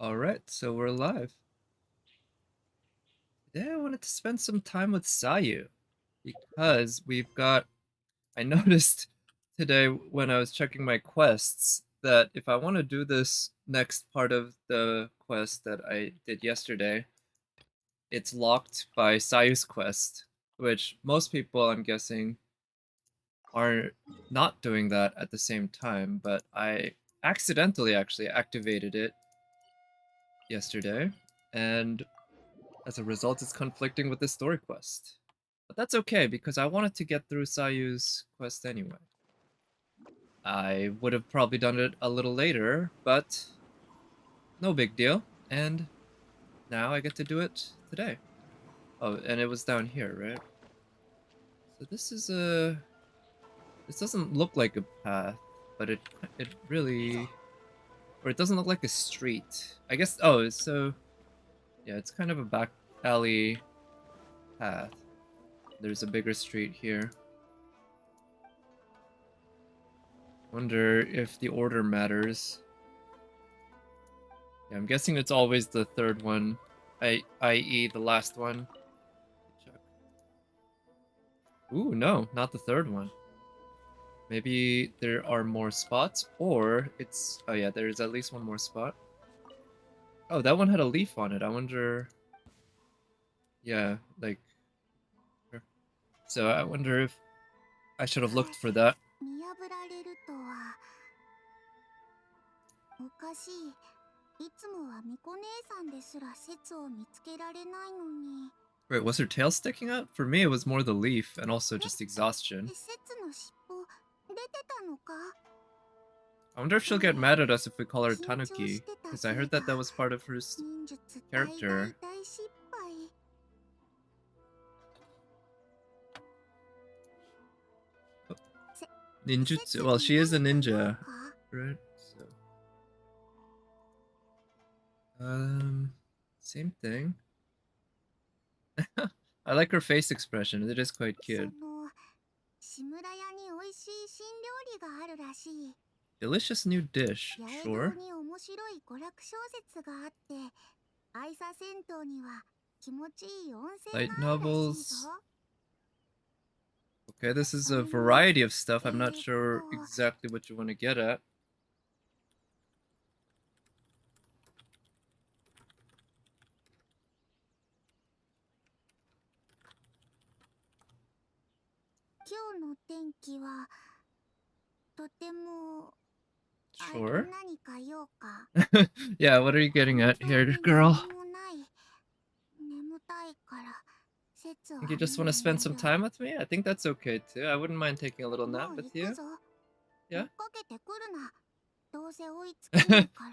Alright, so we're live. Today I wanted to spend some time with Sayu because I noticed today when I was checking my quests that if I want to do this next part of the quest that I did yesterday, it's locked by Sayu's quest, which most people, I'm guessing, are not doing that at the same time, but I accidentally actually activated it yesterday, and as a result, it's conflicting with the story quest. But that's okay, because I wanted to get through Sayu's quest anyway. I would have probably done it a little later, but no big deal. And now I get to do it today. Oh, and it was down here, right? So this is a... This doesn't look like a path, but it really... Or it doesn't look like a street. I guess... Oh, so... Yeah, it's kind of a back alley path. There's a bigger street here. Wonder if the order matters. Yeah, I'm guessing it's always the third one, i.e. the last one. Check. Ooh, no, not the third one. Maybe there are more spots, or it's... Oh yeah, there's at least one more spot. Oh, that one had a leaf on it. I wonder... Yeah, like... So I wonder if I should have looked for that. Wait, was her tail sticking out? For me, it was more the leaf and also just exhaustion. I wonder if she'll get mad at us if we call her Tanuki, because I heard that that was part of her character. Ninjutsu. Well, she is a ninja, right? So, same thing. I like her face expression. It is quite cute. Delicious new dish, sure. Light novels. Okay, this is a variety of stuff. I'm not sure exactly what you want to get at. Sure. Yeah, what are you getting at here, girl? Think you just want to spend some time with me? I think that's okay too. I wouldn't mind taking a little nap with you. Yeah?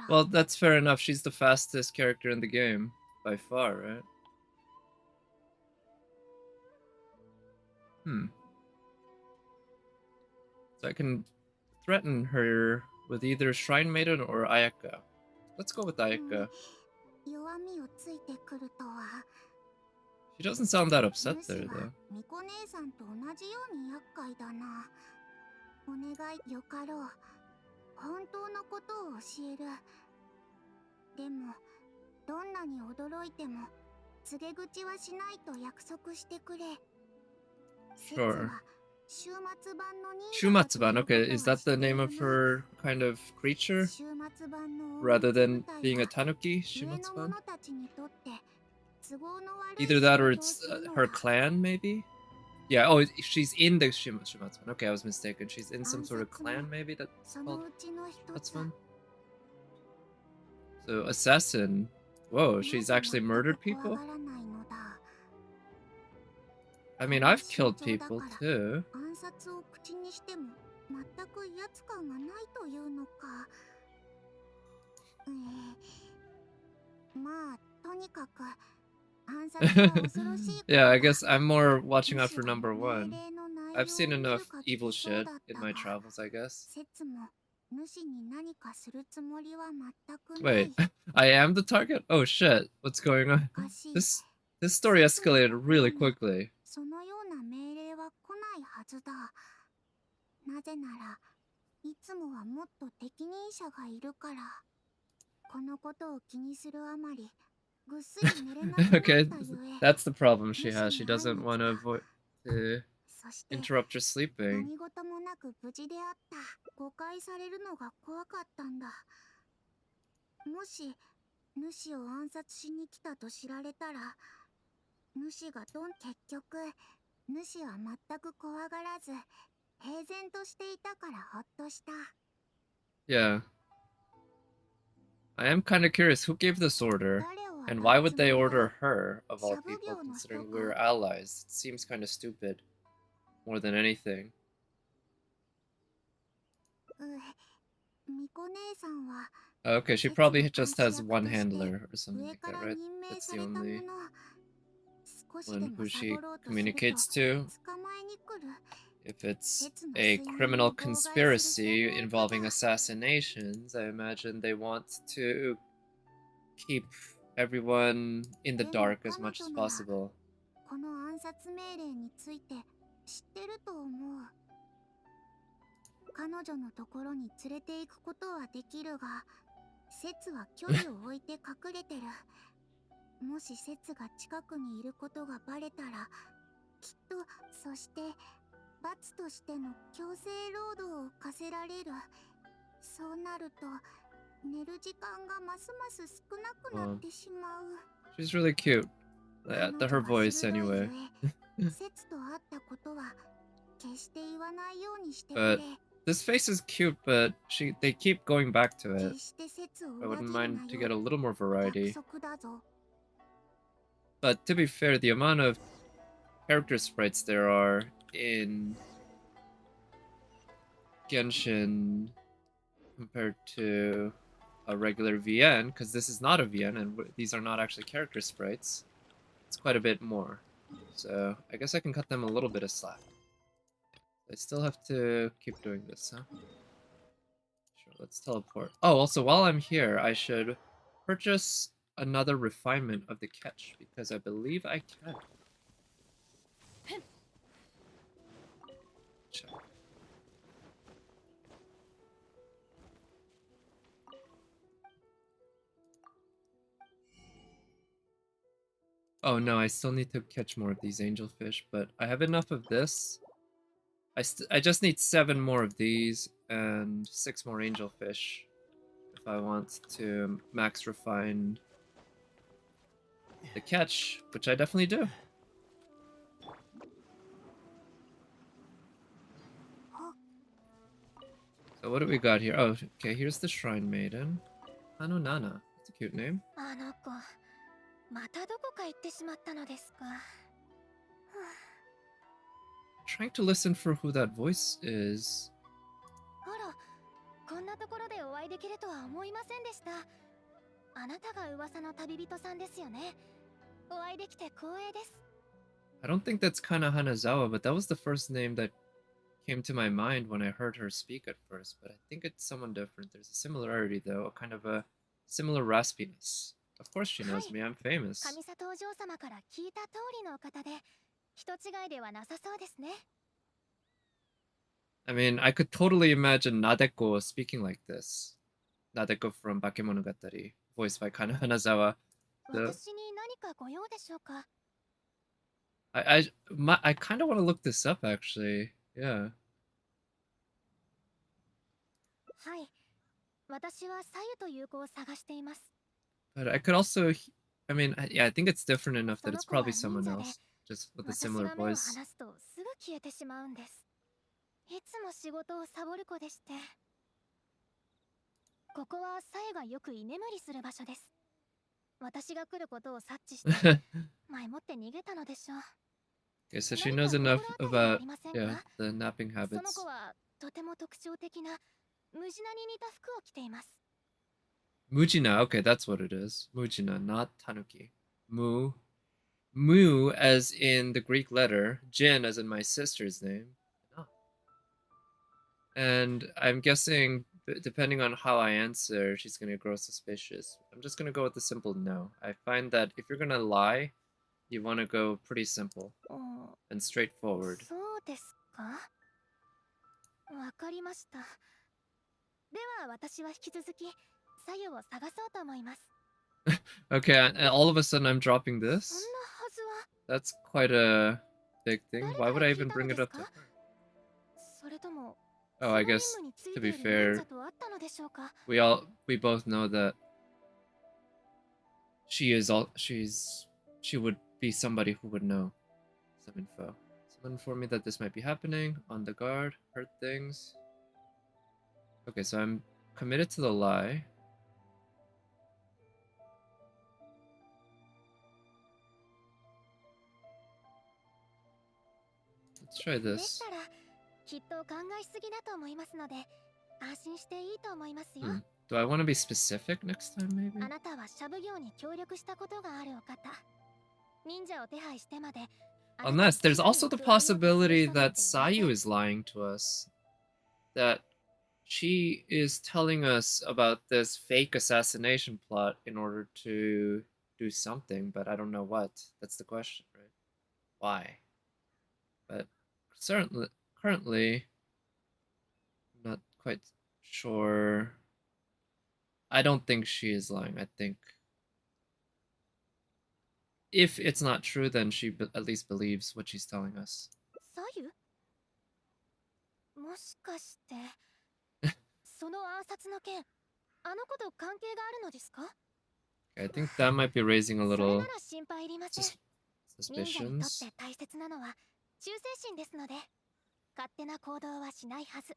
Well, that's fair enough. She's the fastest character in the game. By far, right? So I can threaten her with either Shrine Maiden or Ayaka. Let's go with Ayaka. She doesn't sound that upset there, though. Sure. Shumatsuban, okay, is that the name of her kind of creature? Rather than being a tanuki? Shumatsuban? Either that or it's her clan, maybe? Yeah, oh, she's in the Shumatsuban. Okay, I was mistaken. She's in some sort of clan, maybe, that's called Matsuban? So, assassin. Whoa, she's actually murdered people? I mean, I've killed people, too. Yeah, I guess I'm more watching out for number one. I've seen enough evil shit in my travels, I guess. Wait, I am the target? Oh shit, what's going on? This story escalated really quickly. Okay, that's the problem she has. She doesn't want to avoid to interrupt your sleeping. 何事もなく無事であった。誤解されるのが怖かったんだ。もし主を暗殺しに来たと知られたら、主が結局主は全く怖がらず平然としていたからほっとした。 Yeah. I am kind of curious who gave this order, and why would they order her, of all people, considering we're allies? It seems kind of stupid, more than anything. Okay, she probably just has one handler or something like that, right? That's the only one who she communicates to. If it's a criminal conspiracy involving assassinations, I imagine they want to keep everyone in the dark as much as possible. この暗殺命令について知ってると思う。彼女のところに連れて行くことはできるが、節は距離を置いて隠れてる。もし節が近くにいることがバレたら、きっとそして罰としての強制労働を課せられる。そうなると寝る時間がますます少なくなってしまう。She's really cute. Her voice, anyway. But this face is cute, but they keep going back to it. I wouldn't mind to get a little more variety. But to be fair, the amount of character sprites there are in Genshin compared to a regular VN, because this is not a VN and these are not actually character sprites, it's quite a bit more. So I guess I can cut them a little bit of slack. I still have to keep doing this, huh? Sure, let's teleport. Oh, also, while I'm here, I should purchase another refinement of the catch, because I believe I can. Check. Oh no, I still need to catch more of these angelfish, but I have enough of this. I just need 7 more of these and 6 more angelfish if I want to max refine the catch, which I definitely do. So what do we got here? Oh, okay, here's the Shrine Maiden. Hanonana. That's a cute name. Trying to listen for who that voice is. I don't think that's Kana Hanazawa, but that was the first name that came to my mind when I heard her speak at first, but I think it's someone different. There's a similarity though, kind of a similar raspiness. Of course she knows me, I'm famous. I mean, I could totally imagine Nadeko speaking like this. Nadeko from Bakemonogatari, voiced by Kana Hanazawa. I kind of want to look this up actually. Yeah. But I could also, I mean, yeah, I think it's different enough that it's probably someone else, just with a similar voice. Okay, so she knows enough about, yeah, the napping habits. Mujina, okay, that's what it is. Mujina, not Tanuki. Mu as in the Greek letter, Jin as in my sister's name. Oh. And I'm guessing, depending on how I answer, she's going to grow suspicious. I'm just going to go with the simple no. I find that if you're going to lie, you want to go pretty simple and straightforward. 左右を探そうと思います。 Okay, and all of a sudden I'm dropping そんなは this? ずは That's quite a big thing. 誰 Why か would ら I 聞い even たの bring で it す up か？ to her? それとも Oh, その I 任 guess 務につい to てい be る忍 fair, 者と会ったのでしょうか？ we both know that she would be somebody who would know some info. Someone informed me that this might be happening. On the guard, heard things. Okay, so I'm committed to the lie. Let's try で this. したらきっと考えすぎだと思いますので安心していいと思いますよ。 Do I want to be specific next time, maybe? あなたはシャブ業に協力したことがあるお方。忍者を手配してまで Unless there's also the possibility that Sayu is lying to us. That she is telling us about this fake assassination plot in order to do something, but I don't know what. That's the question, right? Why? But certainly, currently, I'm not quite sure. I don't think she is lying. I think if it's not true, then she at least believes what she's telling us. 左右？もしかしてその暗殺の件あの子と関係があるのですか？ I think that might be raising a それ little なら心配いりません。忍者にとっ suspicions. て大切なのは忠誠心ですので勝手な行動はしないはず。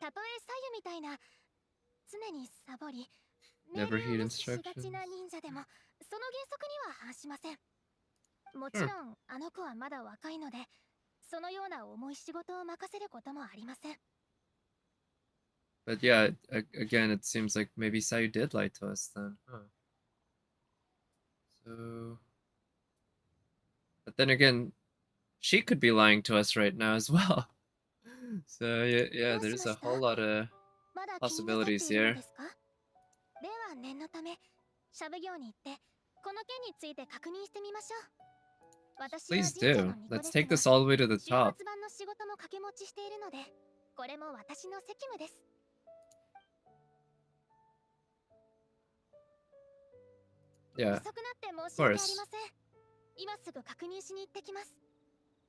たとえ左右みたいな常にサボり命 Never 令 heed を無視しが instructions. ちな忍者でもその原則には反しません。もちろんあの子はまだ若いのでそのような重い仕事を任せることもありません。 But yeah, again, it seems like maybe Sayu did lie to us then. Huh. So, but then again, she could be lying to us right now as well. So yeah, there's a whole lot of まだ気になさって possibilities いるの here. ですか？では念のためシャブ業に行ってこの件について確認してみましょう。私は Please 神社 do. の巫女 Let's です take が this all the way to the 週 top. 末版の仕事も掛け持ちしているのでこれも私の責務です。 Yeah, 遅くなって申 of し訳ありま course. せん。今すぐ確認しに行ってきます。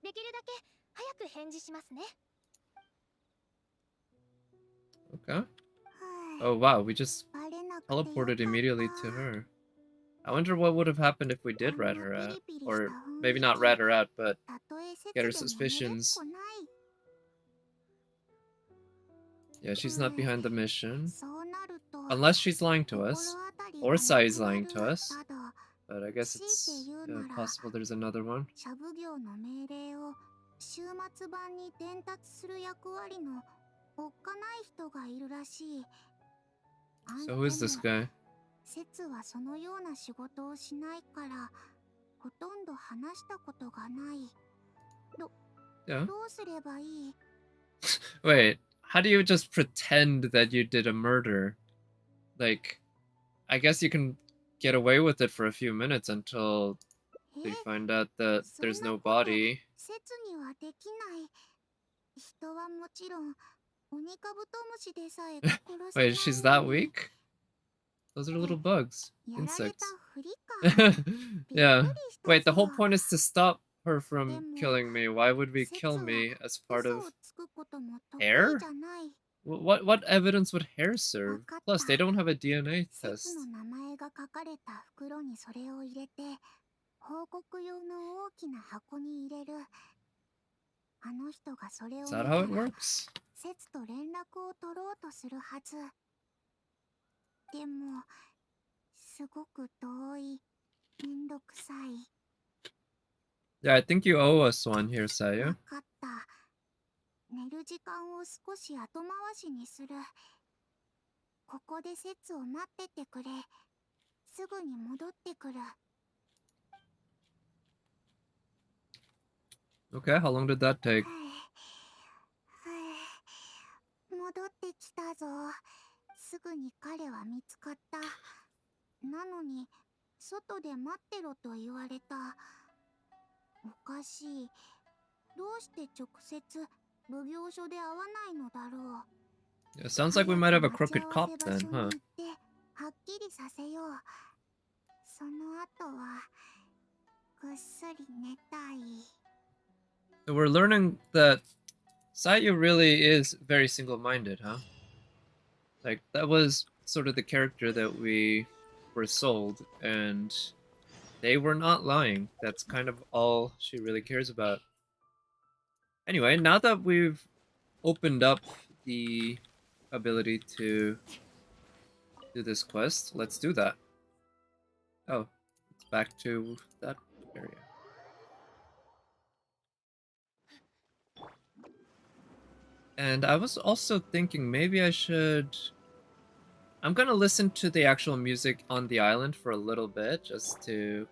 できるだけ早く返事しますね。 Okay. Oh wow, we just バレなくてよかった。 teleported immediately to her. I wonder what would have happened if we did rat her out. Or maybe not rat her out, but たとえ get her 説でも寝れっ suspicions. こない。 Yeah, she's not behind the mission. そうなると Unless she's lying to 心 us. 当たり Or が Sai's なくな lying る。 to us. ただ But I guess 強い it's て言うなら possible there's another one. シャブ業の命令を週末版に伝達する役割のおっかない人がいるらしい。 So who is this guy? 説はそのような仕事をしないからほとんど話したことがない。 Yeah. どうすればいい？ Wait, how do you just pretend that you did a murder? Like, I guess you can get away with it for a few minutes until they find out that there's no body. 説にはできない。人はもちろん鬼カブトムシでさえ殺せない。 Wait, she's that weak? Those are little bugs. やられた Insects. ふりか。 Yeah. びっくりした Wait, the ぞ。 whole point is to stop her from でも killing me. Why would we 説 kill は me as part 嘘 of をつくことも得 hair? 意じゃない。 What evidence would hair serve? わかった。 Plus, they don't have a DNA 説 test. の名前が書かれた袋にそれを入れて報告用の大きな箱に入れる。あの人がそれを Is 見 that た how ら it works? 説と連絡を取ろうとするはず。でもすごく遠い。めんどくさい。 Yeah, I think you owe us one here, わ Sayu. かった。寝る時間を少し後回しにする。ここで説を待っててくれ。すぐに戻ってくる。 Okay, how long did that take? 戻ってきたぞ。すぐに彼は見つかった。なのに外で待ってろと言われた。おかしい。どうして直接奉行所で会わないのだろう。Yeah, sounds like we might have a crooked cop then, huh? はっきりさせよう。その後はぐっすり寝たい。 So we're learning that Sayu really is very single-minded, huh? Like, that was sort of the character that we were sold, and they were not lying. That's kind of all she really cares about. Anyway, now that we've opened up the ability to do this quest, let's do that. Oh, it's back to that area. And I was also thinking maybe I should... I'm gonna listen to the actual music on the island for a little bit, just to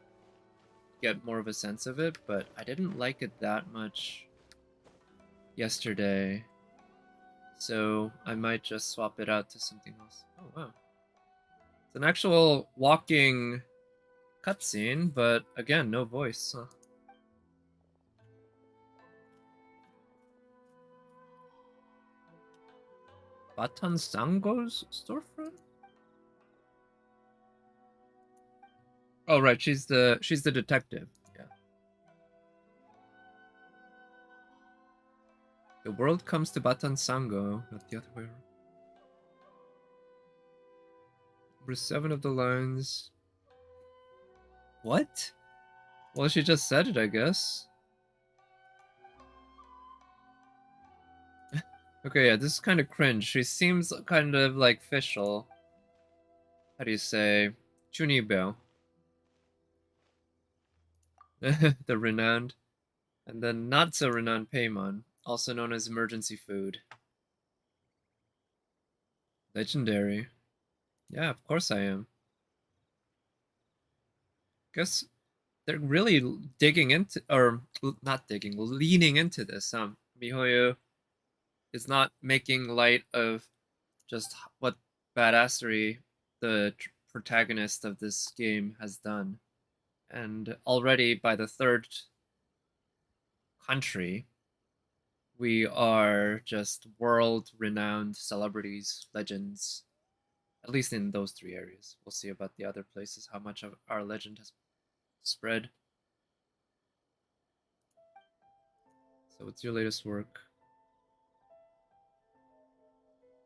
get more of a sense of it, but I didn't like it that much yesterday. So I might just swap it out to something else. Oh, wow. It's an actual walking cutscene, but again, no voice. Huh? Batan Sango's storefront? Oh right, she's the detective. Yeah. The world comes to Batan Sango, not the other way around. Number 7 of the lines. What? Well, she just said it, I guess. Okay, yeah, this is kind of cringe. She seems kind of like Fischl. How do you say? Chunibyo. The renowned. And then not so renowned Paimon, also known as emergency food. Legendary. Yeah, of course I am. Guess they're really digging into, or not digging, leaning into this. Mihoyo is not making light of just what badassery the protagonist of this game has done. And already by the third country, we are just world renowned celebrities, legends, at least in those 3 areas. We'll see about the other places, how much of our legend has spread. So, what's your latest work?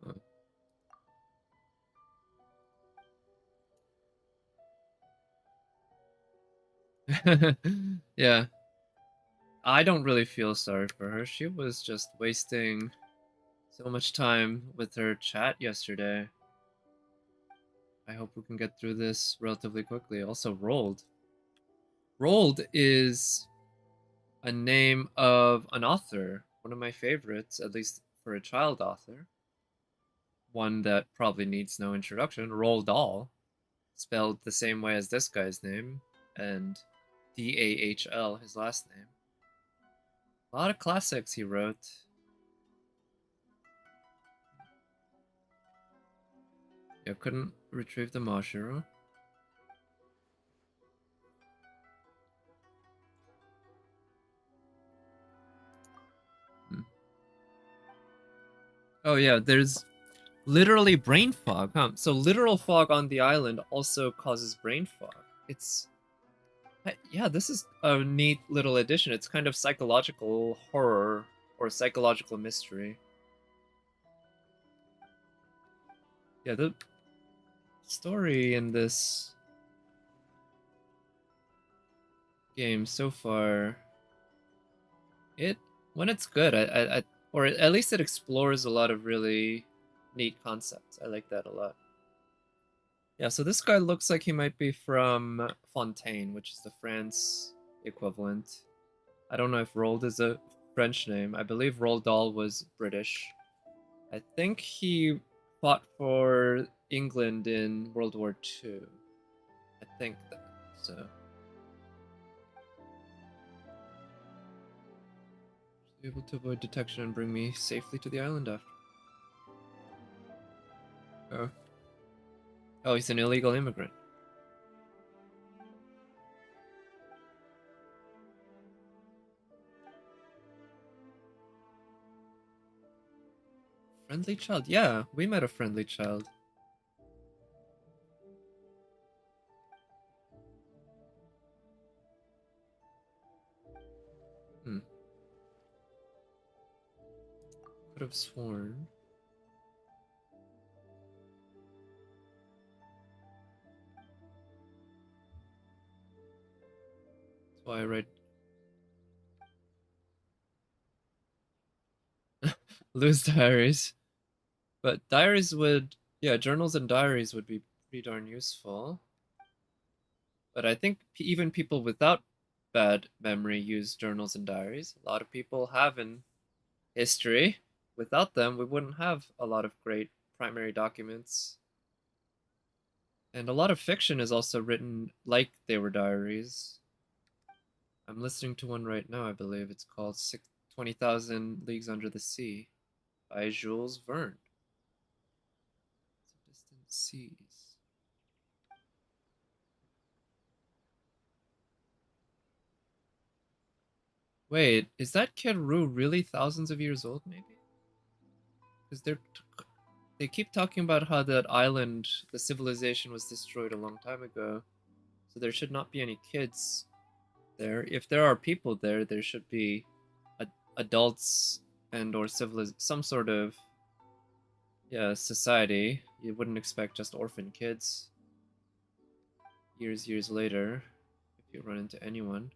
Oh. Yeah. I don't really feel sorry for her. She was just wasting so much time with her chat yesterday. I hope we can get through this relatively quickly. Also, Rolled. Rolled is a name of an author, one of my favorites, at least for a child author. One that probably needs no introduction. Roald Dahl, spelled the same way as this guy's name, and Dahl, his last name. A lot of classics he wrote. Yeah, couldn't retrieve the Mashiro. Oh yeah, there's literally brain fog, huh? So literal fog on the island also causes brain fog. It's... yeah, this is a neat little addition. It's kind of psychological horror or psychological mystery. Yeah, the story in this game so far, it when it's good, or at least it explores a lot of really neat concepts. I like that a lot. Yeah, so this guy looks like he might be from Fontaine, which is the France equivalent. I don't know if Roald is a French name. I believe Roald Dahl was British. I think he fought for England in World War II. I think that, so. Able to avoid detection and bring me safely to the island after. Oh. Oh, he's an illegal immigrant. Friendly child. Yeah, we met a friendly child. Hmm. Could have sworn. That's why I write lose diaries. But diaries would, yeah, journals and diaries would be pretty darn useful. But I think even people without bad memory use journals and diaries. A lot of people have in history. Without them, we wouldn't have a lot of great primary documents. And a lot of fiction is also written like they were diaries. I'm listening to one right now, I believe. It's called 20,000 Leagues Under the Sea by Jules Verne. Distant seas. Wait, is that Kid Roo really thousands of years old, maybe? Because they keep talking about how that island, the civilization was destroyed a long time ago. So there should not be any kids there. If there are people there, there should be adults and or some sort of society. You wouldn't expect just orphan kids years later if you run into anyone.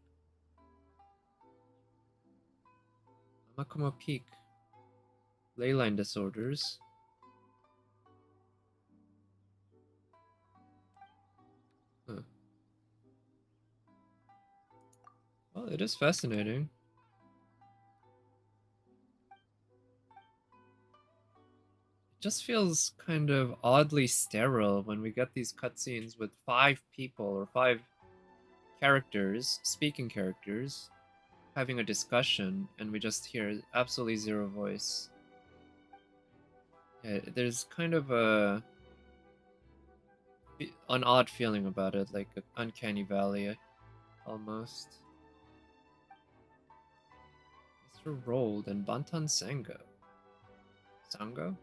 Amakuma Peak. Leyline disorders. Huh. Well, it is fascinating. It just feels kind of oddly sterile when we get these cutscenes with 5 people or 5 characters, speaking characters, having a discussion, and we just hear absolutely zero voice. Yeah, there's kind of an odd feeling about it, like an uncanny valley, almost. Mr. Rolled and Bantan Sango. Sango?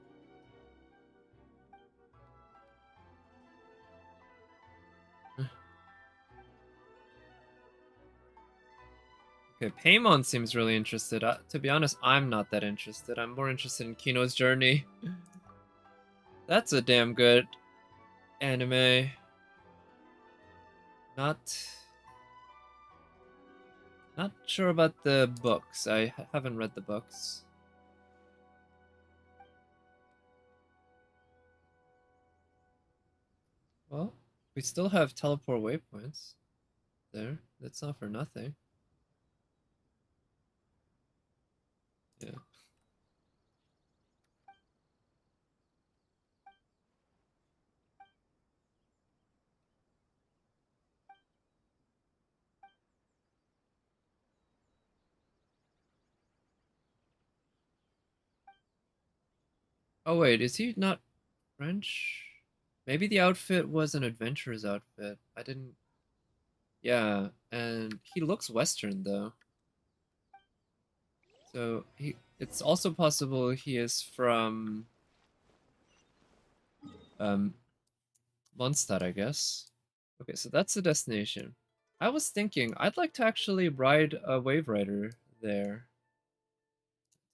Okay, Paimon seems really interested. To be honest, I'm not that interested. I'm more interested in Kino's journey. That's a damn good anime. Not sure about the books. I haven't read the books. Well, we still have teleport waypoints there. That's not for nothing. Yeah. Oh wait, is he not French? Maybe the outfit was an adventurer's outfit. I didn't. Yeah, and he looks Western though. So it's also possible he is from um Mondstadt, I guess. Okay, so that's the destination. I was thinking I'd like to actually ride a wave rider there.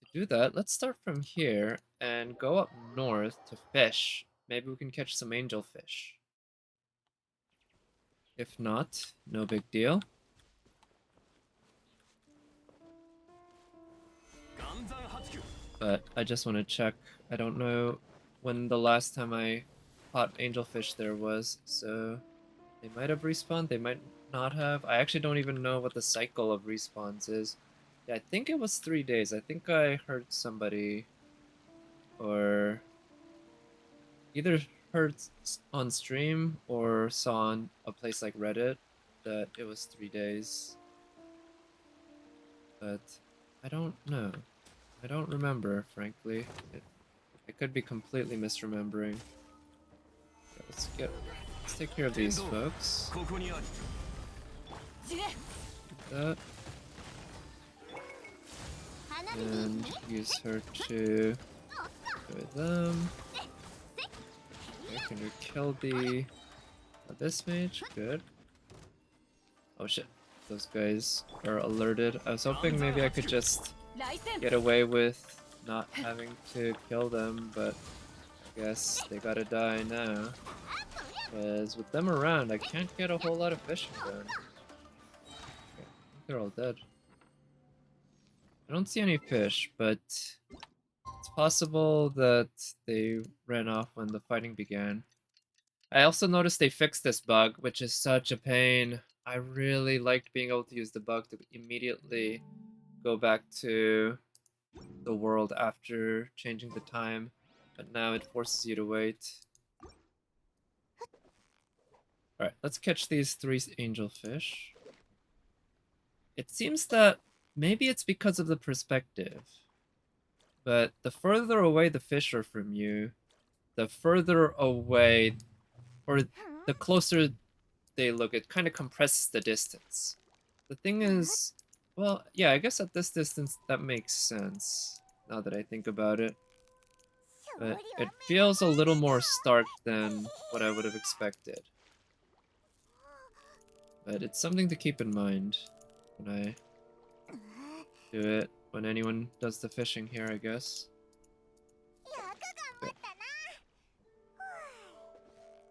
To do that, let's start from here and go up north to fish. Maybe we can catch some angelfish. If not, no big deal. But I just want to check. I don't know when the last time I caught angelfish there was, so they might have respawned, they might not have. I actually don't even know what the cycle of respawns is. Yeah, I think it was 3 days. I think I heard somebody or either heard on stream or saw on a place like Reddit that it was 3 days. But I don't know. I don't remember, frankly. I could be completely misremembering. Okay, let's take care of these folks. Like that. And use her to With them. Okay, can we kill the this mage? Good. Oh shit. Those guys are alerted. I was hoping maybe I could just get away with not having to kill them, but I guess they gotta die now. Because with them around, I can't get a whole lot of fishing done. Okay, I think they're all dead. I don't see any fish, but it's possible that they ran off when the fighting began. I also noticed they fixed this bug, which is such a pain. I really liked being able to use the bug to immediately go back to the world after changing the time, but now it forces you to wait. Alright, let's catch these 3 angelfish. It seems that maybe it's because of the perspective, but the further away the fish are from you, the further away, or the closer they look, it kind of compresses the distance. The thing is, well, yeah, I guess at this distance that makes sense, now that I think about it. But it feels a little more stark than what I would have expected. But it's something to keep in mind when I do it, when anyone does the fishing here, I guess. Okay.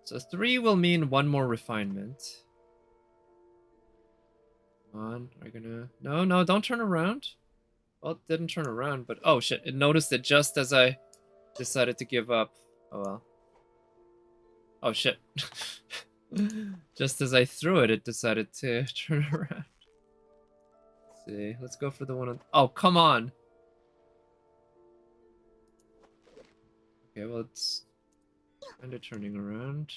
So 3 will mean 1 more refinement. Come on, are you gonna... No, no, don't turn around. Well, it didn't turn around, but... Oh shit, it noticed it just as I decided to give up. Oh well. Oh shit. Just as I threw it, it decided to turn around. Let's see, let's go for the one on... Oh, come on! Okay, well, it's kind of turning around.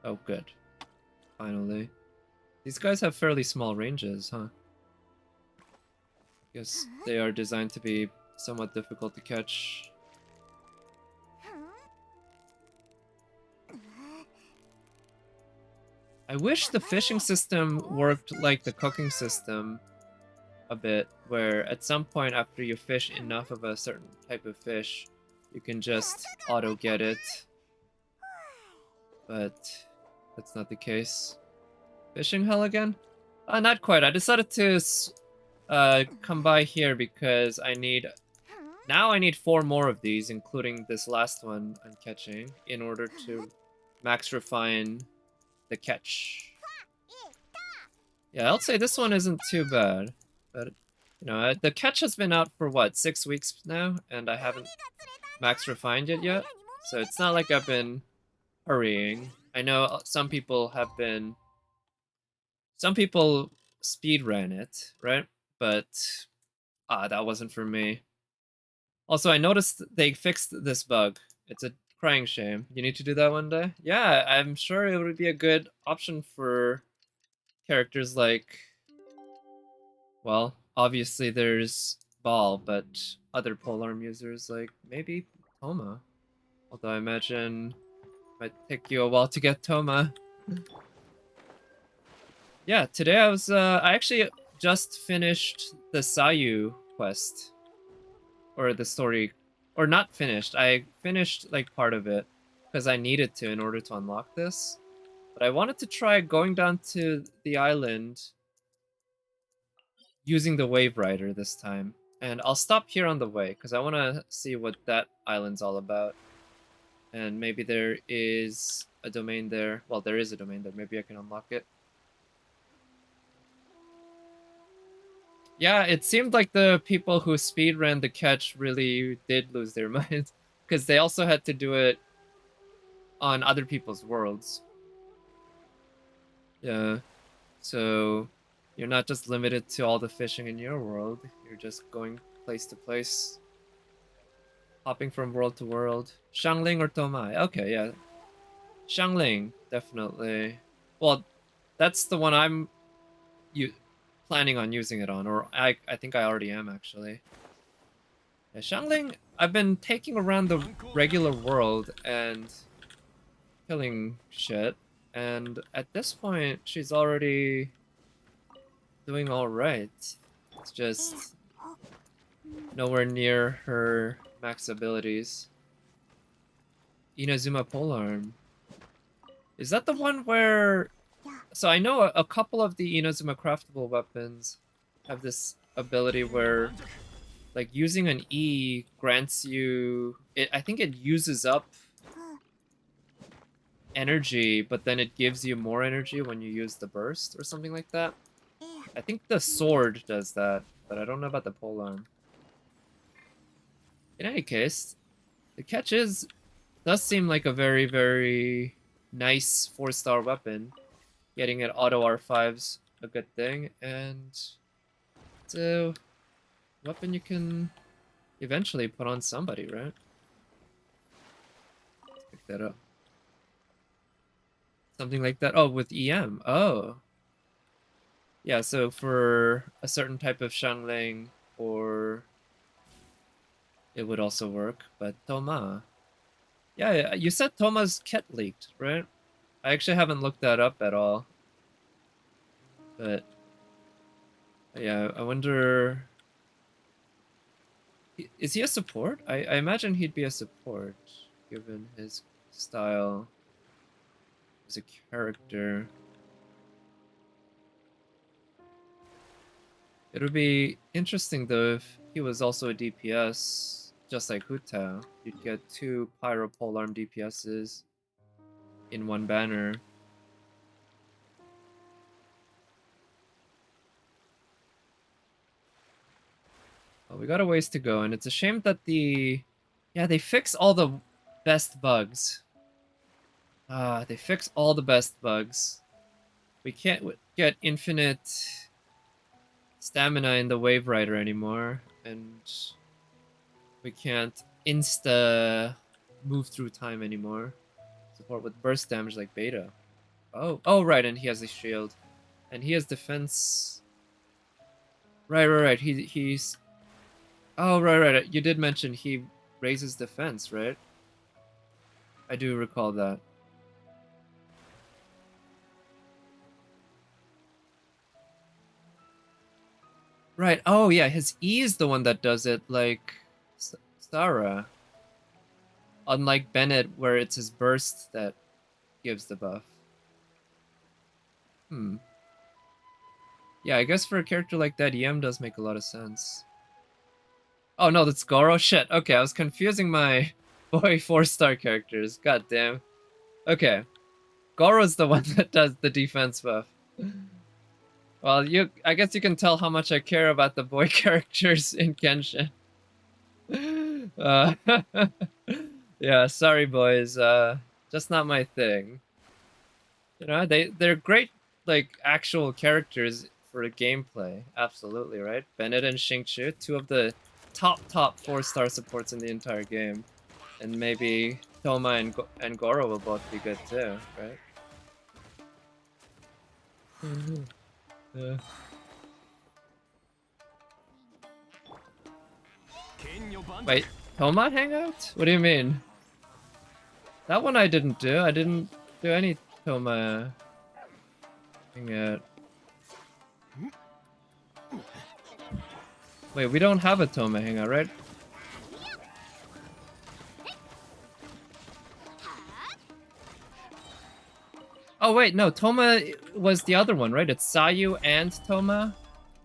Oh, good. Finally. These guys have fairly small ranges, huh? Guess they are designed to be somewhat difficult to catch. I wish the fishing system worked like the cooking system a bit, where at some point after you fish enough of a certain type of fish, you can just auto get it. But that's not the case. Fishing hell again? Not quite. I decided to come by here because I need... Now I need 4 more of these, including this last one I'm catching, in order to max refine the catch. Yeah, I'll say this one isn't too bad. But, you know, the catch has been out for, what, 6 weeks now? And I haven't max refined it yet. So it's not like I've been hurrying. I know some people have been... Some people speed ran it, right? But that wasn't for me. Also, I noticed they fixed this bug. It's a crying shame. You need to do that one day? Yeah, I'm sure it would be a good option for characters like... Well, obviously there's Ball, but other polearm users like maybe Toma. Although I imagine it might take you a while to get Toma. Yeah, today I actually just finished the Sayu quest. Or the story, or not finished. I finished like part of it because I needed to in order to unlock this. But I wanted to try going down to the island using the Wave Rider this time. And I'll stop here on the way because I want to see what that island's all about. And maybe there is a domain there. Well, there is a domain there. Maybe I can unlock it. Yeah, it seemed like the people who speedran the catch really did lose their minds, because they also had to do it on other people's worlds. Yeah, so you're not just limited to all the fishing in your world, you're just going place to place, hopping from world to world. Shangling or Tomai? Okay, yeah. Shangling, definitely. Well, that's the one I'm planning on using it on, or I think I already am, actually. Yeah, Shangling, I've been taking around the regular world and killing shit, and at this point, she's already doing alright. It's just... nowhere near her max abilities. Inazuma Polearm. Is that the one where... So I know a couple of the Inazuma craftable weapons have this ability where, like, using an E grants you... I think it uses up energy, but then it gives you more energy when you use the burst or something like that. I think the sword does that, but I don't know about the polearm. In any case, the catch does seem like a very, very nice 4-star weapon. Getting it auto R5's a good thing, and it's a weapon you can eventually put on somebody, right? Let's pick that up. Something like that. Oh, with EM. Oh. Yeah, so for a certain type of Xiangling, or it would also work, but Toma. Yeah, you said Toma's kit leaked, right? I actually haven't looked that up at all. But yeah, I wonder... Is he a support? I imagine he'd be a support, given his style as a character. It would be interesting though if he was also a DPS, just like Huta. You'd get 2 Pyro Polearm DPSs in one banner. Well, we got a ways to go, and it's a shame that yeah, they fix all the best bugs. They fix all the best bugs. We can't get infinite stamina in the Wave Rider anymore, and we can't insta move through time anymore. Support with burst damage like Beta. Oh, right, and he has a shield, and he has defense. Right. He's. Oh, right. You did mention he raises defense, right? I do recall that. Right. Oh, yeah. His E is the one that does it, like Sarah. Unlike Bennett, where it's his burst that gives the buff. Yeah, I guess for a character like that, EM does make a lot of sense. Oh no, that's Goro? Shit. Okay, I was confusing my boy 4-star characters. God damn. Okay. Goro's the one that does the defense buff. Well, I guess you can tell how much I care about the boy characters in Genshin. Uh, yeah, sorry boys. Just not my thing. You know, they're great, like, actual characters for the gameplay. Absolutely, right? Bennett and Xingqiu, 2 of the top 4-star supports in the entire game. And maybe Toma and Goro will both be good too, right? Yeah. Wait, Toma hangout? What do you mean? That one I didn't do. I didn't do any Toma hangout. Wait, we don't have a Toma hangout, right? Oh wait, no, Toma was the other one, right? It's Sayu and Toma.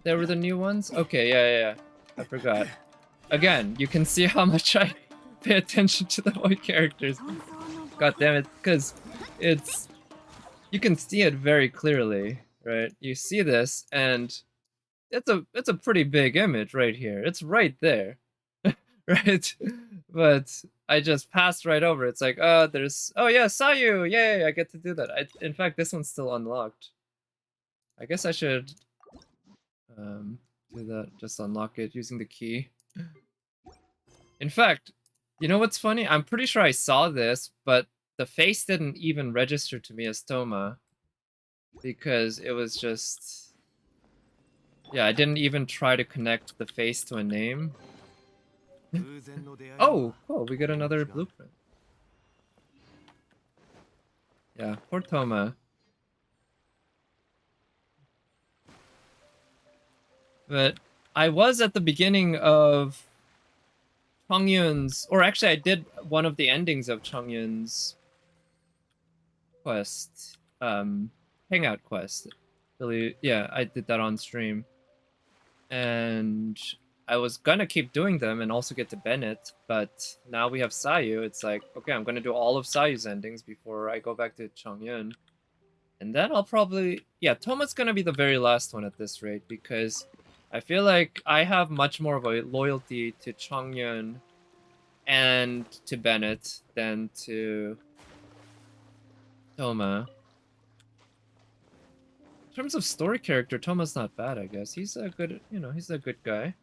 They were the new ones? Okay, yeah. I forgot. Again, you can see how much I pay attention to the boy characters. God damn it, because you can see it very clearly, right? You see this, and it's a pretty big image right here. It's right there, right? But I just passed right over. It's like, oh yeah, Sayu, yay! I get to do that. In fact, this one's still unlocked. I guess I should do that. Just unlock it using the key. In fact, you know what's funny? I'm pretty sure I saw this, but the face didn't even register to me as Toma. Because it was just... Yeah, I didn't even try to connect the face to a name. Oh, cool, we get another blueprint. Yeah, poor Toma. But I was at the beginning of Chongyun's, or actually I did one of the endings of Chongyun's quest, hangout quest. Really, yeah, I did that on stream. And I was gonna keep doing them and also get to Bennett, but now we have Sayu. It's like, okay, I'm gonna do all of Sayu's endings before I go back to Chongyun. And then I'll probably... Yeah, Toma's gonna be the very last one at this rate, because I feel like I have much more of a loyalty to Chongyun and to Bennett than to Toma. In terms of story character, Toma's not bad, I guess. He's a good, you know, he's a good guy.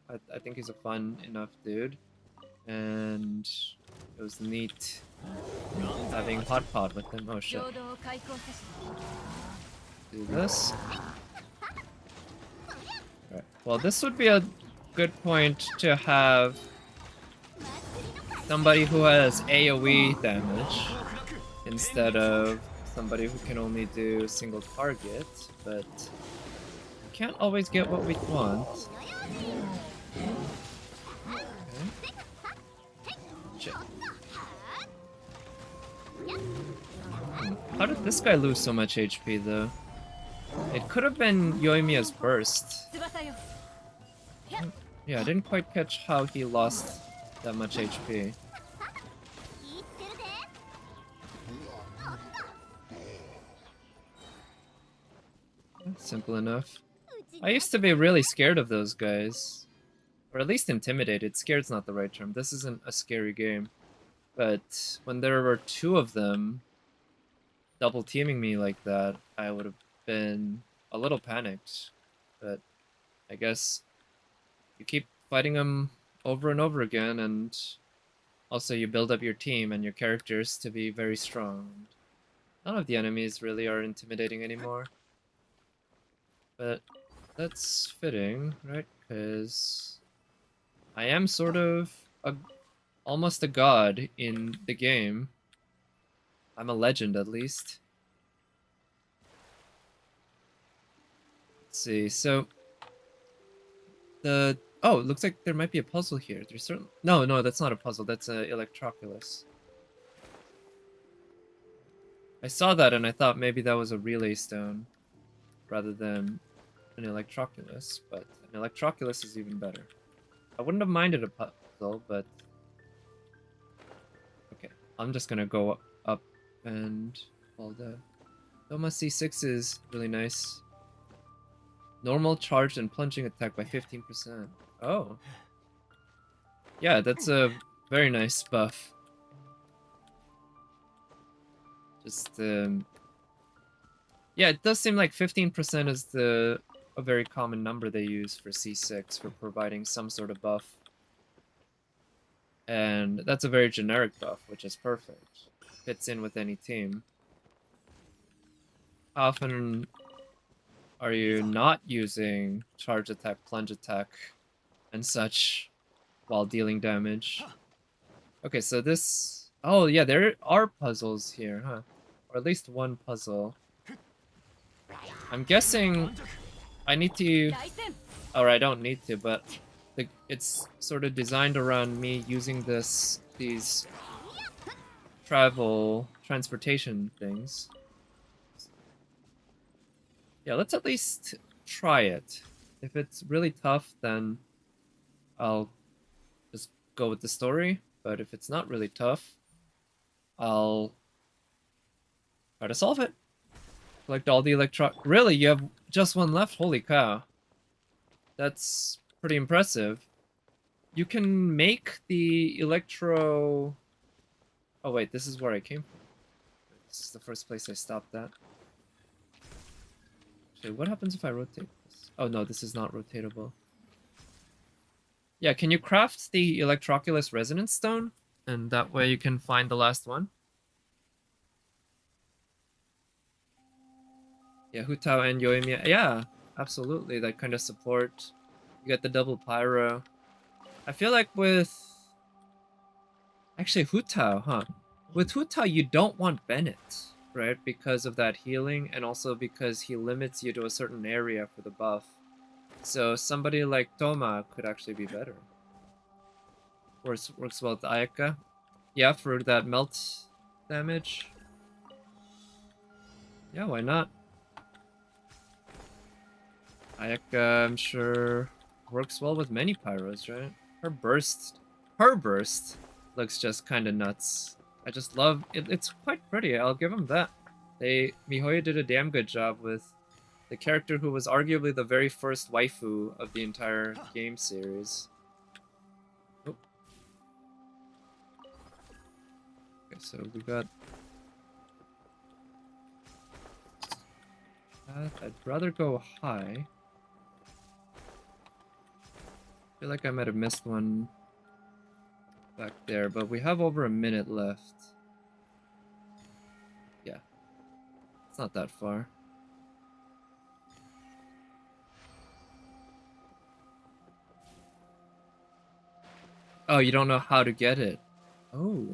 I think he's a fun enough dude. And it was neat having Hot Pot with him. Oh shit. Do this. Alright. Well, this would be a good point to have somebody who has AoE damage instead of somebody who can only do single target, but we can't always get what we want. Okay. Shit. How did this guy lose so much HP though? It could have been Yoimiya's burst. Yeah, I didn't quite catch how he lost that much HP. Simple enough. I used to be really scared of those guys. Or at least intimidated. Scared's not the right term. This isn't a scary game. But when there were two of them double teaming me like that, I would have been a little panicked. But I guess you keep fighting them over and over again, and also you build up your team and your characters to be very strong. None of the enemies really are intimidating anymore. But that's fitting, right? Because I am sort of almost a god in the game. I'm a legend, at least. Let's see, so... Oh, it looks like there might be a puzzle here. There's certain... No, that's not a puzzle. That's a Electroculus. I saw that and I thought maybe that was a relay stone rather than an Electroculus, but an Electroculus is even better. I wouldn't have minded a puzzle, but... Okay, I'm just gonna go up and fall down. Doma C6 is really nice. Normal, charged, and plunging attack by 15%. Oh. Yeah, that's a very nice buff. Just, yeah, it does seem like 15% is a very common number they use for C6 for providing some sort of buff. And that's a very generic buff, which is perfect. Fits in with any team. How often are you not using charge attack, plunge attack, and such while dealing damage? Okay, so this... Oh, yeah, there are puzzles here, huh? Or at least one puzzle. I'm guessing I need to... Or I don't need to, but it's sort of designed around me using these transportation things. Yeah, let's at least try it. If it's really tough, then I'll just go with the story. But if it's not really tough, I'll try to solve it. Collect all the Really, you have just one left? Holy cow. That's pretty impressive. You can make the electro... Oh wait, this is where I came from. This is the first place I stopped at. Okay, what happens if I rotate this? Oh no, this is not rotatable. Yeah, can you craft the Electroculus Resonance Stone? And that way you can find the last one. Yeah, Hutao and Yoimiya. Yeah, absolutely. That kind of support. You get the double pyro. I feel like with... Actually, Hutao, huh? With Hutao, you don't want Bennett, right? Because of that healing, and also because he limits you to a certain area for the buff. So somebody like Toma could actually be better. Works well with Ayaka. Yeah, for that melt damage. Yeah, why not? Ayaka, I'm sure, works well with many pyros, right? Her burst looks just kind of nuts. I just love it. It's quite pretty. I'll give them that. Mihoyo did a damn good job with the character who was arguably the very first waifu of the entire game series. Oh. Okay, so we got. I'd rather go high. I feel like I might have missed one back there, but we have over a minute left. Yeah. It's not that far. Oh, you don't know how to get it. Oh.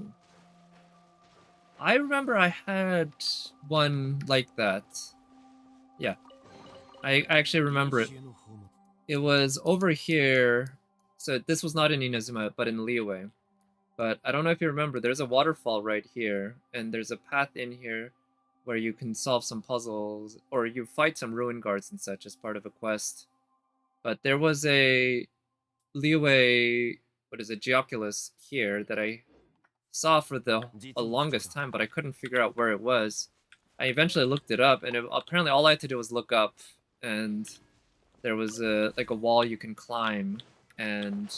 I remember I had one like that. Yeah. I actually remember it. It was over here. So this was not in Inazuma, but in Liyue. But I don't know if you remember, there's a waterfall right here, and there's a path in here where you can solve some puzzles, or you fight some ruin guards and such as part of a quest. But there was a Liyue, Geoculus here that I saw for the longest time, but I couldn't figure out where it was. I eventually looked it up, and apparently all I had to do was look up, and there was a wall you can climb, and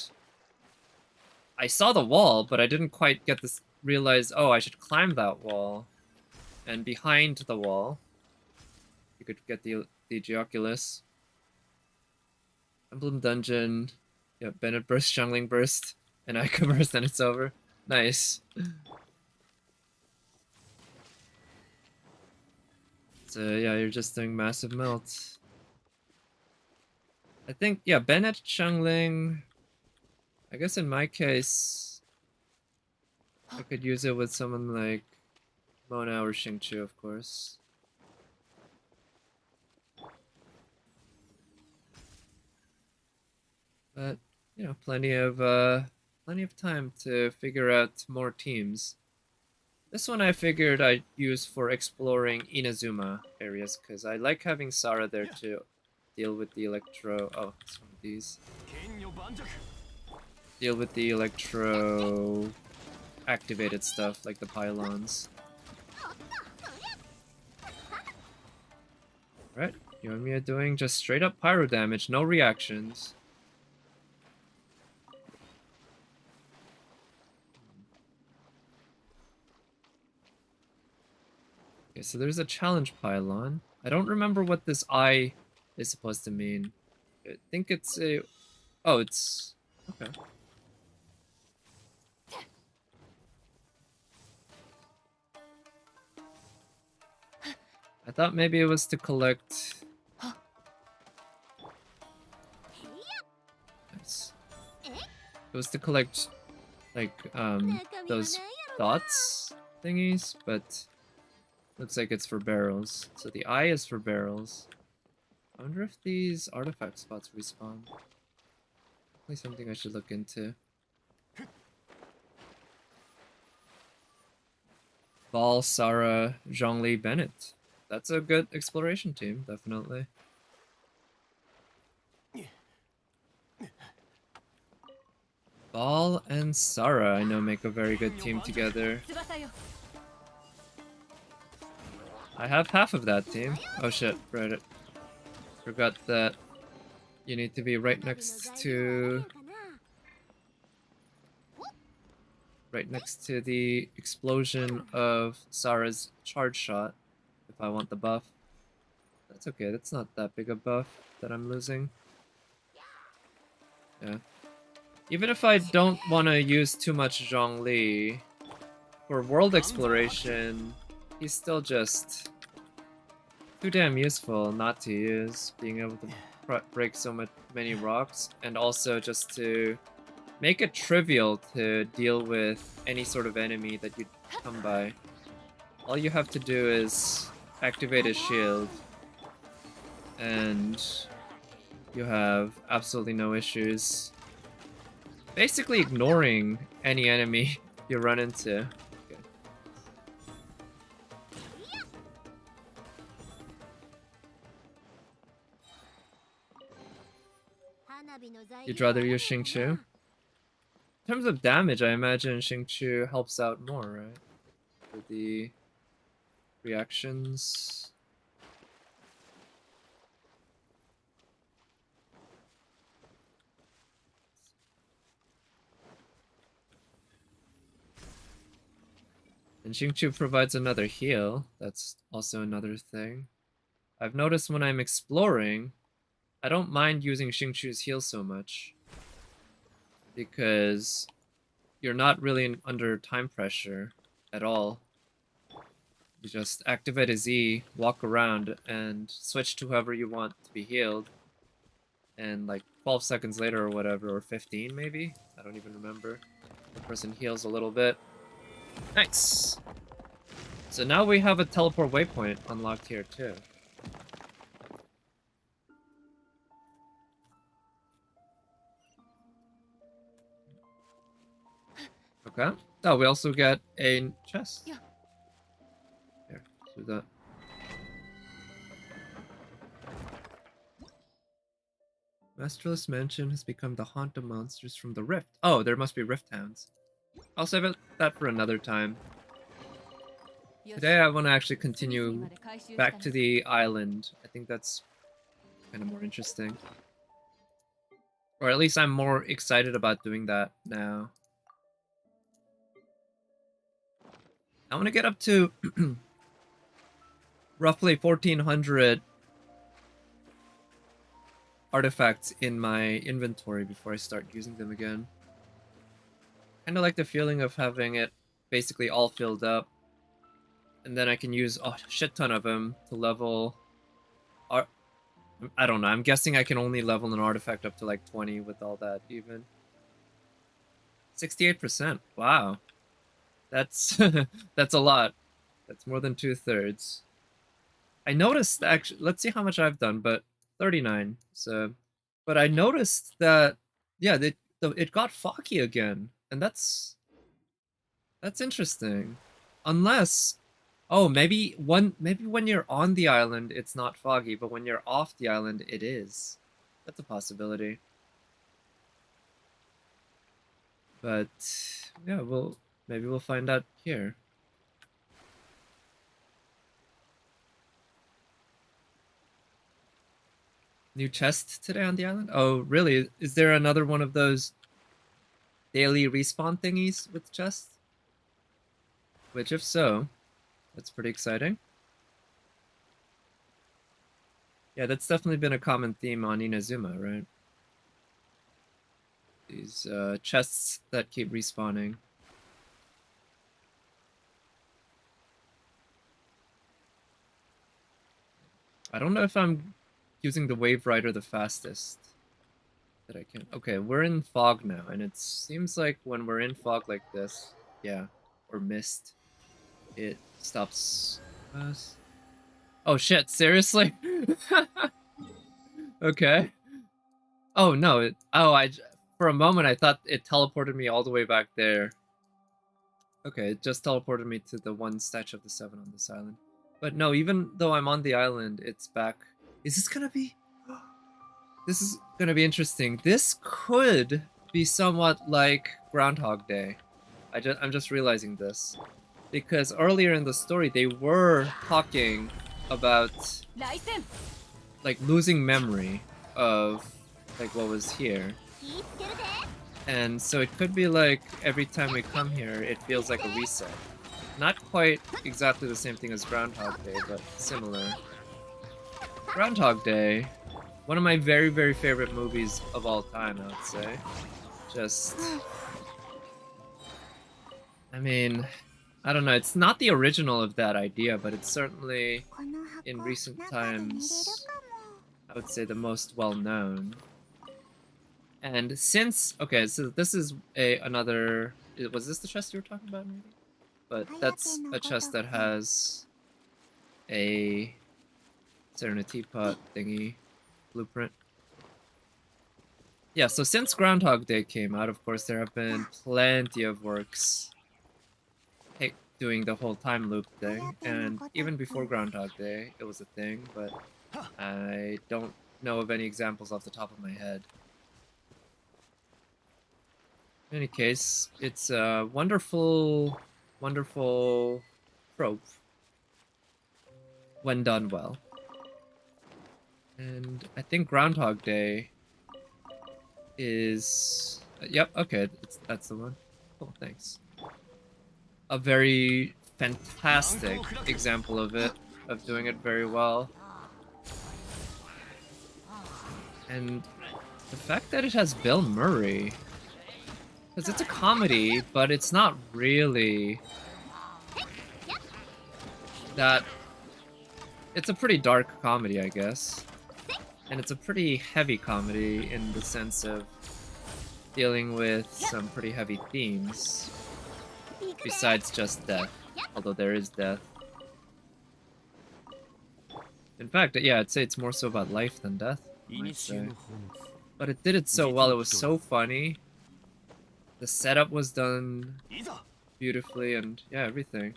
I saw the wall, but I didn't quite realize, oh, I should climb that wall. And behind the wall, you could get the Geoculus. Emblem Dungeon. Yeah, Bennett Burst, Jungling Burst, and Ica Burst, and it's over. Nice. So yeah, you're just doing massive melt. I think, yeah, Bennett, Jungling. I guess in my case, I could use it with someone like Mona or Xingqiu, of course. But, you know, plenty of time to figure out more teams. This one I figured I'd use for exploring Inazuma areas, because I like having Sara there to deal with the electro... Oh, it's one of these. Deal with the electro... activated stuff, like the pylons. Right, you and me are doing just straight up pyro damage, no reactions. Okay, so there's a challenge pylon. I don't remember what this eye is supposed to mean. I think it's a... Oh, it's... Okay. I thought maybe it was to collect... Nice. It was to collect, like, those dots thingies, but... Looks like it's for barrels. So the eye is for barrels. I wonder if these artifact spots respawn. Definitely something I should look into. Ball, Sara, Zhongli, Bennett. That's a good exploration team, definitely. Ball and Sara, I know, make a very good team together. I have half of that team. Oh shit, right. Forgot that you need to be right next to the explosion of Sara's charge shot if I want the buff. That's okay, that's not that big a buff that I'm losing. Yeah. Even if I don't want to use too much Zhongli, for world exploration, he's still just too damn useful not to use, being able to break so many rocks, and also just to make it trivial to deal with any sort of enemy that you come by. All you have to do is activate his shield, and you have absolutely no issues. Basically ignoring any enemy you run into. Okay. You'd rather use Xingqiu? In terms of damage, I imagine Xingqiu helps out more, right? For the reactions. And Xingqiu provides another heal. That's also another thing. I've noticed when I'm exploring, I don't mind using Xingqiu's heal so much. Because you're not really under time pressure at all. You just activate a Z, walk around, and switch to whoever you want to be healed. And like 12 seconds later or whatever, or 15 maybe? I don't even remember. The person heals a little bit. Nice! So now we have a teleport waypoint unlocked here too. Okay. Oh, we also get a chest. Yeah. Here, do that. Masterless Mansion has become the haunt of monsters from the Rift. Oh, there must be Rift Hounds. I'll save that for another time. Today I want to actually continue back to the island. I think that's kind of more interesting. Or at least I'm more excited about doing that now. I want to get up to roughly 1400 artifacts in my inventory before I start using them again. Kind of like the feeling of having it basically all filled up. And then I can use a shit ton of them to level... I don't know, I'm guessing I can only level an artifact up to like 20 with all that even. 68%, wow. That's that's a lot. That's more than 2/3. I noticed actually, let's see how much I've done, but 39. So, but I noticed that yeah, it got foggy again, and that's interesting. Unless, oh, maybe when you're on the island it's not foggy, but when you're off the island it is. That's a possibility. But yeah, maybe we'll find out here. New chest today on the island? Oh, really? Is there another one of those daily respawn thingies with chests? Which, if so, that's pretty exciting. Yeah, that's definitely been a common theme on Inazuma, right? These chests that keep respawning. I don't know if I'm using the Wave Rider the fastest that I can. Okay, we're in fog now, and it seems like when we're in fog like this, yeah, or mist, it stops us. Oh shit, seriously? Okay. Oh no, for a moment I thought it teleported me all the way back there. Okay, it just teleported me to the one statue of the 7 on this island. But no, even though I'm on the island, it's back. Is this gonna be... This is gonna be interesting. This could be somewhat like Groundhog Day. I'm just realizing this. Because earlier in the story, they were talking about like losing memory of like what was here. And so it could be like every time we come here, it feels like a reset. Not quite exactly the same thing as Groundhog Day, but similar. Groundhog Day, one of my very, very favorite movies of all time, I would say. Just... I mean, I don't know, it's not the original of that idea, but it's certainly, in recent times, I would say the most well-known. And since... Okay, so this is another... Was this the chest you were talking about, maybe? But that's a chest that has a Serenity Pot thingy blueprint. Yeah, so since Groundhog Day came out, of course, there have been plenty of works doing the whole time loop thing, and even before Groundhog Day, it was a thing, but I don't know of any examples off the top of my head. In any case, it's a wonderful, wonderful trope when done well. And I think Groundhog Day is... yep, okay, that's the one. Cool, thanks. A very fantastic example of it, of doing it very well. And the fact that it has Bill Murray, because it's a comedy, but it's not really that... it's a pretty dark comedy, I guess. And it's a pretty heavy comedy in the sense of dealing with some pretty heavy themes. Besides just death, although there is death. In fact, yeah, I'd say it's more so about life than death, I might say. But it did it so well, it was so funny. The setup was done beautifully, and yeah, everything.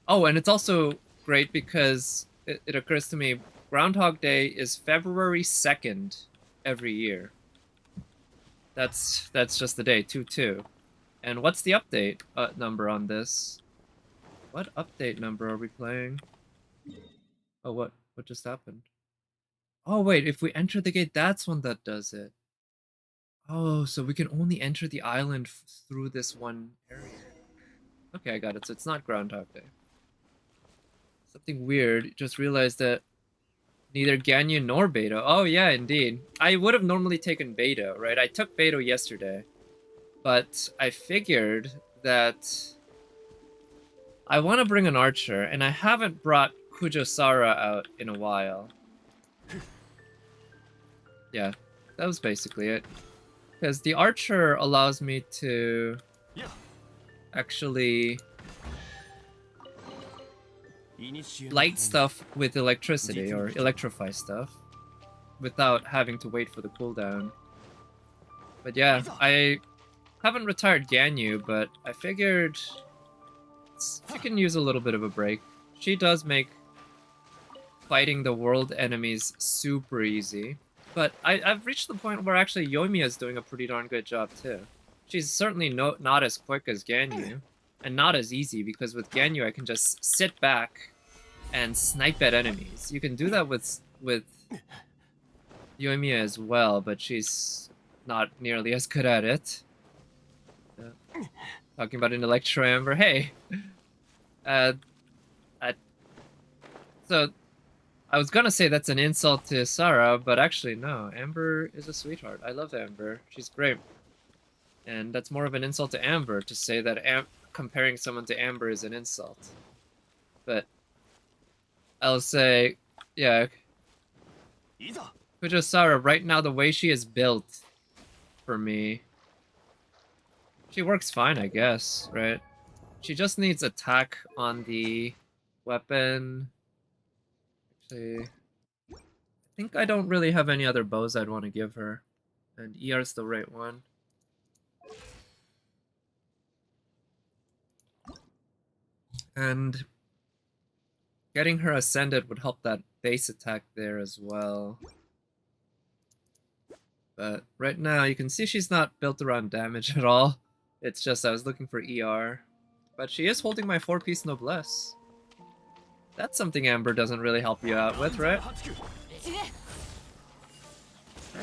Oh, and it's also great because it occurs to me, Groundhog Day is February 2nd every year. That's just the day, 2-2. And what's the update number on this? What update number are we playing? Oh, what just happened? Oh, wait, if we enter the gate, that's when that does it. Oh, so we can only enter the island through this one area. Okay, I got it. So it's not Groundhog Day. Something weird. Just realized that neither Ganyu nor Beto. Oh, yeah, indeed. I would have normally taken Beto, right? I took Beto yesterday. But I figured that I want to bring an archer, and I haven't brought Kujosara out in a while. Yeah, that was basically it. Because the archer allows me to actually light stuff with electricity, or electrify stuff, without having to wait for the cooldown. But yeah, I haven't retired Ganyu, but I figured she can use a little bit of a break. She does make fighting the world enemies super easy. But I've reached the point where actually Yoimiya is doing a pretty darn good job too. She's certainly not as quick as Ganyu, and not as easy, because with Ganyu I can just sit back and snipe at enemies. You can do that with Yoimiya as well, but she's not nearly as good at it. Talking about an Electro Amber, hey! So, I was gonna say that's an insult to Sarah, but actually no, Amber is a sweetheart. I love Amber, she's great. And that's more of an insult to Amber to say that comparing someone to Amber is an insult. But I'll say, yeah, Kujo Sarah, right now the way she is built, for me, she works fine, I guess, right? She just needs attack on the weapon. Actually, I think I don't really have any other bows I'd want to give her. And ER's the right one. And getting her ascended would help that base attack there as well. But right now, you can see she's not built around damage at all. It's just I was looking for ER. But she is holding my 4-piece noblesse. That's something Amber doesn't really help you out with, right?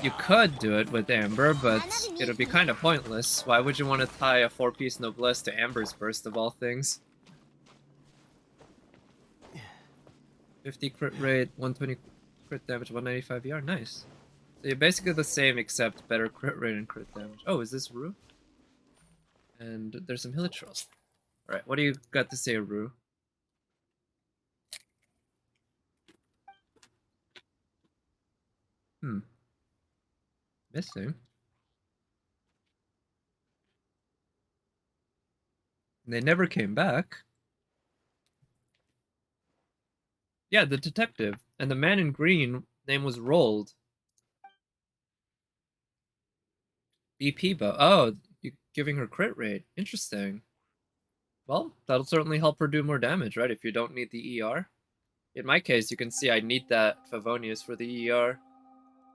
You could do it with Amber, but it would be kind of pointless. Why would you want to tie a 4-piece noblesse to Amber's burst of all things? 50 crit rate, 120 crit damage, 195 ER, nice. So you're basically the same except better crit rate and crit damage. Oh, is this Rue? And there's some Hilichurls. Alright, what do you got to say, Rue? Missing? They never came back. Yeah, the detective. And the man in green name was Rolled. BP bow. Oh, you're giving her crit rate. Interesting. Well, that'll certainly help her do more damage, right? If you don't need the ER. In my case, you can see I need that Favonius for the ER.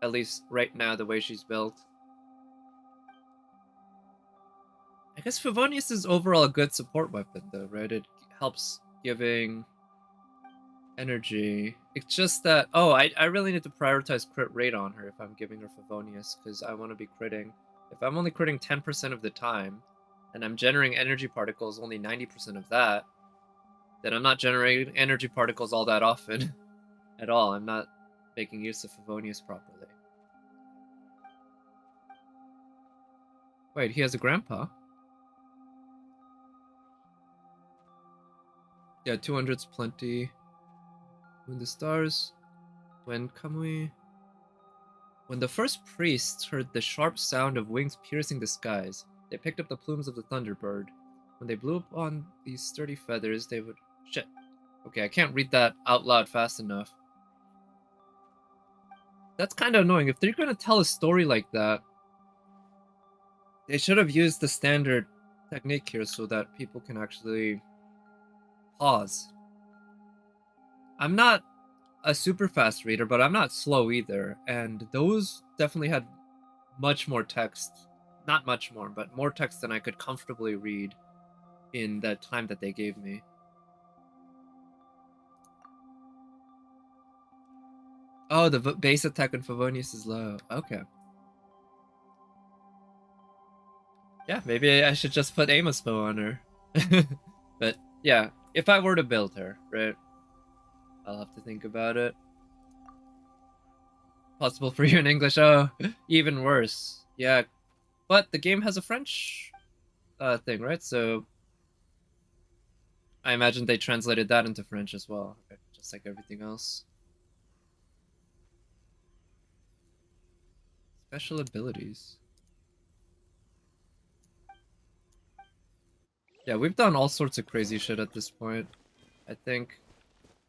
At least right now, the way she's built. I guess Favonius is overall a good support weapon, though, right? It helps giving energy. It's just that, oh, I really need to prioritize crit rate on her if I'm giving her Favonius, because I want to be critting. If I'm only critting 10% of the time, and I'm generating energy particles only 90% of that, then I'm not generating energy particles all that often at all. I'm not making use of Favonius properly. Wait, he has a grandpa? Yeah, 200's plenty. When the stars... When Kamui... When the first priests heard the sharp sound of wings piercing the skies, they picked up the plumes of the thunderbird. When they blew upon these sturdy feathers, they would... Shit. Okay, I can't read that out loud fast enough. That's kind of annoying. If they're going to tell a story like that, they should have used the standard technique here so that people can actually pause. I'm not a super fast reader, but I'm not slow either, and those definitely had much more text. Not much more, but more text than I could comfortably read in the time that they gave me. Oh, the base attack on Favonius is low. Okay. Yeah, maybe I should just put Amos bow on her. But yeah, if I were to build her, right? I'll have to think about it. Possible for you in English. Oh, even worse. Yeah, but the game has a French thing, right? So I imagine they translated that into French as well, right? Just like everything else. Special abilities. Yeah, we've done all sorts of crazy shit at this point. I think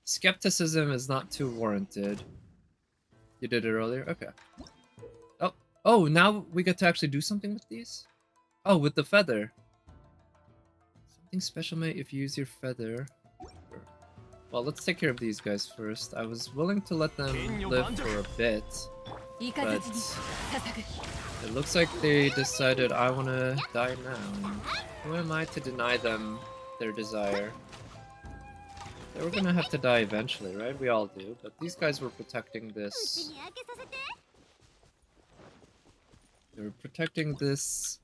skepticism is not too warranted. You did it earlier? Okay. Oh, now we get to actually do something with these? Oh, with the feather. Something special may if you use your feather. Well, let's take care of these guys first. I was willing to let them live for a bit, but it looks like they decided I want to die now. Who am I to deny them their desire? They were gonna have to die eventually, right? We all do, but these guys were protecting this. They were protecting this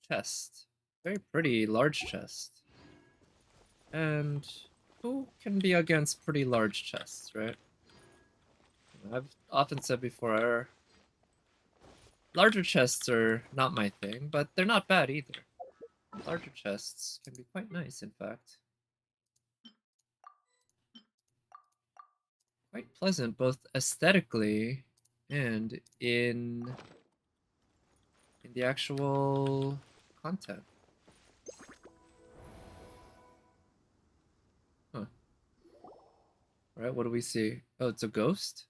chest. Very pretty, large chest. And who can be against pretty large chests, right? I've often said before, larger chests are not my thing, but they're not bad either. Larger chests can be quite nice, in fact. Quite pleasant, both aesthetically and in the actual content. Huh. Alright, what do we see? Oh, it's a ghost?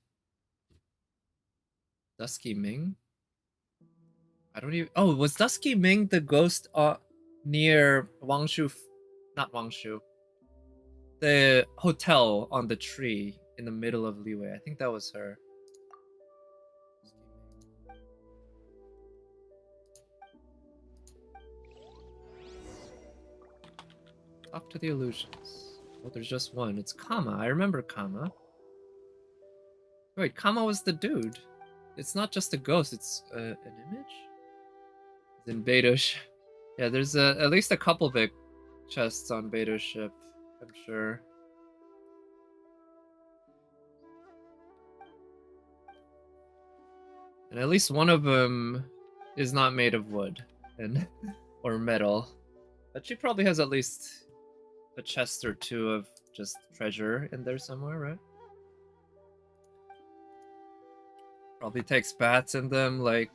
Dusky Ming? I don't even... Oh, was Dusky Ming the ghost near Wangshu... Not Wangshu. The hotel on the tree in the middle of Liyue. I think that was her. Talk to the illusions. Oh, there's just one. It's Kama. I remember Kama. Wait, Kama was the dude. It's not just a ghost. It's an image? It's in Beto's ship. Yeah, there's at least a couple big chests on Beto's ship, I'm sure. And at least one of them is not made of wood and or metal. But she probably has at least a chest or two of just treasure in there somewhere, right? Probably takes bats in them like,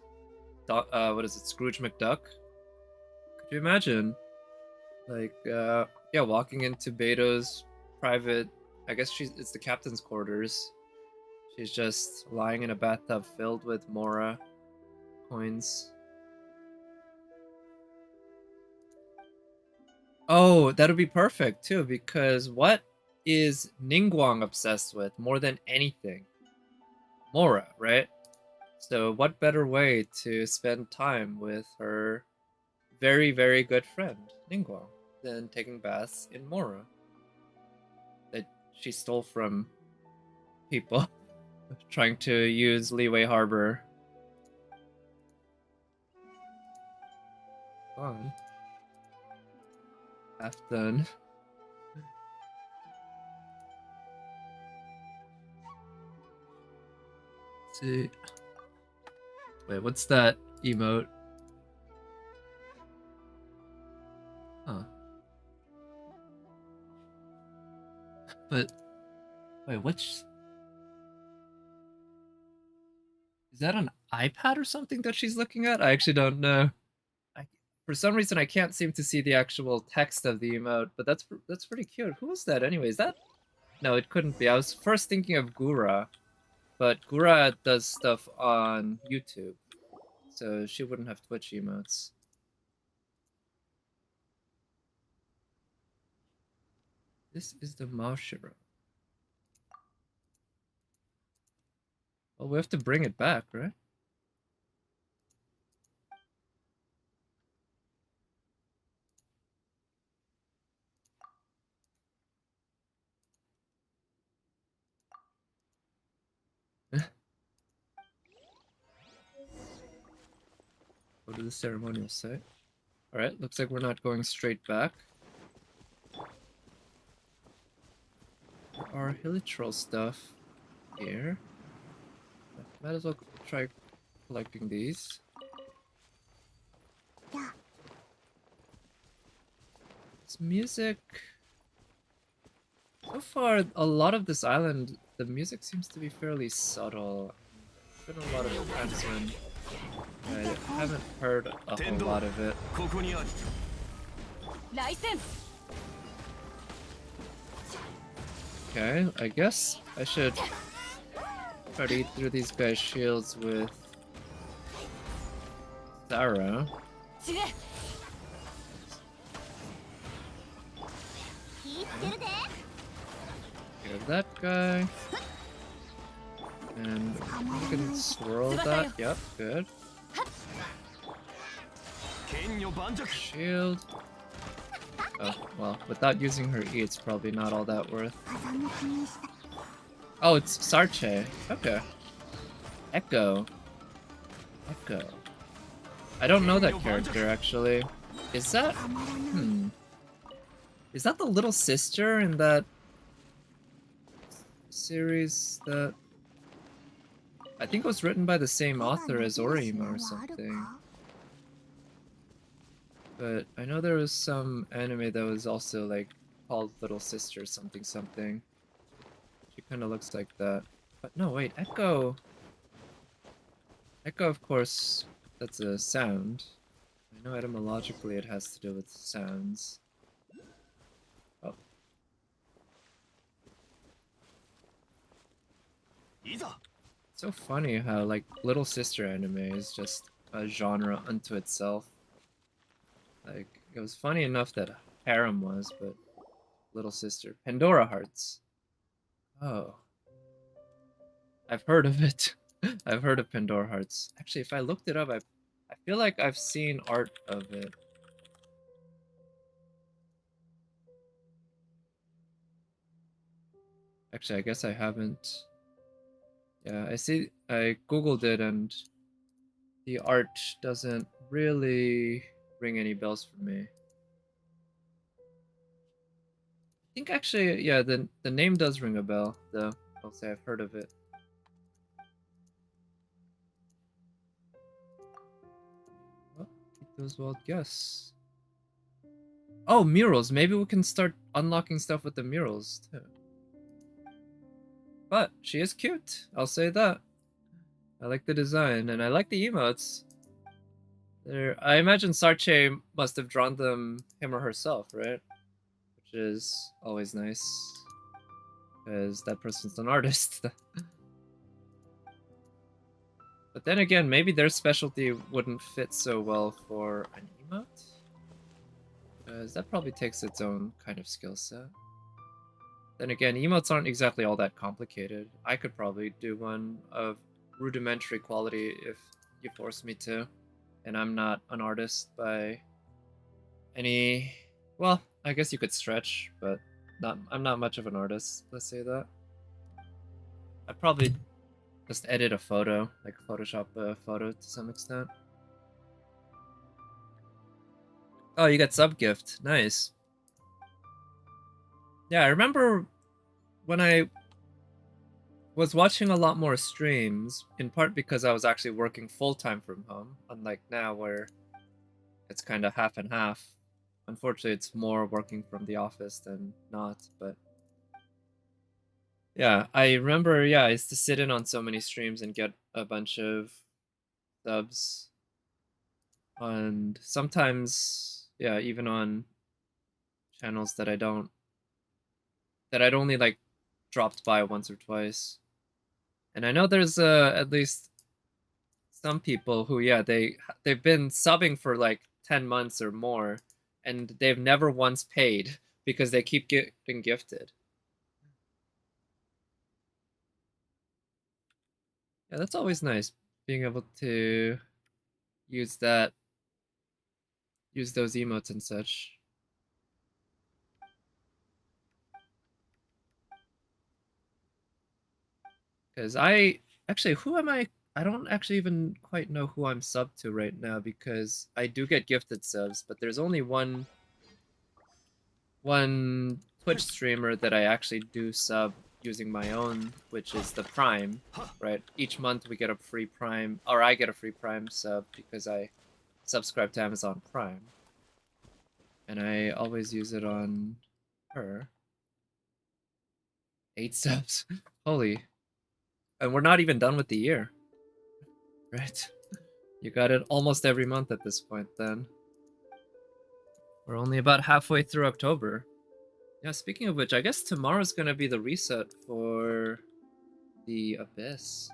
what is it, Scrooge McDuck? Could you imagine? Like, yeah, walking into Beto's private, I guess it's the captain's quarters. She's just lying in a bathtub filled with Mora coins. Oh, that'll be perfect too, because what is Ningguang obsessed with more than anything? Mora, right? So what better way to spend time with her very, very good friend, Ningguang, than taking baths in Mora that she stole from people trying to use Leeway Harbor. Fun. Half done. Let's see. Wait, what's that emote? Huh. But wait, which is that an iPad or something that she's looking at? I actually don't know. I, for some reason, I can't seem to see the actual text of the emote, but that's pretty cute. Who is that anyway? Is that? No, it couldn't be. I was first thinking of Gura, but Gura does stuff on YouTube, so she wouldn't have Twitch emotes. This is the Mashiro. Well, we have to bring it back, right? Go to the ceremonial site. Alright, looks like we're not going straight back. There are Hilichurl stuff here. Might as well try collecting these. Yeah. This music... So far, a lot of this island, the music seems to be fairly subtle. There's been a lot of times when I haven't heard a whole lot of it. Okay, I guess I should try to eat through these guys' shields with Sarah. Get that guy. And we can swirl that. Yep, good. Shield. Oh, well, without using her E, it's probably not all that worth. Oh, it's Sarche. Okay. Echo. Echo. I don't know that character, actually. Is that... Is that the little sister in that series that... I think it was written by the same author as Orima or something. But I know there was some anime that was also like called Little Sister something something. She kind of looks like that. But no, wait, Echo. Echo, of course, that's a sound. I know etymologically it has to do with sounds. Oh. It's so funny how like Little Sister anime is just a genre unto itself. Like, it was funny enough that Harem was, but Little Sister. Pandora Hearts. Oh. I've heard of it. I've heard of Pandora Hearts. Actually, if I looked it up, I feel like I've seen art of it. Actually, I guess I haven't. Yeah, I googled it and the art doesn't really ring any bells for me. I think actually, yeah, the name does ring a bell, though. I'll say I've heard of it. Well, keep those wild guess. Oh, murals. Maybe we can start unlocking stuff with the murals, too. But she is cute. I'll say that. I like the design, and I like the emotes. I imagine Sarche must have drawn them him or herself, right? Which is always nice, because that person's an artist. But then again, maybe their specialty wouldn't fit so well for an emote? Because that probably takes its own kind of skill set. Then again, emotes aren't exactly all that complicated. I could probably do one of rudimentary quality if you force me to. And I'm not an artist by any... Well, I guess you could stretch, but I'm not much of an artist, let's say that. I'd probably just edit a photo, like Photoshop a photo to some extent. Oh, you got sub gift. Nice. Yeah, I remember when I was watching a lot more streams, in part because I was actually working full-time from home, unlike now where it's kind of half and half. Unfortunately, it's more working from the office than not, but yeah, I remember, yeah, I used to sit in on so many streams and get a bunch of subs. And sometimes, yeah, even on channels that I'd only like dropped by once or twice. And I know there's at least some people who, yeah, they've been subbing for like 10 months or more, and they've never once paid because they keep getting gifted. Yeah, that's always nice, being able to use those emotes and such. Because who am I? I don't actually even quite know who I'm subbed to right now because I do get gifted subs, but there's only one Twitch streamer that I actually do sub using my own, which is the Prime, right? Each month we get a free Prime, or I get a free Prime sub because I subscribe to Amazon Prime. And I always use it on her. 8 subs. Holy. And we're not even done with the year. Right? You got it almost every month at this point, then. We're only about halfway through October. Yeah, speaking of which, I guess tomorrow's gonna be the reset for the Abyss.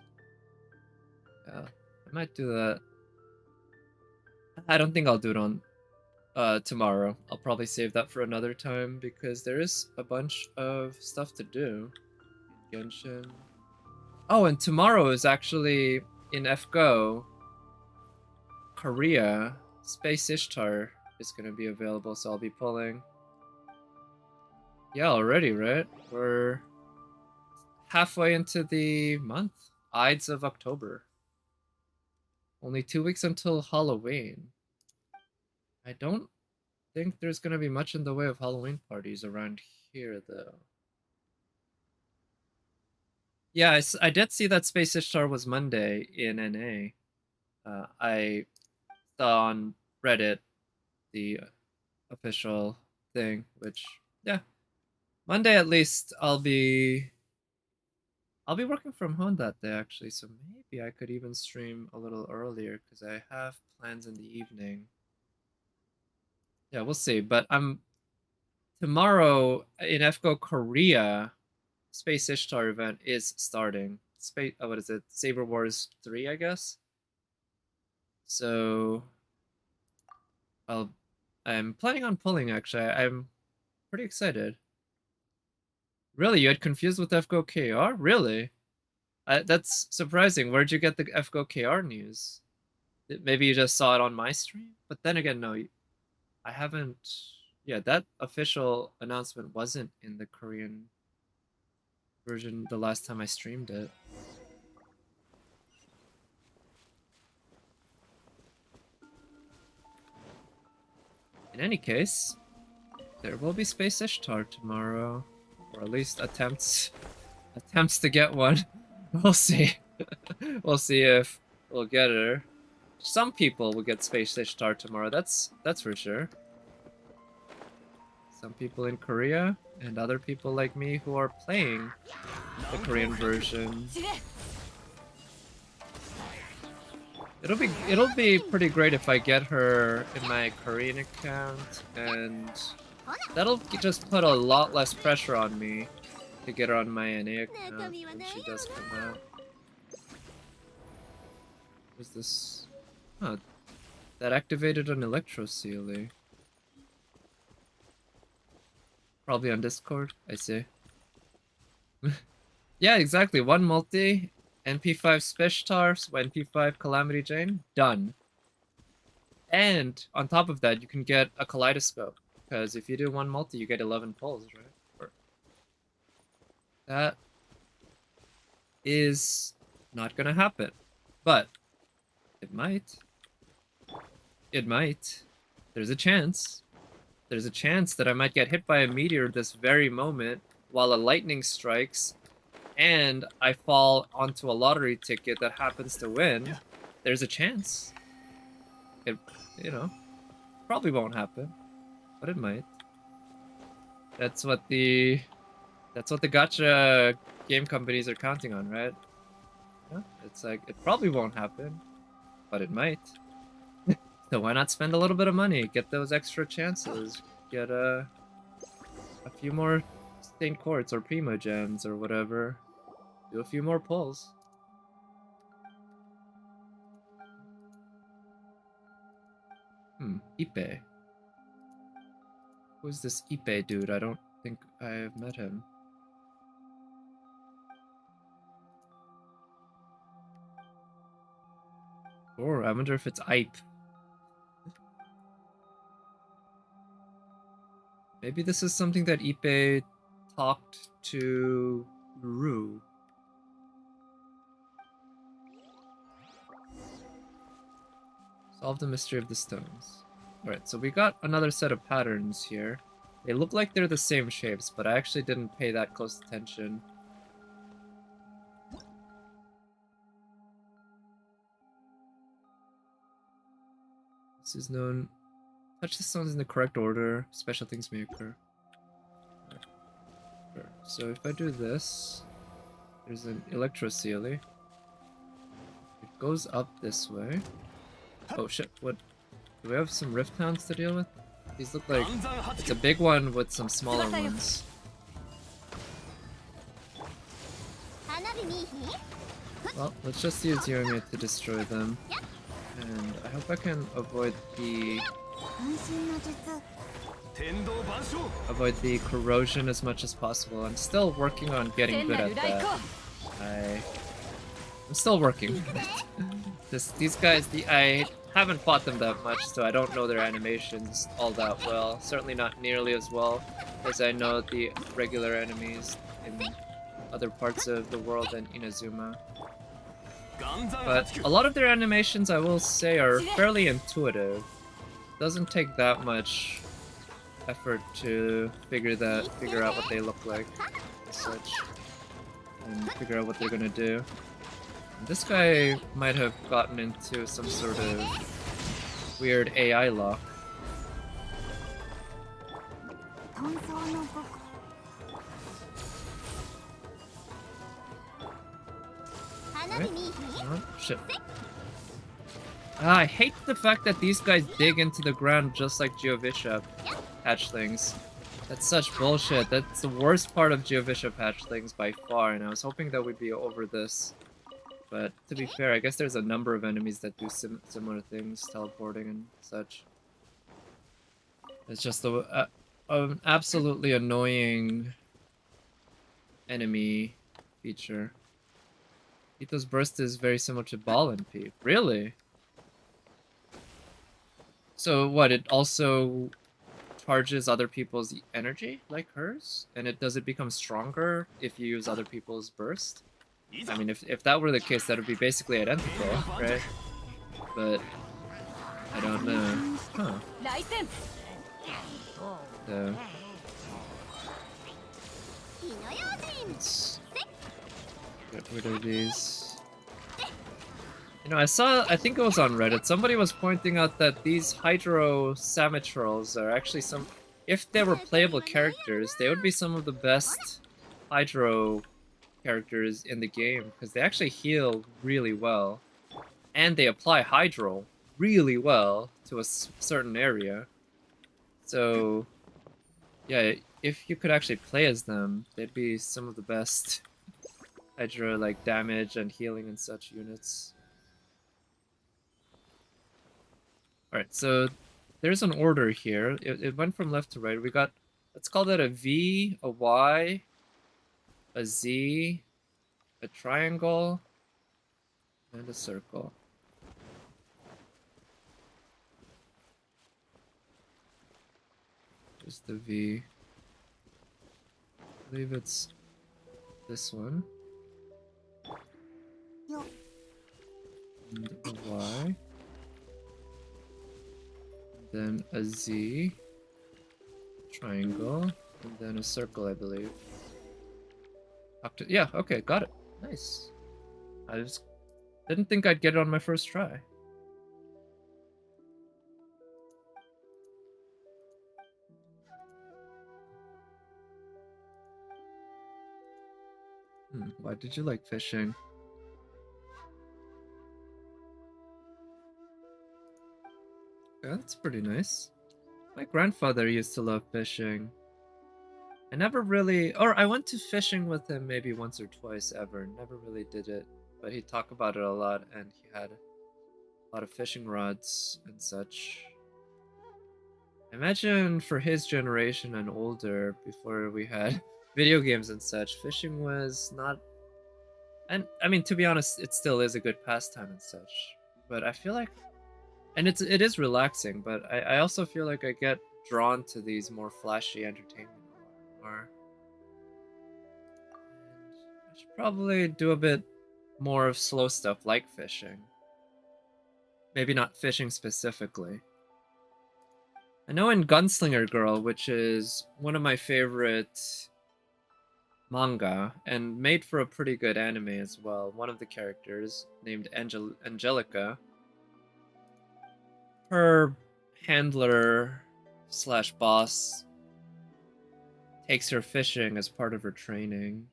Yeah, I might do that. I don't think I'll do it on tomorrow. I'll probably save that for another time because there is a bunch of stuff to do in Genshin. Oh, and tomorrow is actually in FGO, Korea. Space Ishtar is going to be available, so I'll be pulling. Yeah, already, right? We're halfway into the month. Ides of October. Only 2 weeks until Halloween. I don't think there's going to be much in the way of Halloween parties around here, though. Yeah, I did see that Space Ishtar was Monday in NA. I saw on Reddit the official thing, which, yeah, Monday at least I'll be working from home that day actually, so maybe I could even stream a little earlier because I have plans in the evening. Yeah, we'll see. But I'm tomorrow in FGO Korea. Space Ishtar event is starting. What is it? Saber Wars 3, I guess. So I'm planning on pulling actually. I'm pretty excited. Really, you had confused with FGO KR? Really? That's surprising. Where'd you get the FGO KR news? Maybe you just saw it on my stream? But then again, no, I haven't. Yeah, that official announcement wasn't in the Korean version the last time I streamed it. In any case, there will be Space Ishtar tomorrow, or at least attempts to get one. We'll see. We'll see if we'll get her. Some people will get Space Ishtar tomorrow. That's for sure. Some people in Korea and other people like me who are playing the Korean version. It'll be pretty great if I get her in my Korean account, and that'll just put a lot less pressure on me to get her on my NA account when she does come out. What's this? Huh. That activated an Electro Sealy. Probably on Discord, I see. Yeah, exactly. One multi, NP5 Speshtar, NP5 Calamity Jane, done. And on top of that, you can get a kaleidoscope. Because if you do one multi, you get 11 pulls, right? That is not gonna happen. But it might. It might. There's a chance. There's a chance that I might get hit by a meteor this very moment while a lightning strikes and I fall onto a lottery ticket that happens to win. There's a chance. It, you know, probably won't happen, but it might. That's what the gacha game companies are counting on, right? Yeah, it's like it probably won't happen, but it might. So why not spend a little bit of money, get those extra chances, get a few more stained quartz or primo gems or whatever, do a few more pulls. Ipe. Who's this Ipe dude? I don't think I've met him. Or I wonder if it's Ipe. Maybe this is something that Ipe talked to Ru. Solve the mystery of the stones. Alright, so we got another set of patterns here. They look like they're the same shapes, but I actually didn't pay that close attention. This is known. Touch the stones in the correct order. Special things may occur. Sure. So if I do this, there's an Electro-Sealy. It goes up this way. Oh shit, what? Do we have some Rift Hounds to deal with? These look like... It's a big one with some smaller ones. Well, let's just use Yomi to destroy them. And I hope I can avoid the corrosion as much as possible. I'm still working on getting good at that. I'm still working. These guys, I haven't fought them that much, so I don't know their animations all that well. Certainly not nearly as well as I know the regular enemies in other parts of the world than Inazuma. But a lot of their animations, I will say, are fairly intuitive. Doesn't take that much effort to figure out what they look like and such, and figure out what they're gonna do. And this guy might have gotten into some sort of weird AI lock. Right? Oh, shit. I hate the fact that these guys dig into the ground just like Geovisha hatchlings. That's such bullshit. That's the worst part of Geovisha hatchlings by far, and I was hoping that we'd be over this. But to be fair, I guess there's a number of enemies that do similar things, teleporting and such. It's just an absolutely annoying enemy feature. Ito's burst is very similar to Ball and Peep. Really? So what, it also charges other people's energy like hers? And does it become stronger if you use other people's burst? I mean, if that were the case, that would be basically identical, right? But I don't know. Huh. So let's get rid of these. You know, I think it was on Reddit, somebody was pointing out that these Hydro Samatrals are actually if they were playable characters, they would be some of the best Hydro characters in the game, because they actually heal really well. And they apply Hydro really well to a certain area. So, yeah, if you could actually play as them, they'd be some of the best Hydro, like, damage and healing and such units. Alright, so there's an order here. It went from left to right. We got let's call that a V, a Y, a Z, a triangle, and a circle. There's the V. I believe it's this one. And a Y. And then a Z. Triangle. And then a circle, I believe. Yeah, okay, got it. Nice. I just didn't think I'd get it on my first try. Why did you like fishing? Yeah, that's pretty nice. My grandfather used to love fishing. I never really, or I went to fishing with him maybe once or twice ever. Never really did it, but he'd talk about it a lot, and he had a lot of fishing rods and such. I imagine for his generation and older, before we had video games and such, fishing was not. And I mean, to be honest, it still is a good pastime and such. But I feel like, and it is relaxing. But I also feel like I get drawn to these more flashy entertainment a lot more. I should probably do a bit more of slow stuff like fishing. Maybe not fishing specifically. I know in Gunslinger Girl, which is one of my favorite manga and made for a pretty good anime as well, one of the characters named Angelica, her handler slash boss takes her fishing as part of her training.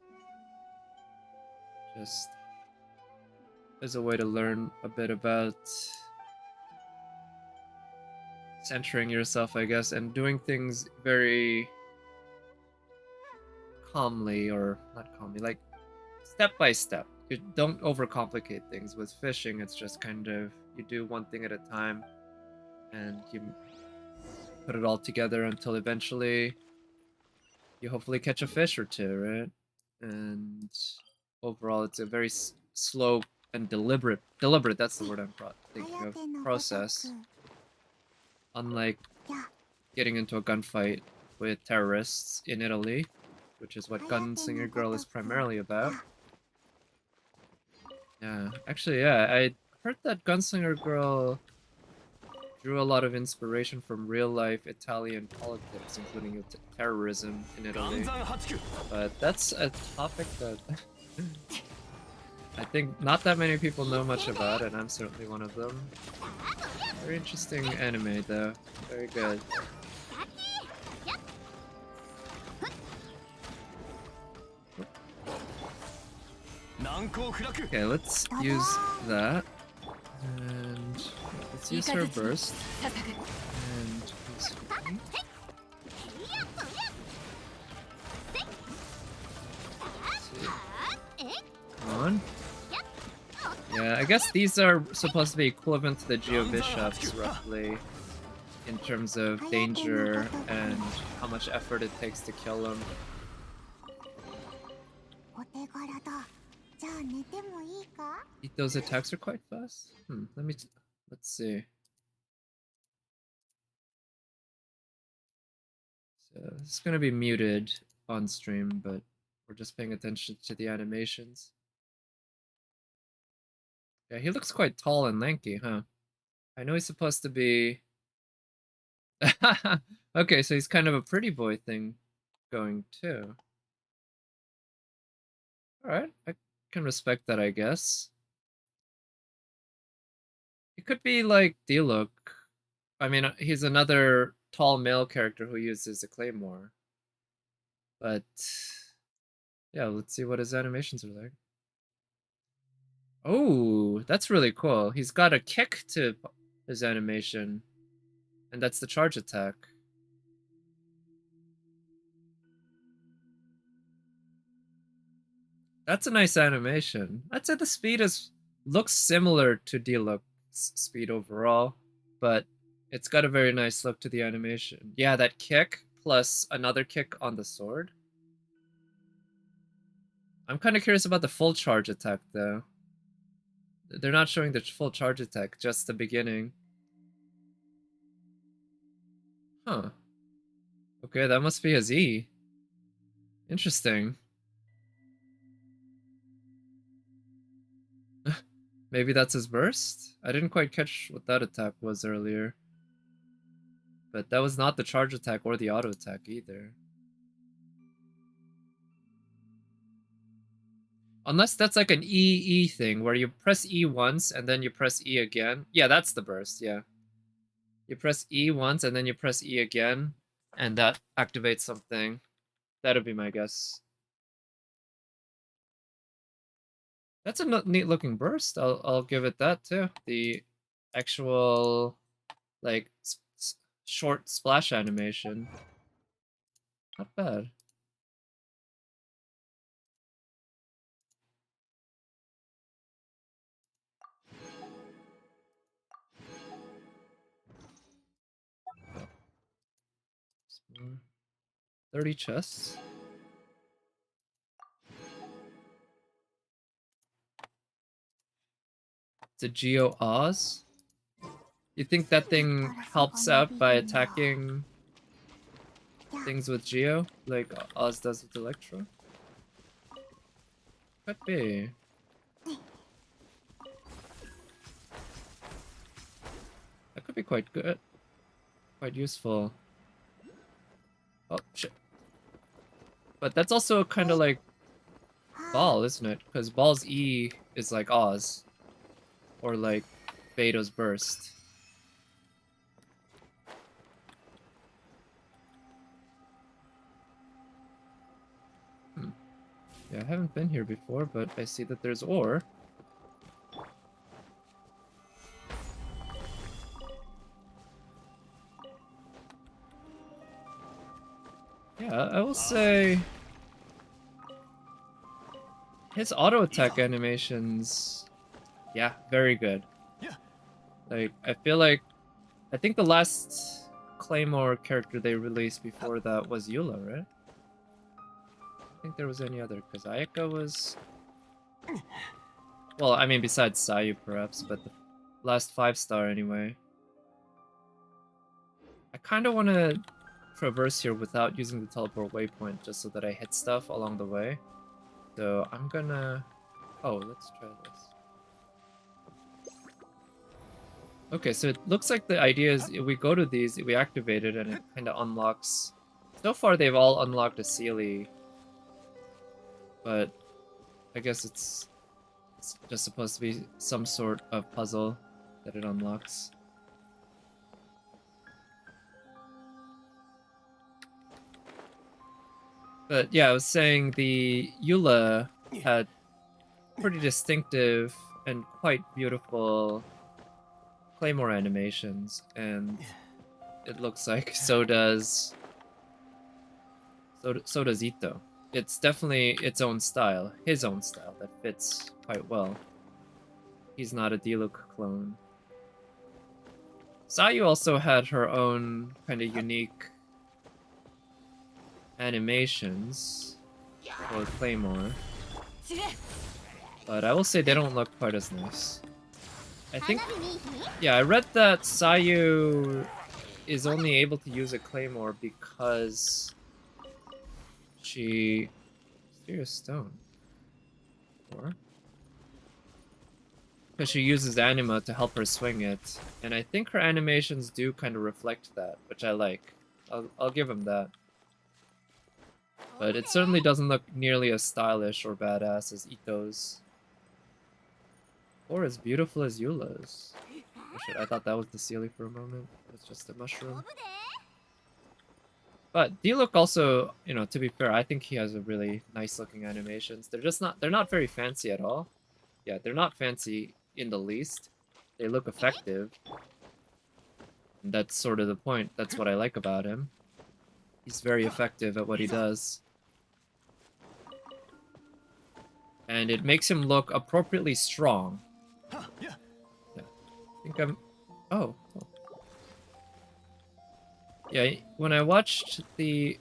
Just as a way to learn a bit about centering yourself, I guess, and doing things very calmly, or not calmly, like step by step. You don't overcomplicate things. With fishing, it's just kind of, you do one thing at a time and you put it all together until eventually you hopefully catch a fish or two, right? And overall, it's a very slow and deliberate, that's the word I'm thinking of, process. Unlike getting into a gunfight with terrorists in Italy, which is what Gunslinger Girl is primarily about. Yeah, actually, yeah, I heard that Gunslinger Girl drew a lot of inspiration from real-life Italian politics, including terrorism in Italy. But that's a topic that I think not that many people know much about, and I'm certainly one of them. Very interesting anime, though. Very good. Okay, let's use that. And let's use her burst. And use Come on. Yeah, I guess these are supposed to be equivalent to the Geobishops, roughly, in terms of danger and how much effort it takes to kill them. Those attacks are quite fast. Let's see. So this is gonna be muted on stream, but we're just paying attention to the animations. Yeah, he looks quite tall and lanky, huh? I know he's supposed to be... Okay, so he's kind of a pretty boy thing going too. Alright, I can respect that, I guess. It could be like Diluc. I mean, he's another tall male character who uses a claymore. But yeah, let's see what his animations are like. Oh, that's really cool. He's got a kick to his animation, and that's the charge attack. That's a nice animation. I'd say the speed looks similar to Diluc's speed overall, but it's got a very nice look to the animation. Yeah, that kick, plus another kick on the sword. I'm kind of curious about the full charge attack, though. They're not showing the full charge attack, just the beginning. Huh. Okay, that must be his E. Interesting. Maybe that's his burst? I didn't quite catch what that attack was earlier. But that was not the charge attack or the auto attack either. Unless that's like an E thing, where you press E once and then you press E again. Yeah, that's the burst, yeah. You press E once and then you press E again, and that activates something. That'd be my guess. That's a neat looking burst. I'll give it that too. The actual like short splash animation. Not bad. Oh. 30 chests. It's a Geo Oz. You think that thing helps out by attacking things with Geo, like Oz does with Electro? Could be. That could be quite good. Quite useful. Oh, shit. But that's also kind of like Ball, isn't it? Because Ball's E is like Oz. Or like Beto's Burst. Yeah, I haven't been here before, but I see that there's ore. Yeah, I will say his auto attack animations, yeah, very good. Like, I feel like, I think the last Claymore character they released before that was Eula, right? I don't think there was any other, because Ayaka was... Well, I mean, besides Sayu, perhaps, but the last 5-star anyway. I kind of want to traverse here without using the teleport waypoint, just so that I hit stuff along the way. So I'm gonna... Oh, let's try this. Okay, so it looks like the idea is if we go to these, we activate it, and it kind of unlocks... So far, they've all unlocked a Sealy. But I guess it's just supposed to be some sort of puzzle that it unlocks. But yeah, I was saying the Eula had pretty distinctive and quite beautiful Claymore animations, and it looks like so does Ito. It's definitely its own style, his own style, that fits quite well. He's not a Diluc clone. Sayu also had her own kind of unique animations for Claymore, but I will say they don't look quite as nice. I think, yeah, I read that Sayu is only able to use a Claymore because she... Mysterious Stone. Or? Because she uses anima to help her swing it, and I think her animations do kind of reflect that, which I like. I'll give him that. But it certainly doesn't look nearly as stylish or badass as Ito's. Or as beautiful as Eula's. Oh shit, I thought that was the Sealy for a moment. It's just a mushroom. But Diluc also, you know, to be fair, I think he has a really nice looking animations. They're not very fancy at all. Yeah, they're not fancy in the least. They look effective. And that's sort of the point. That's what I like about him. He's very effective at what he does. And it makes him look appropriately strong. Yeah. I think I'm... Oh. Yeah, when I watched the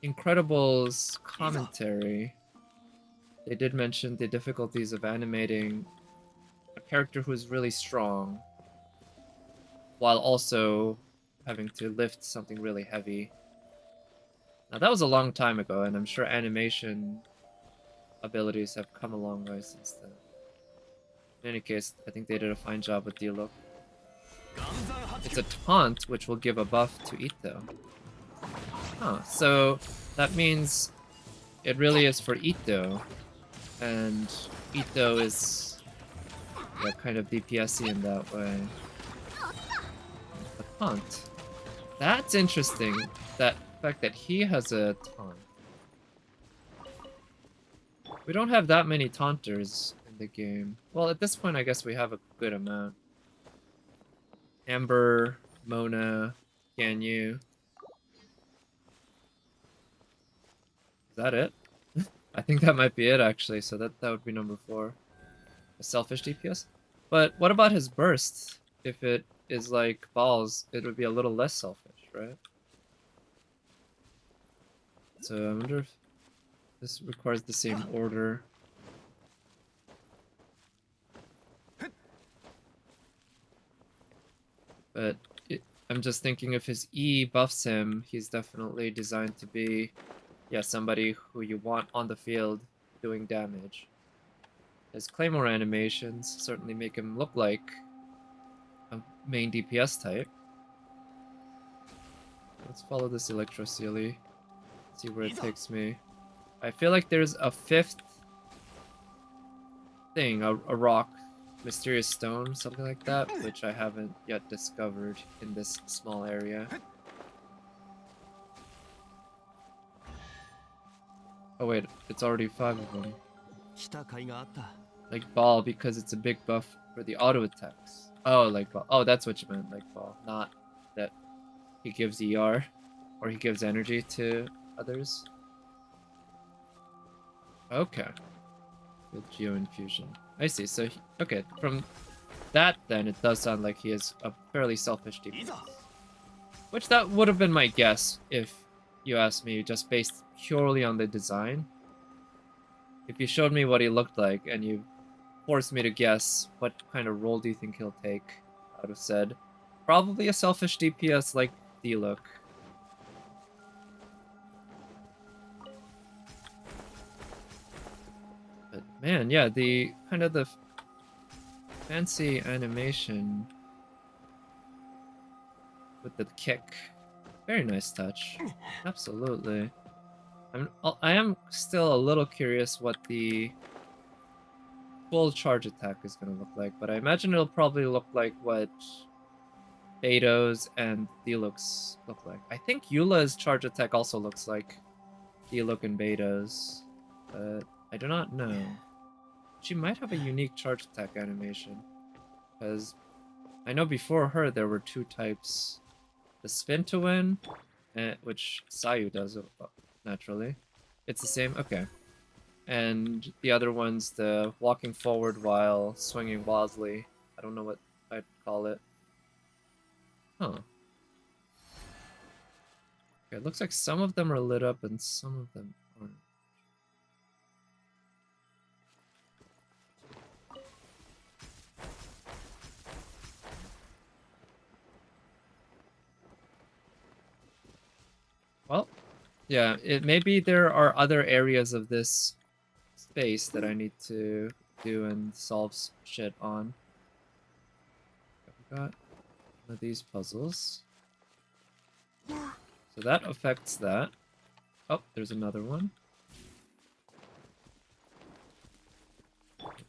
Incredibles commentary, they did mention the difficulties of animating a character who's really strong while also having to lift something really heavy. Now, that was a long time ago, and I'm sure animation abilities have come a long way since then. In any case, I think they did a fine job with Diluc. It's a taunt, which will give a buff to Ito. Huh, so that means it really is for Ito, and Ito is kind of DPS-y in that way. A taunt. That's interesting, that fact that he has a taunt. We don't have that many taunters in the game. Well, at this point, I guess we have a good amount. Amber, Mona, Ganyu. Is that it? I think that might be it, actually, so that would be number 4. A selfish DPS? But what about his burst? If it is like balls, it would be a little less selfish, right? So I wonder if this requires the same order. But I'm just thinking if his E buffs him, he's definitely designed to be, yeah, somebody who you want on the field doing damage. His Claymore animations certainly make him look like a main DPS type. Let's follow this Electrosealy. See where it takes me. I feel like there's a 5th thing, a rock, mysterious stone, something like that, which I haven't yet discovered in this small area. Oh wait, it's already 5 of them. Like ball, because it's a big buff for the auto attacks. Oh, like ball. Oh, that's what you meant, like ball. Not that he gives ER, or he gives energy to others. Okay. With Geo Infusion. I see, so, okay, from that then, it does sound like he is a fairly selfish DPS. Which that would have been my guess, if you asked me, just based purely on the design. If you showed me what he looked like, and you forced me to guess what kind of role do you think he'll take, I would have said, probably a selfish DPS like Diluc. But man, yeah, the kind of the fancy animation with the kick, very nice touch. Absolutely. I am still a little curious what the full charge attack is going to look like, but I imagine it'll probably look like what Beto's and Diluc's look like. I think Eula's charge attack also looks like Diluc and Beto's, but I do not know. She might have a unique charge attack animation, because I know before her there were 2 types. The spin to win, which Sayu does naturally. It's the same? Okay. And the other one's the walking forward while swinging wildly. I don't know what I'd call it. Huh. Okay, it looks like some of them are lit up and some of them aren't. Well, yeah, maybe there are other areas of this space that I need to do and solve shit on. I've got one of these puzzles. So that affects that. Oh, there's another one.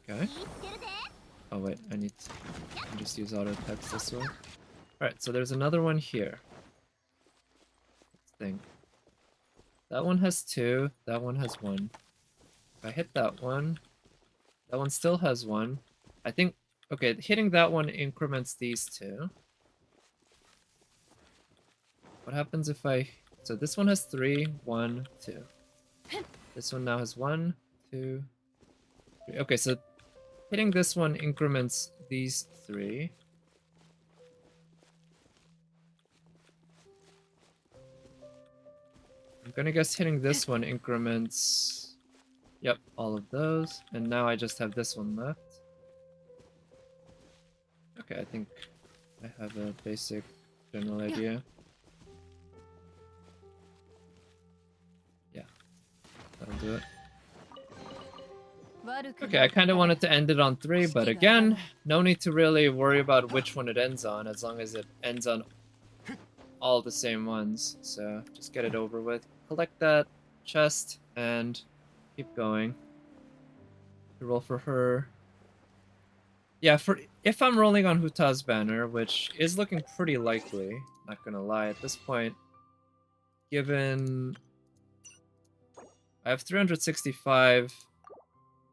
Okay. Oh wait, I need to just use auto text this way. Alright, so there's another one here. Let's think. That one has 2, that one has 1. If I hit that one still has 1. I think, okay, hitting that one increments these 2. What happens if so this one has 3, 1, 2. This one now has 1, 2, 3. Okay, so hitting this one increments these 3. gonna guess hitting this one increments. Yep, all of those. And now I just have this one left. Okay, I think I have a basic general idea. Yeah, that'll do it. Okay, I kind of wanted to end it on 3, but again, no need to really worry about which one it ends on, as long as it ends on all the same ones. So just get it over with. Collect that chest and keep going. Roll for her. Yeah, for if I'm rolling on Huta's banner, which is looking pretty likely, not gonna lie, at this point, given I have 365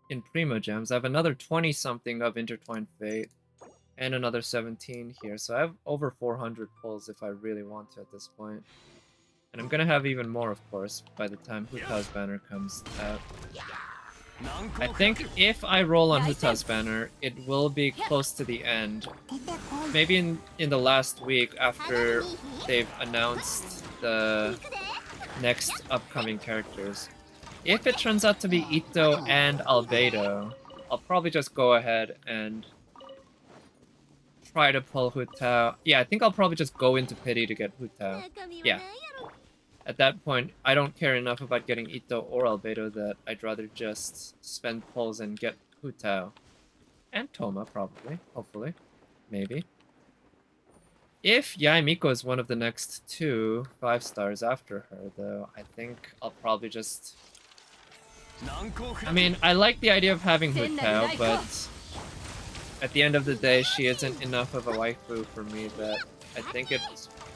in Primo Gems, I have another 20-something of Intertwined Fate, and another 17 here, so I have over 400 pulls if I really want to at this point. And I'm gonna have even more, of course, by the time Huta's banner comes out. I think if I roll on Huta's banner, it will be close to the end. Maybe in the last week after they've announced the next upcoming characters. If it turns out to be Ito and Albedo, I'll probably just go ahead and try to pull Hutao. Yeah, I think I'll probably just go into pity to get Hutao. Yeah. At that point, I don't care enough about getting Ito or Albedo that I'd rather just spend pulls and get Hutao. And Toma, probably. Hopefully. Maybe. If Yaemiko is one of the next 2 5-stars after her, though, I think I'll probably just... I mean, I like the idea of having Hutao, but at the end of the day, she isn't enough of a waifu for me that I think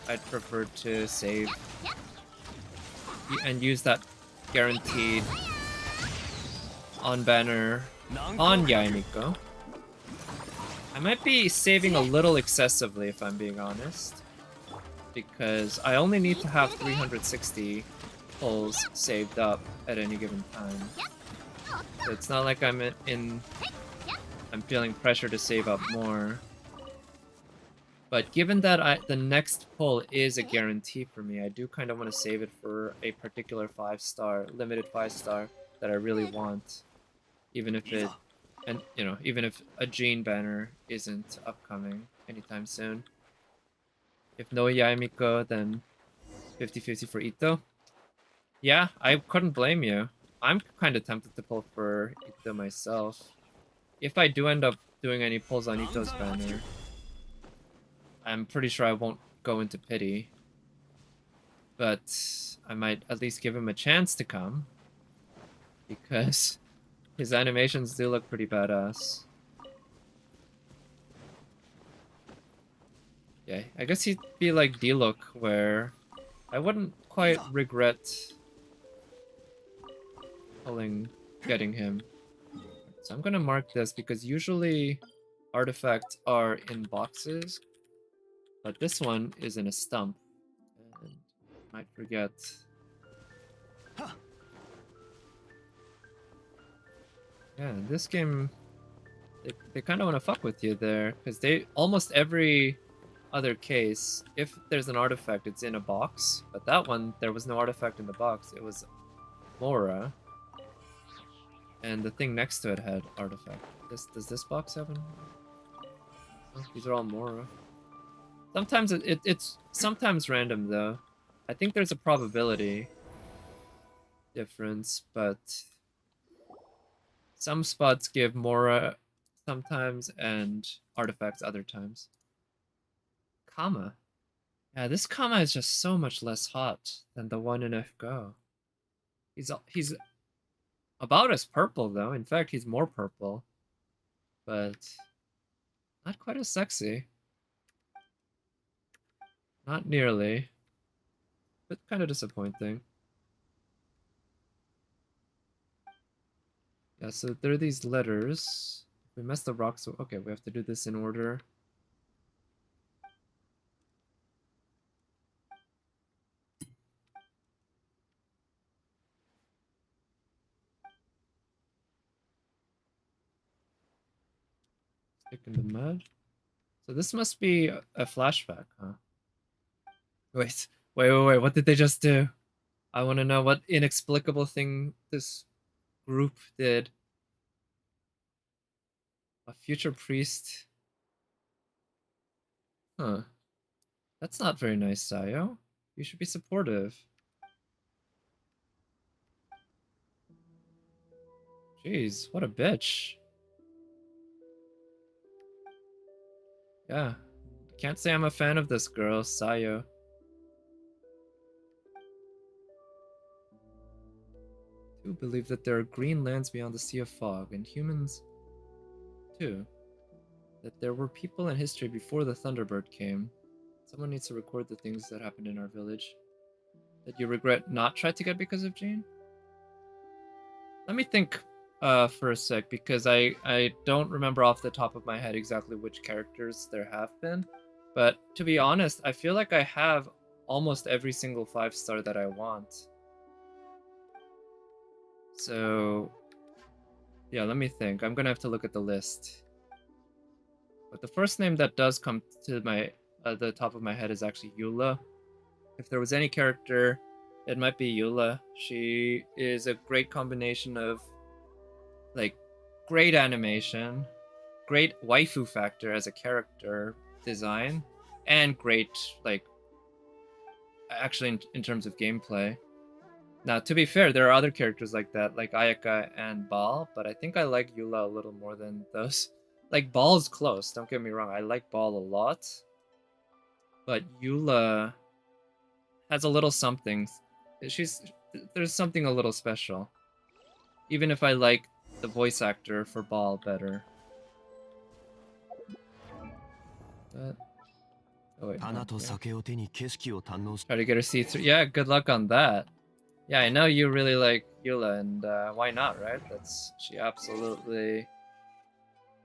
I'd prefer to save and use that guaranteed on banner on Yaemiko. I might be saving a little excessively if I'm being honest, because I only need to have 360 pulls saved up at any given time. So it's not like I'm feeling pressure to save up more. But given that the next pull is a guarantee for me, I do kind of want to save it for a particular 5-star, limited 5-star that I really want, even if it, and you know, even if a Jean banner isn't upcoming anytime soon. If no Yaemiko, then 50-50 for Ito. Yeah, I couldn't blame you. I'm kind of tempted to pull for Ito myself. If I do end up doing any pulls on Ito's banner, I'm pretty sure I won't go into pity. But I might at least give him a chance to come, because his animations do look pretty badass. Yeah, I guess he'd be like D-Look, where I wouldn't quite regret getting him. So I'm gonna mark this, because usually artifacts are in boxes, but this one is in a stump, and I might forget. Yeah, in this game, they kind of want to fuck with you there, because they almost every other case, if there's an artifact, it's in a box. But that one, there was no artifact in the box. It was Mora, and the thing next to it had artifact. Does this box have an? Oh, these are all Mora. Sometimes it's sometimes random though. I think there's a probability difference, but some spots give Mora sometimes and artifacts other times. Kama. Yeah, this Kama is just so much less hot than the one in FGO. He's about as purple though. In fact, he's more purple, but not quite as sexy. Not nearly, but kind of disappointing. Yeah, so there are these letters. We messed the rocks. Okay, we have to do this in order. Stick in the mud. So this must be a flashback, huh? Wait. What did they just do? I want to know what inexplicable thing this group did. A future priest. Huh. That's not very nice, Sayo. You should be supportive. Jeez, what a bitch. Yeah. Can't say I'm a fan of this girl, Sayo. I do believe that there are green lands beyond the Sea of Fog, and humans too. That there were people in history before the Thunderbird came. Someone needs to record the things that happened in our village. That you regret not trying to get because of Jane? Let me think for a sec, because I don't remember off the top of my head exactly which characters there have been. But to be honest, I feel like I have almost every single 5-star that I want. So, yeah, let me think. I'm gonna have to look at the list. But the first name that does come to my the top of my head is actually Eula. If there was any character, it might be Eula. She is a great combination of, like, great animation, great waifu factor as a character design, and great, like, actually in terms of gameplay. Now, to be fair, there are other characters like that, like Ayaka and Ball, but I think I like Eula a little more than those. Like, Ball's close, don't get me wrong, I like Ball a lot, but Eula has a little something. There's something a little special. Even if I like the voice actor for Ball better. But, oh wait, no, try to get her see-through. Yeah, good luck on that. Yeah, I know you really like Eula, and why not, right? She absolutely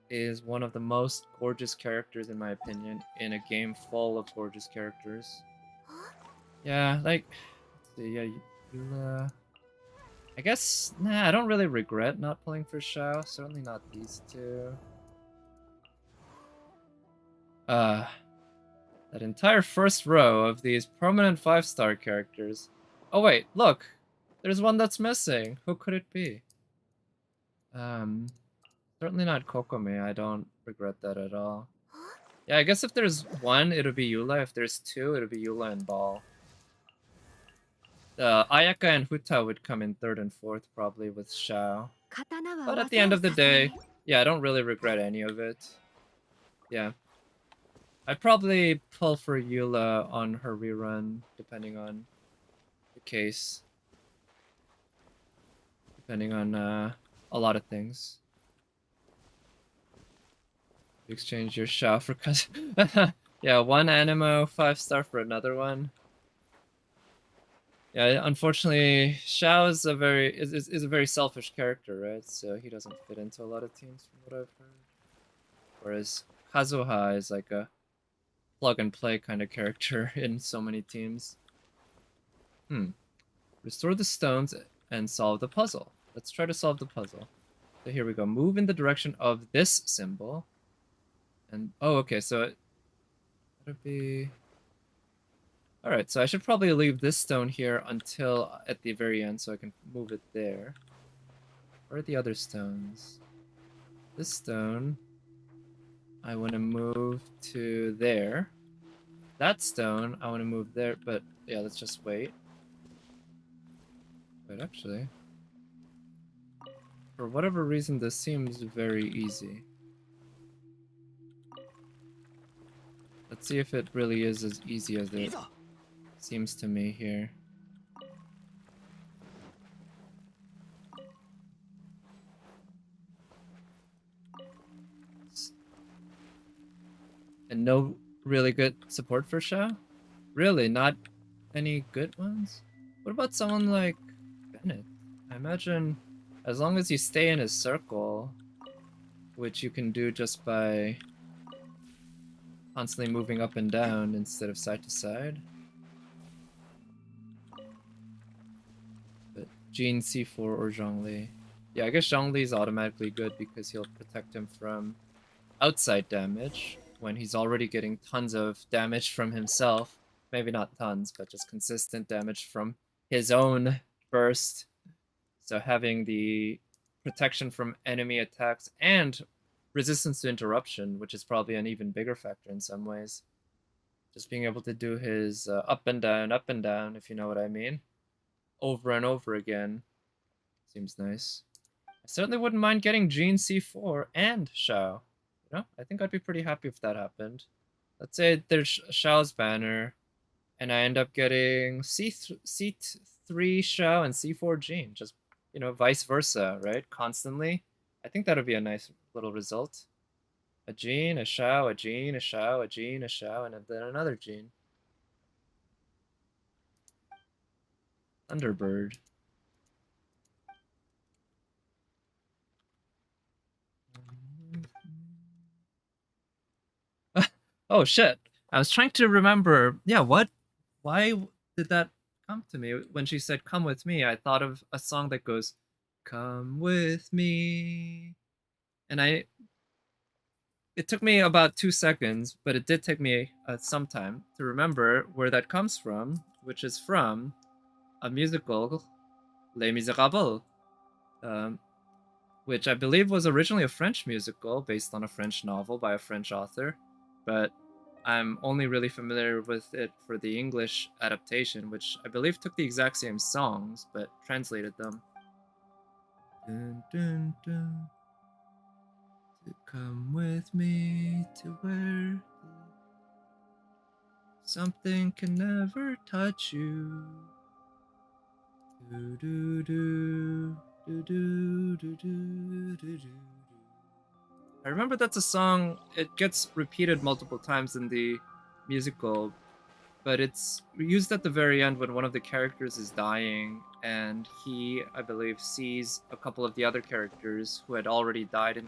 is one of the most gorgeous characters, in my opinion, in a game full of gorgeous characters. Yeah, like, let's see, yeah, Eula. I guess, nah, I don't really regret not pulling for Shao. Certainly not these two. That entire first row of these permanent 5-star characters. Oh wait, look! There's one that's missing. Who could it be? Certainly not Kokome. I don't regret that at all. Yeah, I guess if there's one, it'll be Eula. If there's two, it'll be Eula and Ball. Ayaka and Huta would come in third and fourth, probably, with Shao. But at the end of the day, yeah, I don't really regret any of it. Yeah. I'd probably pull for Eula on her rerun, depending on the case. Depending on a lot of things. Exchange your Shao for yeah, one Animo 5-star for another one. Yeah, unfortunately, Shao is a very selfish character, right? So he doesn't fit into a lot of teams, from what I've heard. Whereas Kazuha is like a plug-and-play kind of character in so many teams. Restore the stones and solve the puzzle. Let's try to solve the puzzle. So here we go. Move in the direction of this symbol. And, oh, okay, so it would be... Alright, so I should probably leave this stone here until at the very end so I can move it there. Where are the other stones? This stone, I want to move to there. That stone, I want to move there, but yeah, let's just wait. Wait, actually, for whatever reason, this seems very easy. Let's see if it really is as easy as it seems to me here. And no really good support for Shao? Really, not any good ones? What about someone like Bennett? I imagine as long as you stay in his circle, which you can do just by constantly moving up and down instead of side to side. But Jean, C4, or Zhongli. Yeah, I guess Zhongli's automatically good because he'll protect him from outside damage when he's already getting tons of damage from himself. Maybe not tons, but just consistent damage from his own burst. So having the protection from enemy attacks and resistance to interruption, which is probably an even bigger factor in some ways. Just being able to do his up and down, if you know what I mean, over and over again seems nice. I certainly wouldn't mind getting Jean C4 and Shao. You know, I think I'd be pretty happy if that happened. Let's say there's Shao's banner, and I end up getting C3 Shao and C4 Jean. Just, you know, vice versa, right? Constantly. I think that would be a nice little result. A Jean, a Shao, a Jean, a Shao, a Jean, a Shao, and then another Jean. Thunderbird. Oh shit. I was trying to remember. Yeah, what? Why did that come to me? When she said, "Come with me," I thought of a song that goes, "Come with me." And it took me about 2 seconds, but it did take me some time to remember where that comes from, which is from a musical, Les Miserables, um, which I believe was originally a French musical based on a French novel by a French author, but I'm only really familiar with it for the English adaptation, which I believe took the exact same songs but translated them. Dun, dun, dun. To come with me to where something can never touch you. Do, do, do, do, do, do, do, do, do. I remember that's a song, it gets repeated multiple times in the musical, but it's used at the very end when one of the characters is dying, and he, I believe, sees a couple of the other characters who had already died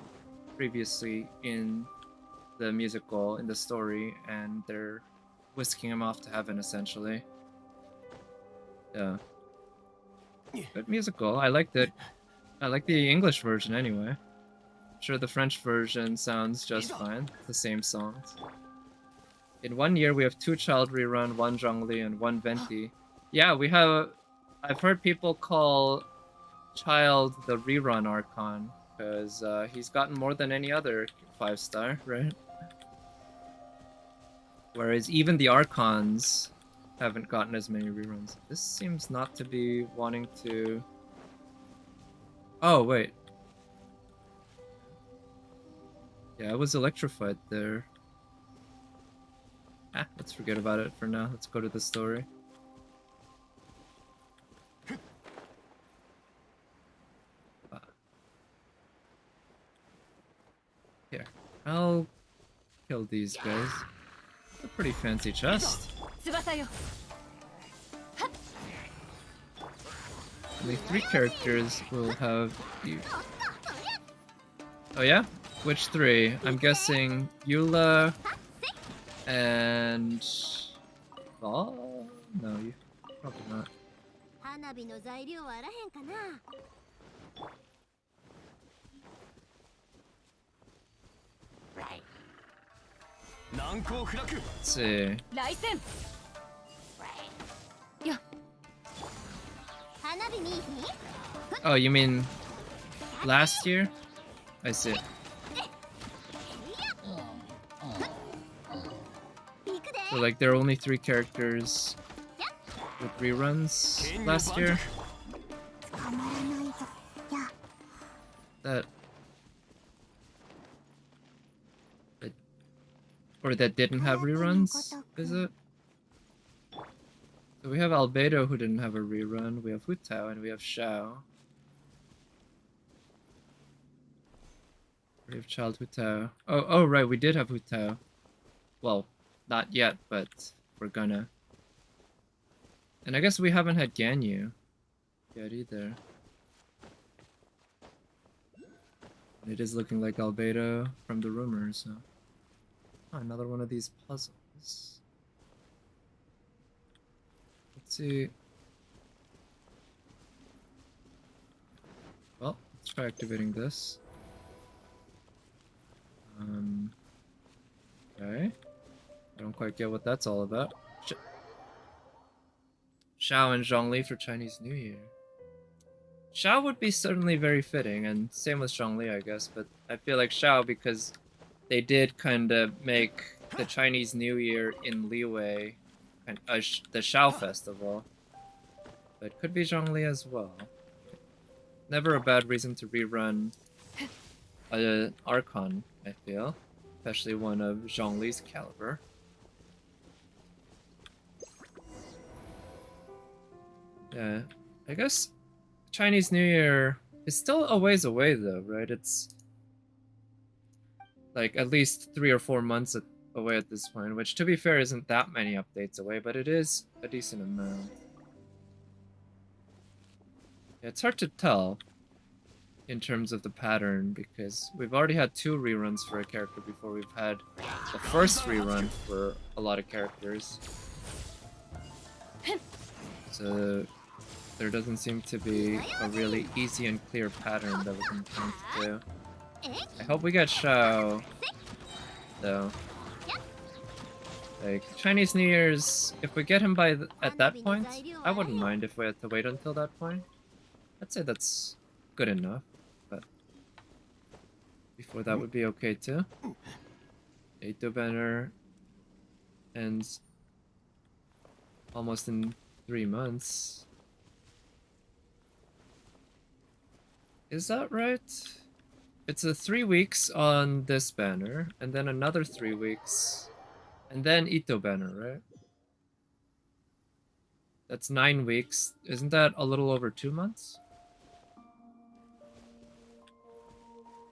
previously in the musical, in the story, and they're whisking him off to heaven, essentially. Yeah. Good musical. I liked it. I like the English version anyway. Sure, the French version sounds just fine. It's the same songs. In 1 year, we have 2 Child rerun, 1 Zhongli, and 1 Venti. Yeah, we have... I've heard people call Child the rerun Archon, because he's gotten more than any other 5-star, right? Whereas even the Archons haven't gotten as many reruns. This seems not to be wanting to... Oh, wait. Yeah, I was electrified there. Ah, let's forget about it for now. Let's go to the story. Here, I'll kill these guys. It's a pretty fancy chest. Only 3 characters will have you. Oh yeah? Which 3? I'm guessing Eula and... Oh, no, you probably not. Let's see. Oh, you mean last year? I see. So like there are only 3 characters with reruns last year? That... Or that didn't have reruns, is it? So we have Albedo who didn't have a rerun, we have Hu Tao, and we have Shao. We have Child Hu Tao. Oh right, we did have Hu Tao. Well, not yet, but we're gonna. And I guess we haven't had Ganyu yet either. And it is looking like Albedo from the rumors, so... Oh, another one of these puzzles. Let's see. Well, let's try activating this. Okay. I don't quite get what that's all about. Xiao and Zhongli for Chinese New Year. Xiao would be certainly very fitting, and same with Zhongli, I guess, but I feel like Xiao because they did kind of make the Chinese New Year in Liyue the Xiao Festival. But it could be Zhongli as well. Never a bad reason to rerun an Archon, I feel. Especially one of Zhongli's caliber. Yeah, I guess Chinese New Year is still a ways away though, right? It's like at least 3 or 4 months away at this point, which to be fair isn't that many updates away, but it is a decent amount. Yeah, it's hard to tell in terms of the pattern because we've already had 2 reruns for a character before we've had the first rerun for a lot of characters. So there doesn't seem to be a really easy and clear pattern that we can point to. I hope we get Xiao, though. Like, Chinese New Year's, if we get him at that point, I wouldn't mind if we had to wait until that point. I'd say that's good enough, but before that would be okay too. Eito banner ends almost in 3 months. Is that right? It's a 3 weeks on this banner, and then another 3 weeks, and then Ito banner, right? That's 9 weeks. Isn't that a little over 2 months?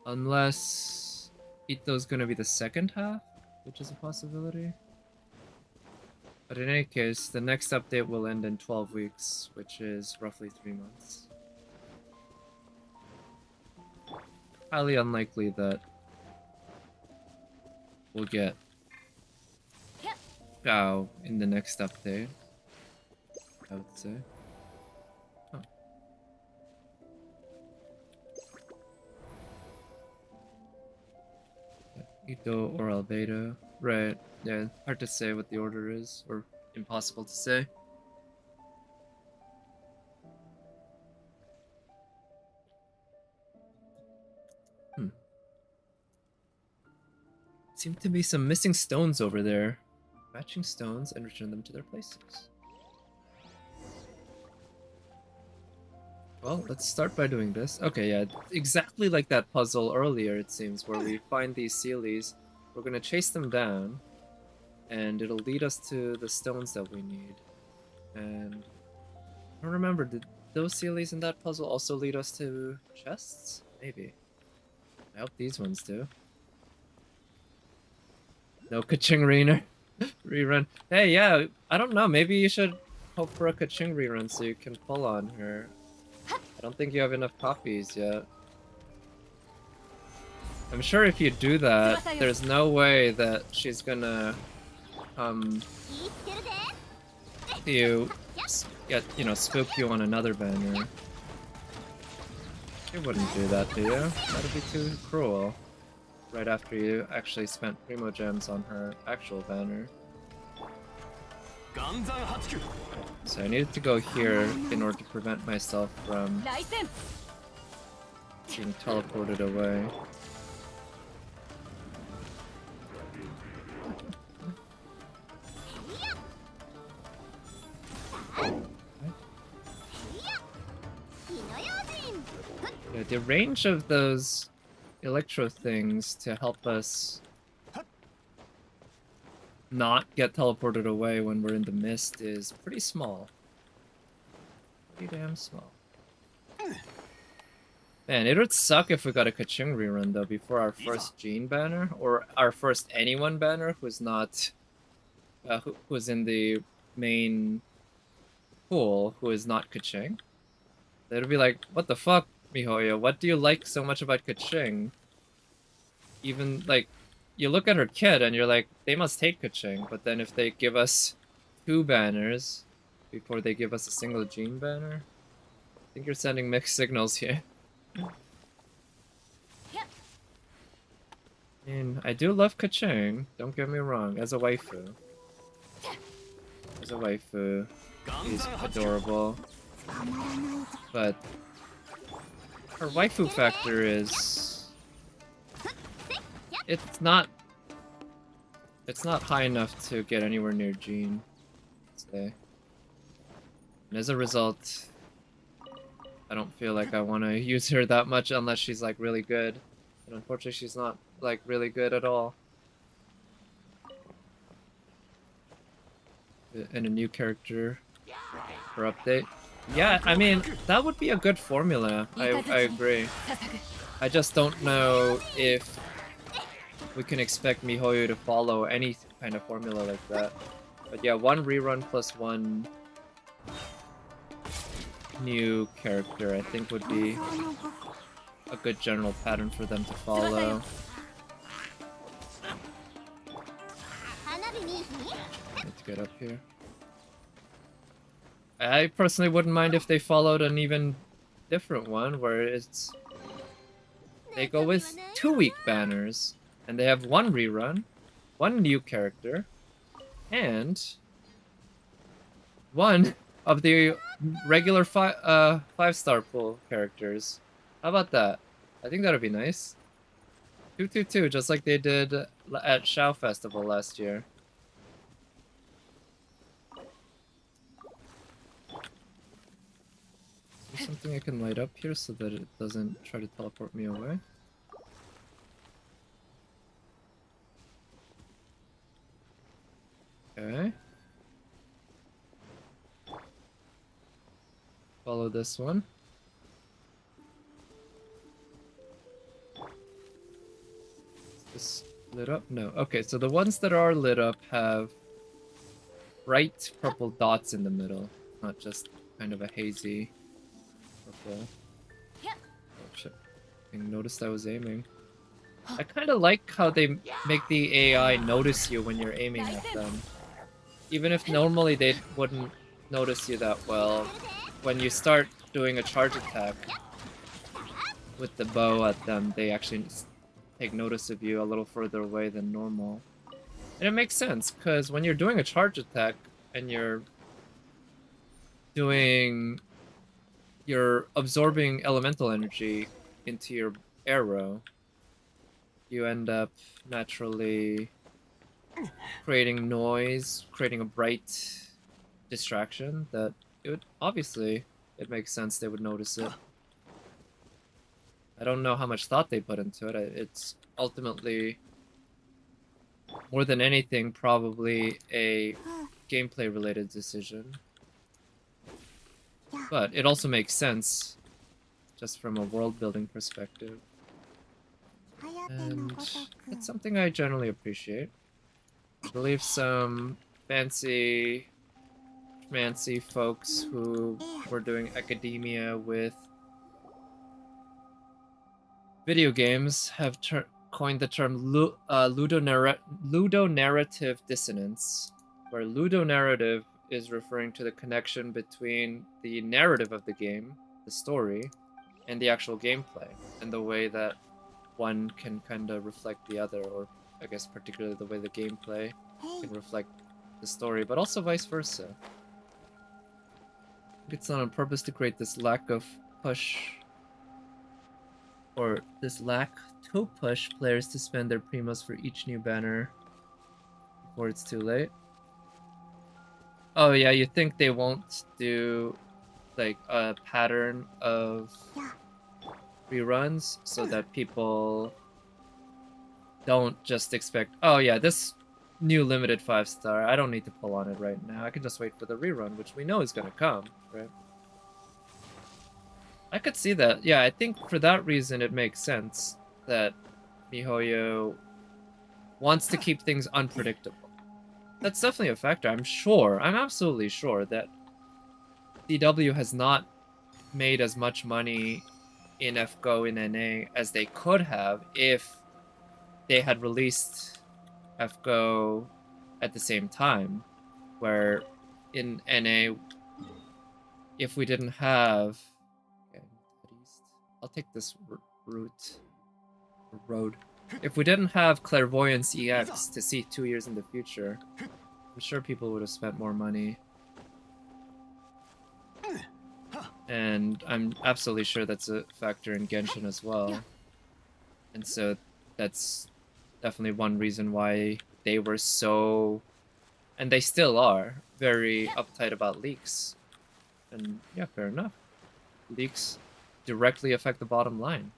Unless Ito's gonna be the second half, which is a possibility. But in any case, the next update will end in 12 weeks, which is roughly 3 months. Highly unlikely that we'll get Xiao in the next update, I would say. Huh. Ito or Albedo. Right, yeah, hard to say what the order is, or impossible to say. Seem to be some missing stones over there. Matching stones and return them to their places. Well, let's start by doing this. Okay, yeah, exactly like that puzzle earlier, it seems, where we find these Sealies. We're gonna chase them down, and it'll lead us to the stones that we need. And I don't remember, did those Sealies in that puzzle also lead us to chests? Maybe. I hope these ones do. No Kaching rerun. Hey, yeah, I don't know. Maybe you should hope for a Kaching rerun so you can pull on her. I don't think you have enough copies yet. I'm sure if you do that, there's no way that she's gonna spook you on another banner. You wouldn't do that, do you? That'd be too cruel. Right after you actually spent Primo Gems on her actual banner. So I needed to go here in order to prevent myself from being teleported away. Yeah, the range of those electro things to help us not get teleported away when we're in the mist is pretty small. Pretty damn small. Man, it would suck if we got a Kaching rerun though before our first Jean banner, or our first anyone banner who's not who's in the main pool who is not Kaching. They'd be like, what the fuck, Mihoyo, what do you like so much about Kaching? Even, like, you look at her kit and you're like, they must hate Kaching, but then if they give us 2 banners before they give us a single Jean banner, I think you're sending mixed signals here. And I do love Kaching, don't get me wrong, as a waifu. As a waifu. She's adorable. But her waifu factor is... It's not high enough to get anywhere near Jean, I'd say. And as a result, I don't feel like I want to use her that much unless she's like really good. And unfortunately she's not like really good at all. And a new character for update. Yeah, I mean, that would be a good formula. I agree. I just don't know if we can expect MiHoYo to follow any kind of formula like that. But yeah, one rerun plus one new character I think would be a good general pattern for them to follow. Need to get up here. I personally wouldn't mind if they followed an even different one where it's they go with 2-week banners and they have one rerun, one new character, and one of the regular 5-star pool characters. How about that? I think that'd be nice. 222, just like they did at Shao Festival last year. Is there something I can light up here so that it doesn't try to teleport me away? Okay. Follow this one. Is this lit up? No. Okay, so the ones that are lit up have bright purple dots in the middle, not just kind of a hazy purple. Oh shit. I noticed I was aiming. I kind of like how they make the AI notice you when you're aiming at them. Even if normally they wouldn't notice you that well, when you start doing a charge attack with the bow at them, they actually take notice of you a little further away than normal. And it makes sense, because when you're doing a charge attack and you're absorbing elemental energy into your arrow, you end up naturally creating noise, creating a bright distraction that it makes sense they would notice it. I don't know how much thought they put into it. It's ultimately, more than anything, probably a gameplay related decision. But it also makes sense just from a world building perspective. And it's something I generally appreciate. I believe some fancy folks who were doing academia with video games have coined the term ludonarrative dissonance, where ludonarrative is referring to the connection between the narrative of the game, the story, and the actual gameplay, and the way that one can kind of reflect the other, or I guess particularly the way the gameplay can reflect the story, but also vice versa. It's not on purpose to create this lack of push, or this lack to push players to spend their primos for each new banner before it's too late. Oh yeah, you think they won't do like a pattern of reruns so that people don't just expect, oh yeah, this new limited 5-star, I don't need to pull on it right now. I can just wait for the rerun, which we know is gonna come, right? I could see that. Yeah, I think for that reason it makes sense that MiHoYo wants to keep things unpredictable. That's definitely a factor. I'm absolutely sure that DW has not made as much money in FGO in NA as they could have if they had released FGO at the same time, where in NA, if we didn't have... Okay, I'll take this road. If we didn't have Clairvoyance EX to see 2 years in the future, I'm sure people would have spent more money. And I'm absolutely sure that's a factor in Genshin as well. And so that's definitely one reason why they were so, and they still are, very uptight about leaks. And yeah, fair enough. Leaks directly affect the bottom line.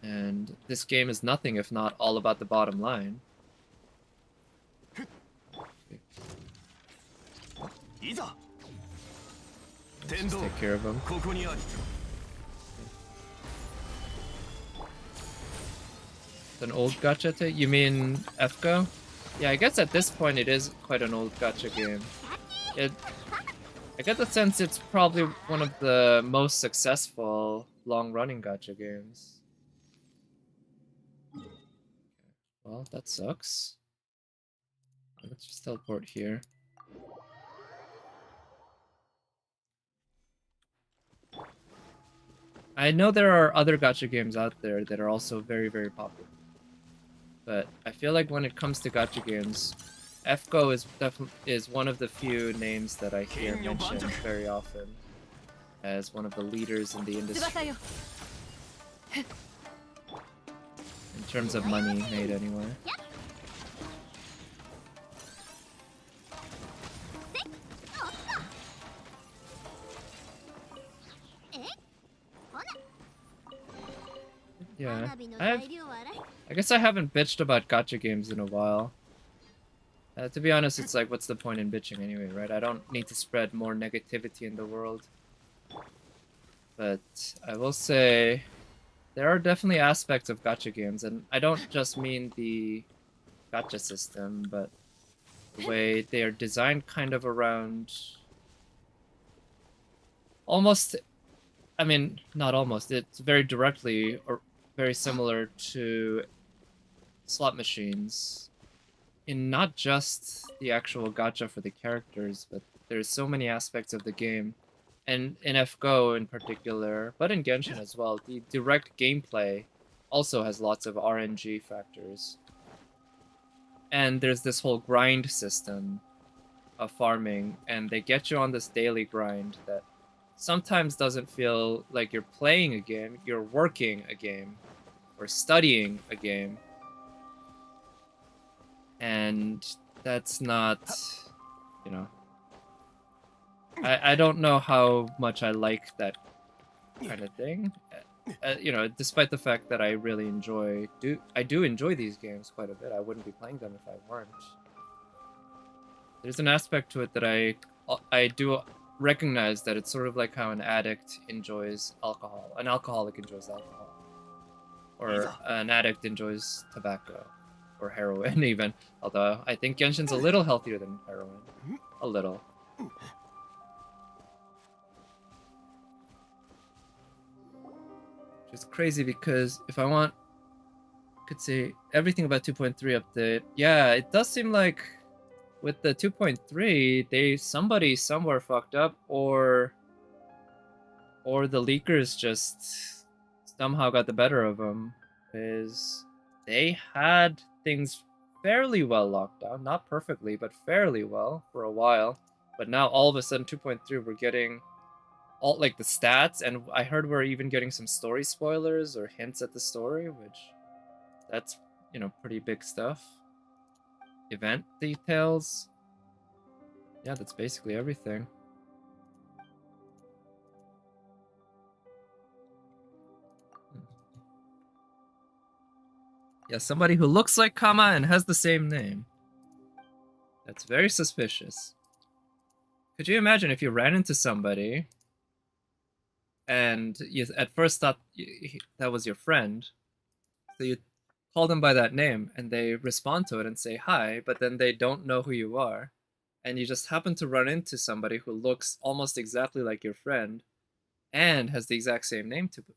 And this game is nothing if not all about the bottom line. Let's just take care of him. An old gacha take? You mean FGO? Yeah, I guess at this point it is quite an old gacha game. I get the sense it's probably one of the most successful long-running gacha games. Well, that sucks. Let's just teleport here. I know there are other gacha games out there that are also very, very popular. But I feel like when it comes to gacha games, FGO is one of the few names that I hear mentioned very often as one of the leaders in the industry. In terms of money made anyway. Yeah, I guess I haven't bitched about gacha games in a while. To be honest, it's like, what's the point in bitching anyway, right? I don't need to spread more negativity in the world. But I will say, there are definitely aspects of gacha games, and I don't just mean the gacha system, but the way they are designed kind of around almost, I mean, not almost, it's very directly or very similar to slot machines in not just the actual gacha for the characters, but there's so many aspects of the game, and in FGO in particular, but in Genshin as well, the direct gameplay also has lots of RNG factors. And there's this whole grind system of farming, and they get you on this daily grind that sometimes doesn't feel like you're playing a game, you're working a game, or studying a game. And that's not, you know, I don't know how much I like that kind of thing. You know, despite the fact that I really I do enjoy these games quite a bit. I wouldn't be playing them if I weren't. There's an aspect to it that I do recognize that it's sort of like how an addict enjoys alcohol, an alcoholic enjoys alcohol, or an addict enjoys tobacco, or heroin even. Although I think Genshin's a little healthier than heroin, a little. Which is crazy because if I want, I could say everything about 2.3 update. Yeah, it does seem like with the 2.3, somebody somewhere fucked up, or the leakers just somehow got the better of them, because they had things fairly well locked down, not perfectly, but fairly well for a while. But now all of a sudden, 2.3, we're getting all like the stats, and I heard we're even getting some story spoilers or hints at the story, which that's, you know, pretty big stuff. Event details. Yeah, that's basically everything. Yeah, somebody who looks like Kama and has the same name. That's very suspicious. Could you imagine if you ran into somebody and you at first thought that was your friend, so you call them by that name and they respond to it and say hi, but then they don't know who you are, and you just happen to run into somebody who looks almost exactly like your friend and has the exact same name to boot.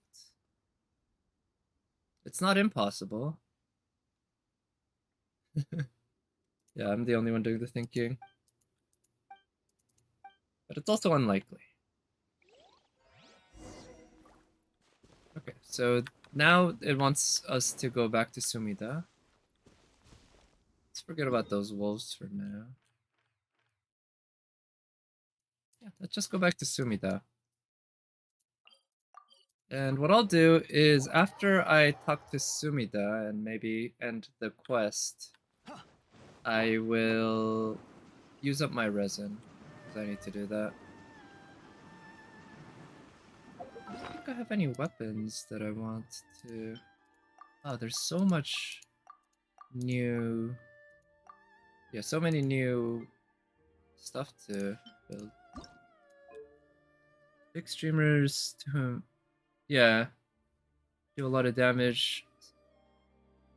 It's not impossible. Yeah, I'm the only one doing the thinking. But it's also unlikely. Okay, so now it wants us to go back to Sumida. Let's forget about those wolves for now. Yeah, let's just go back to Sumida. And what I'll do is after I talk to Sumida and maybe end the quest, I will use up my resin because I need to do that. I don't think I have any weapons that I want to. Oh, there's so much new. Yeah, so many new stuff to build. Big streamers to whom, yeah, do a lot of damage.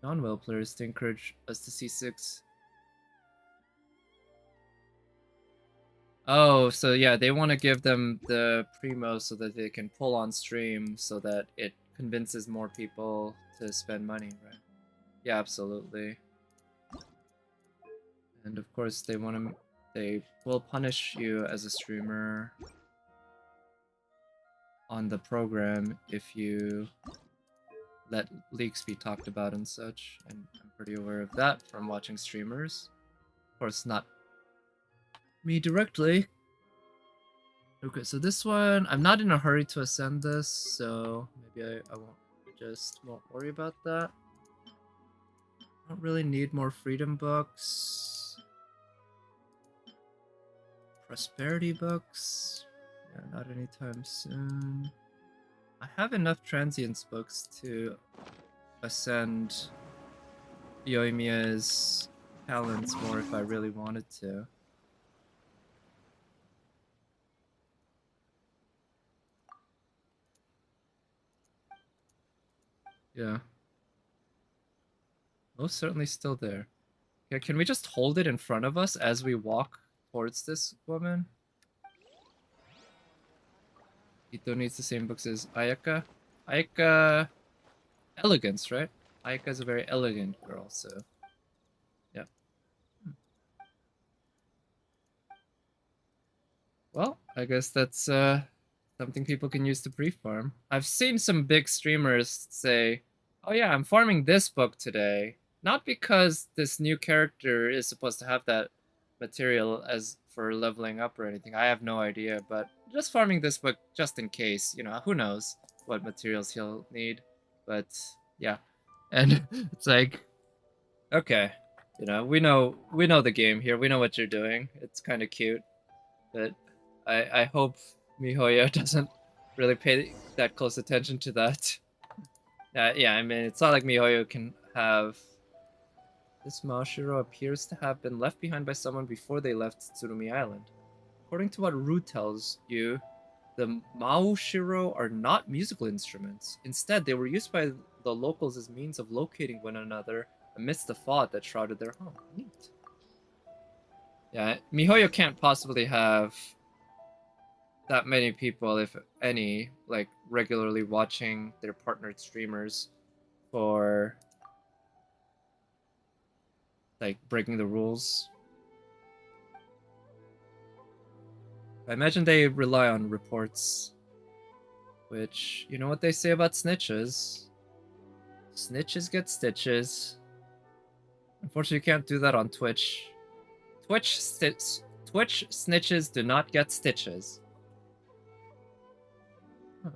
Non-well players to encourage us to C6. Oh, so yeah, they want to give them the primo so that they can pull on stream so that it convinces more people to spend money, right? Yeah, absolutely. And of course, they will punish you as a streamer on the program if you let leaks be talked about and such. And I'm pretty aware of that from watching streamers. Of course, not me directly. Okay, so this one, I'm not in a hurry to ascend this, so maybe I won't worry about that. I don't really need more freedom books. Prosperity books. Yeah, not anytime soon. I have enough transience books to ascend Yoimiya's talents more if I really wanted to. Yeah. Most certainly still there. Yeah, can we just hold it in front of us as we walk towards this woman? Ito needs the same books as Ayaka. Ayaka... Elegance, right? Ayaka's a very elegant girl, so... Yeah. Well, I guess that's something people can use to pre-farm. I've seen some big streamers say, oh yeah, I'm farming this book today. Not because this new character is supposed to have that material as for leveling up or anything. I have no idea, but just farming this book just in case. You know, who knows what materials he'll need. But yeah. And it's like, okay, you know, we know the game here. We know what you're doing. It's kind of cute. But I hope MiHoYo doesn't really pay that close attention to that. Yeah, I mean, it's not like MiHoYo can have... This Maoshiro appears to have been left behind by someone before they left Tsurumi Island. According to what Ru tells you, the Maoshiro are not musical instruments. Instead, they were used by the locals as means of locating one another amidst the fog that shrouded their home. Neat. Yeah, MiHoYo can't possibly have that many people, if any, like regularly watching their partnered streamers for like breaking the rules. I imagine they rely on reports, which, you know what they say about snitches? Snitches get stitches. Unfortunately, you can't do that on Twitch. Twitch snitches do not get stitches. Huh.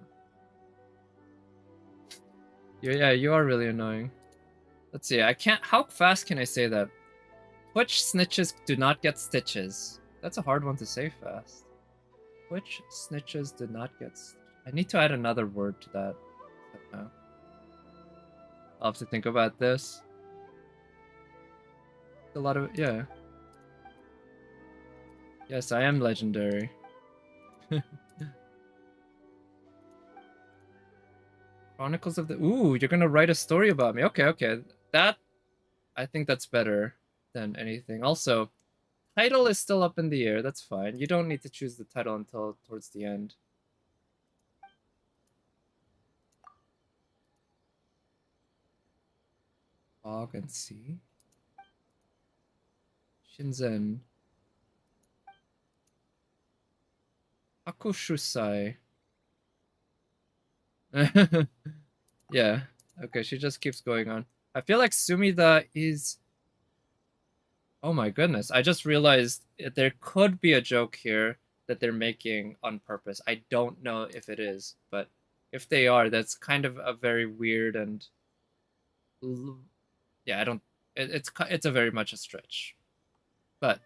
Yeah, you are really annoying. Let's see, I can't... How fast can I say that? Twitch snitches do not get stitches. That's a hard one to say fast. Twitch snitches do not get... I need to add another word to that. I'll have to think about this. A lot of... Yeah. Yes, I am legendary. Chronicles of the... Ooh, you're gonna write a story about me. Okay. That... I think that's better than anything. Also, title is still up in the air. That's fine. You don't need to choose the title until towards the end. Fog and Sea. Shinzen. Hakushusai. Yeah. Okay, she just keeps going on. I feel like Sumida is... Oh my goodness. I just realized there could be a joke here that they're making on purpose. I don't know if it is, but If they are, that's kind of a very weird and yeah, I don't. It's a very much a stretch. But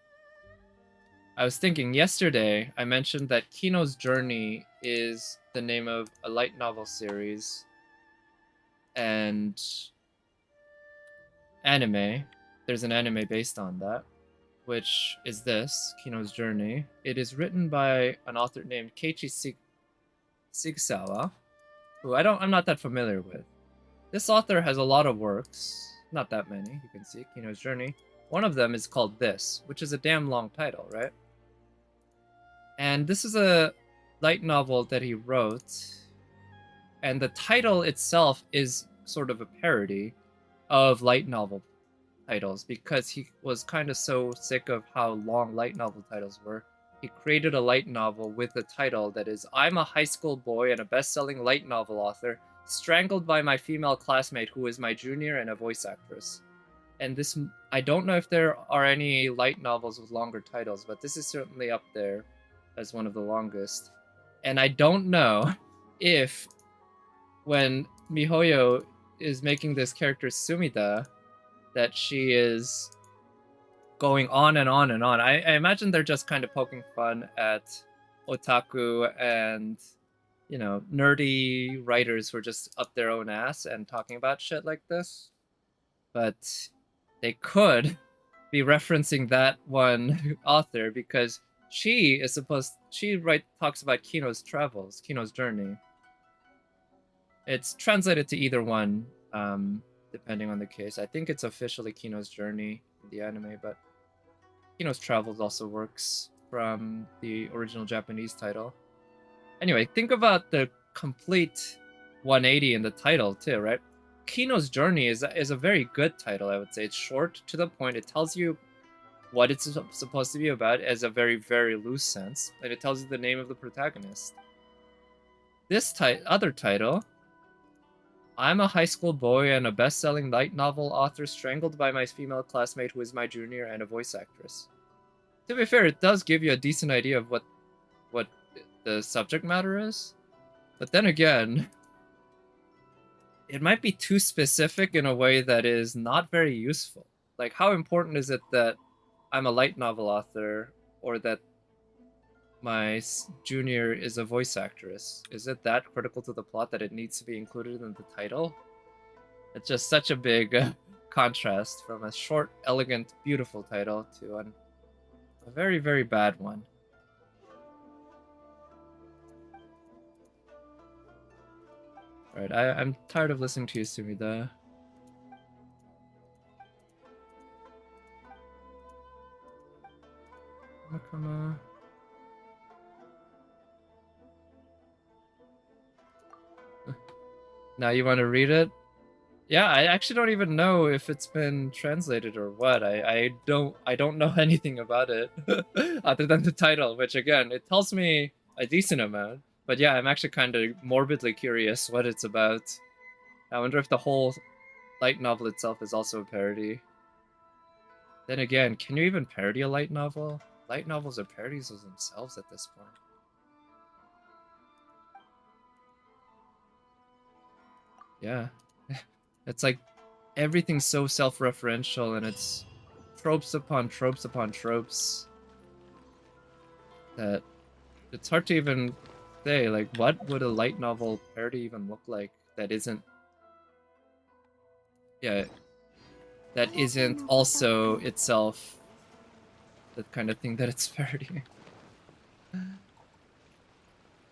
I was thinking yesterday. I mentioned that Kino's Journey is the name of a light novel series and anime. There's an anime based on that, which is this Kino's Journey. It is written by an author named Keiichi Sigsawa, who I'm not that familiar with. This author has a lot of works, not that many. You can see Kino's Journey. One of them is called This, which is a damn long title, right? And this is a light novel that he wrote, and the title itself is sort of a parody of light novel titles because he was kind of so sick of how long light novel titles were. He created a light novel with a title that is I'm a high school boy and a best-selling light novel author, strangled by my female classmate who is my junior and a voice actress. And this, I don't know if there are any light novels with longer titles, but this is certainly up there as one of the longest. And I don't know if when Mihoyo is making this character Sumida, that she is going on and on and on. I imagine they're just kind of poking fun at otaku and, you know, nerdy writers who are just up their own ass and talking about shit like this. But they could be referencing that one author because she talks about Kino's travels, Kino's journey. It's translated to either one, depending on the case. I think it's officially Kino's journey in the anime, but Kino's travels also works from the original Japanese title. Anyway, think about the complete 180 in the title too, right? Kino's Journey is a very good title, I would say. It's short, to the point. It tells you what it's supposed to be about as a very, very loose sense, and it tells you the name of the protagonist. This other title, I'm a high school boy and a best-selling light novel author strangled by my female classmate who is my junior and a voice actress. To be fair, it does give you a decent idea of what the subject matter is. But then again, it might be too specific in a way that is not very useful. Like, how important is it that I'm a light novel author or that my junior is a voice actress? Is it that critical to the plot that it needs to be included in the title? It's just such a big contrast from a short, elegant, beautiful title to a very, very bad one. Alright, I'm tired of listening to you, Sumida. Come on. Now you want to read it? Yeah, I actually don't even know if it's been translated or what. I don't know anything about it other than the title, which again, it tells me a decent amount. But yeah, I'm actually kind of morbidly curious what it's about. I wonder if the whole light novel itself is also a parody. Then again, can you even parody a light novel? Light novels are parodies of themselves at this point. Yeah. It's like everything's so self-referential and it's tropes upon tropes upon tropes that it's hard to even say, like, what would a light novel parody even look like that isn't that isn't also itself the kind of thing that it's parodying.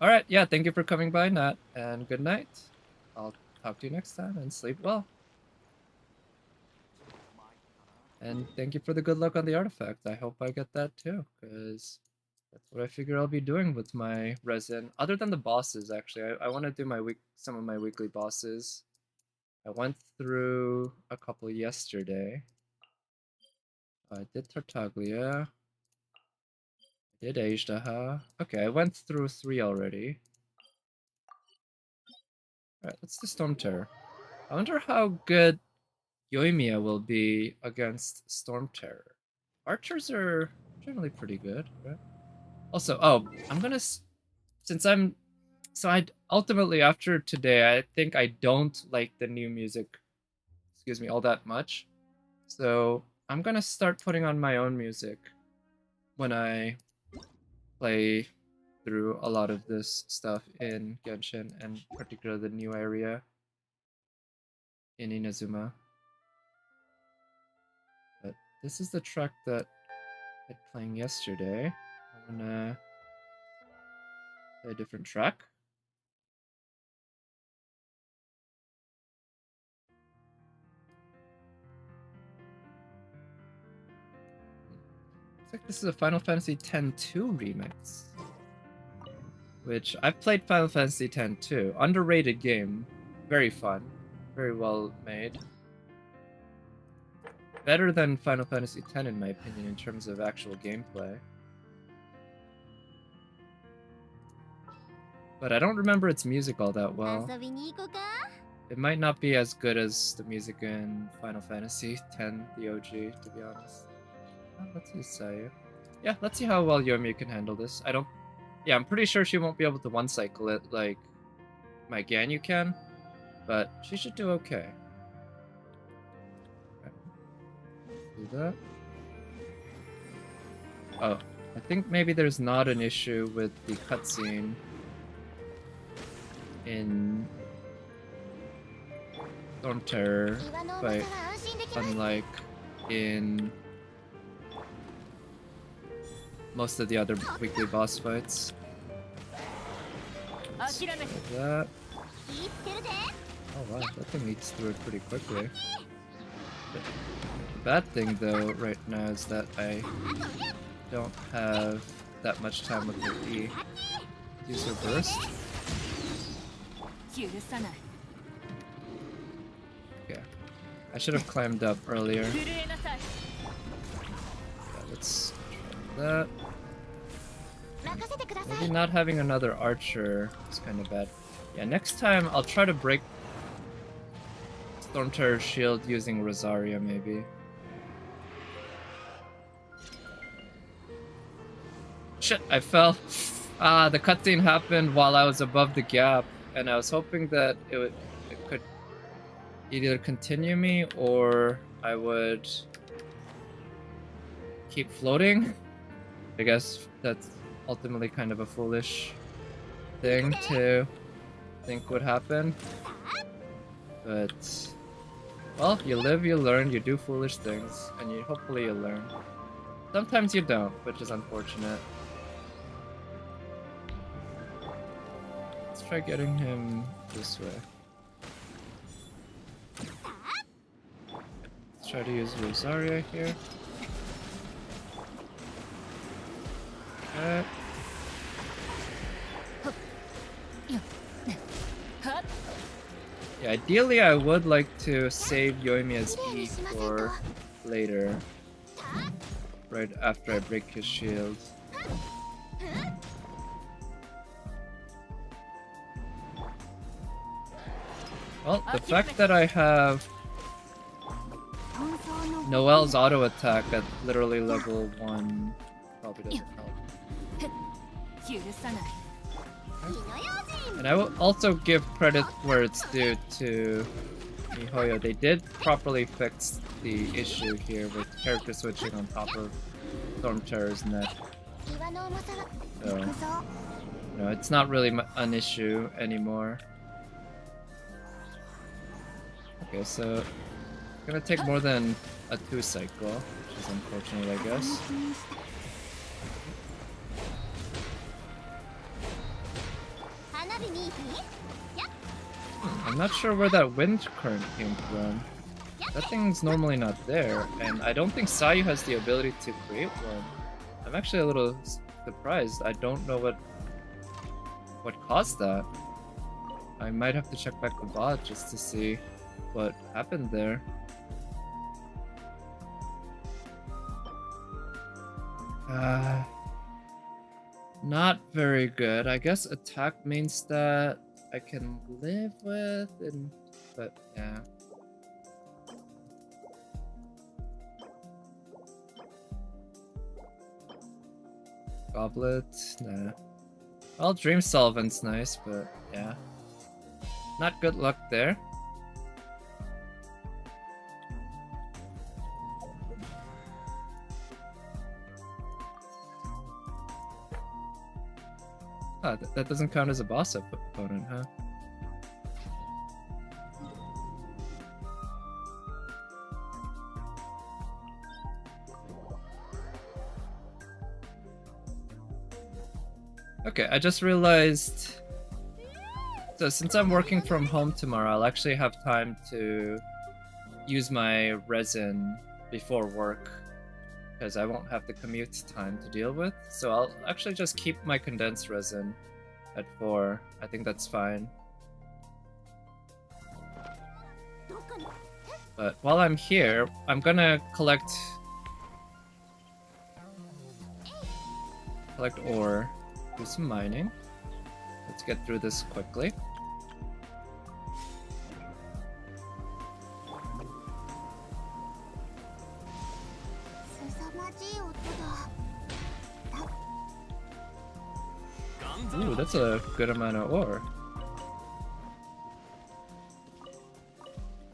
Alright, yeah, thank you for coming by, Nat, and good night. I'll talk to you next time and sleep well. And thank you for the good luck on the artifact. I hope I get that too, because that's what I figure I'll be doing with my resin. Other than the bosses, actually, I want to do some of my weekly bosses. I went through a couple yesterday. I did Tartaglia. I did Ajdaha. Okay, I went through 3 already. Alright, let's do Storm Terror. I wonder how good Yoimiya will be against Storm Terror. Archers are generally pretty good, right? Also, oh, I'm gonna... Since I'm So I ultimately, after today, I think I don't like the new music, excuse me, all that much. So I'm gonna start putting on my own music when I play through a lot of this stuff in Genshin, and particularly the new area in Inazuma. But this is the track that I had playing yesterday. I'm gonna play a different track. Looks like this is a Final Fantasy X-2 remix. Which I've played Final Fantasy X too. Underrated game. Very fun. Very well made. Better than Final Fantasy X in my opinion in terms of actual gameplay. But I don't remember its music all that well. It might not be as good as the music in Final Fantasy X, the OG, to be honest. Let's use Sayu. Yeah, let's see how well Yomi can handle this. Yeah, I'm pretty sure she won't be able to one-cycle it like my Ganyu can, but she should do okay. Do that. Oh, I think maybe there's not an issue with the cutscene in Storm Terror, but unlike in most of the other weekly boss fights. Let's try that. Oh wow, that thing eats through it pretty quickly. The bad thing though right now is that I don't have that much time with her E. Use her burst. Okay. I should have climbed up earlier. Yeah, let's try that. Maybe not having another archer is kind of bad. Yeah, next time I'll try to break Storm Terror's shield using Rosaria, maybe. Shit, I fell. Ah, the cutscene happened while I was above the gap, and I was hoping that it could either continue me or I would keep floating. I guess that's ultimately kind of a foolish thing to think would happen. But, well, you live, you learn, you do foolish things, and hopefully you learn. Sometimes you don't, which is unfortunate. Let's try getting him this way. Let's try to use Rosaria here. Okay. Yeah, ideally I would like to save Yoimiya's E for later. Right after I break his shield. Well, the fact that I have Noelle's auto attack at literally level 1 probably doesn't help. And I will also give credit where it's due to MiHoYo. They did properly fix the issue here with character switching on top of Storm Terror's neck. So, no, it's not really an issue anymore. Okay, so it's gonna take more than a 2 cycle, which is unfortunate, I guess. I'm not sure where that wind current came from. That thing's normally not there, and I don't think Sayu has the ability to create one. I'm actually a little surprised. I don't know what caused that. I might have to check back the bot just to see what happened there. Not very good. I guess attack main stat I can live with, but yeah. Goblet, nah. Well, Dream Solvent's nice, but yeah. Not good luck there. Ah, that doesn't count as a boss opponent, huh? Okay, I just realized... So since I'm working from home tomorrow, I'll actually have time to use my resin before work, because I won't have the commute time to deal with. So I'll actually just keep my condensed resin at 4. I think that's fine. But while I'm here, I'm gonna collect ore, do some mining. Let's get through this quickly. Ooh, that's a good amount of ore.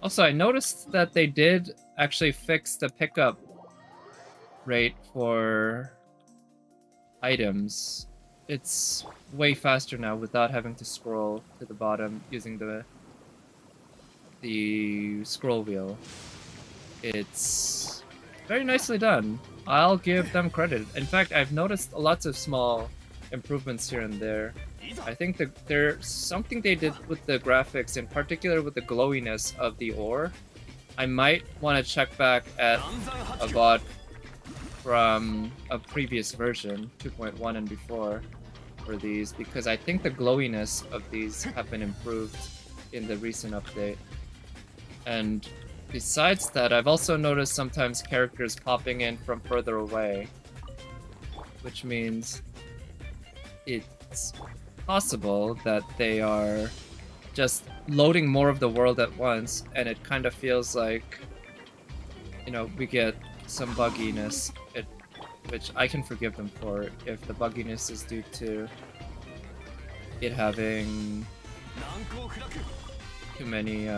Also, I noticed that they did actually fix the pickup rate for items. It's way faster now without having to scroll to the bottom using the scroll wheel. It's very nicely done. I'll give them credit. In fact, I've noticed lots of small improvements here and there. I think that there's something they did with the graphics, in particular with the glowiness of the ore. I might want to check back at a VOD from a previous version, 2.1 and before, for these, because I think the glowiness of these have been improved in the recent update. And besides that, I've also noticed sometimes characters popping in from further away, which means it's possible that they are just loading more of the world at once, and it kind of feels like, you know, we get some bugginess, which I can forgive them for if the bugginess is due to it having too many,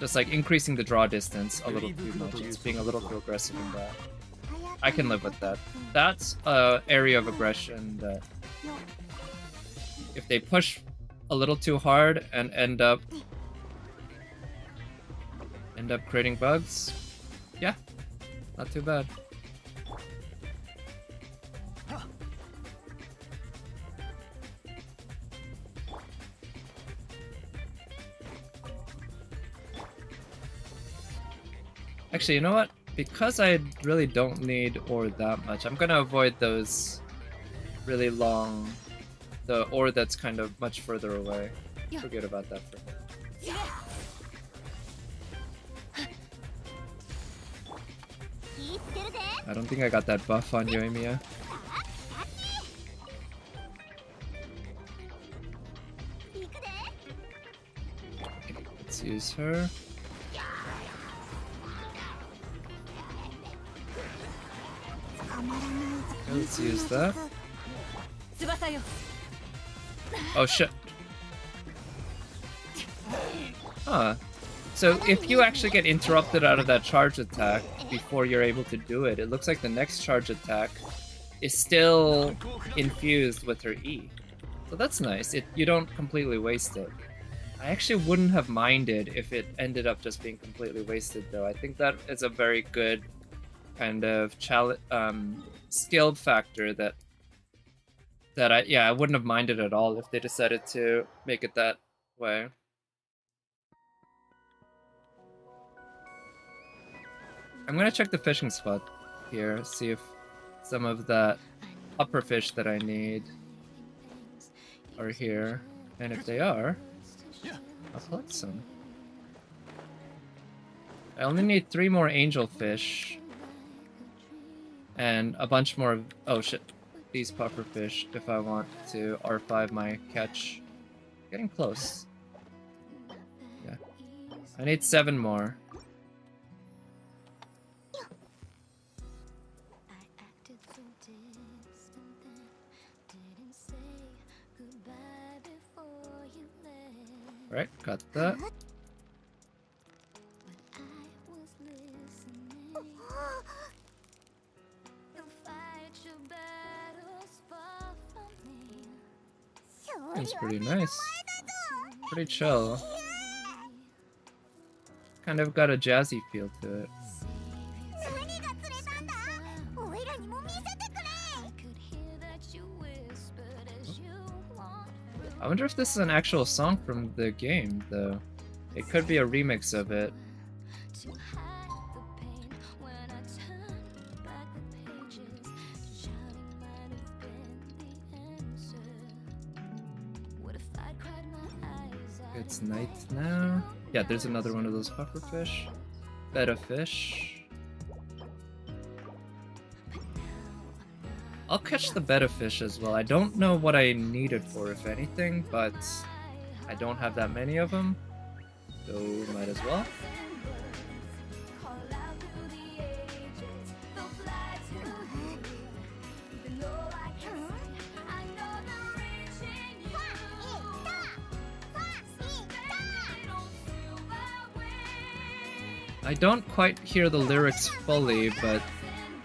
just like increasing the draw distance a little too much. It's being a little too aggressive in that. I can live with that. That's an area of aggression that if they push a little too hard and end up creating bugs, yeah, not too bad. Actually, you know what? Because I really don't need ore that much, I'm gonna avoid those really long... the ore that's kind of much further away. Forget about that for now. I don't think I got that buff on Yoimiya. Okay, let's use her. Okay, let's use that. Oh shit. Huh. So if you actually get interrupted out of that charge attack before you're able to do it, it looks like the next charge attack is still infused with her E. So that's nice. You don't completely waste it. I actually wouldn't have minded if it ended up just being completely wasted, though. I think that is a very good kind of skill factor that I wouldn't have minded at all if they decided to make it that way. I'm gonna check the fishing spot here, see if some of that upper fish that I need are here, and if they are, I'll collect some. I only need 3 more angel fish and a bunch more. Oh shit, these puffer fish if I want to R5 my catch. Getting close. Yeah, I need 7 more. Alright, got that. It's pretty nice. Pretty chill. Kind of got a jazzy feel to it. I wonder if this is an actual song from the game, though. It could be a remix of it. It's night now. Yeah, there's another one of those pufferfish. Betta fish. I'll catch the betta fish as well. I don't know what I need it for, if anything, but I don't have that many of them, so might as well. I don't quite hear the lyrics fully, but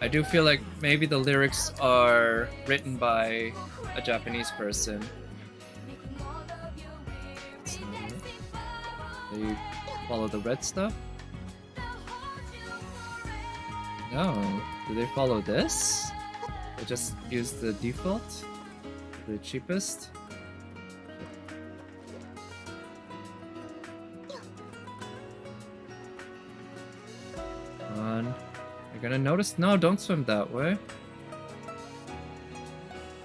I do feel like maybe the lyrics are written by a Japanese person. So, they follow the red stuff? No. Do they follow this? They just use the default? The cheapest? Come on. You're gonna notice? No, don't swim that way.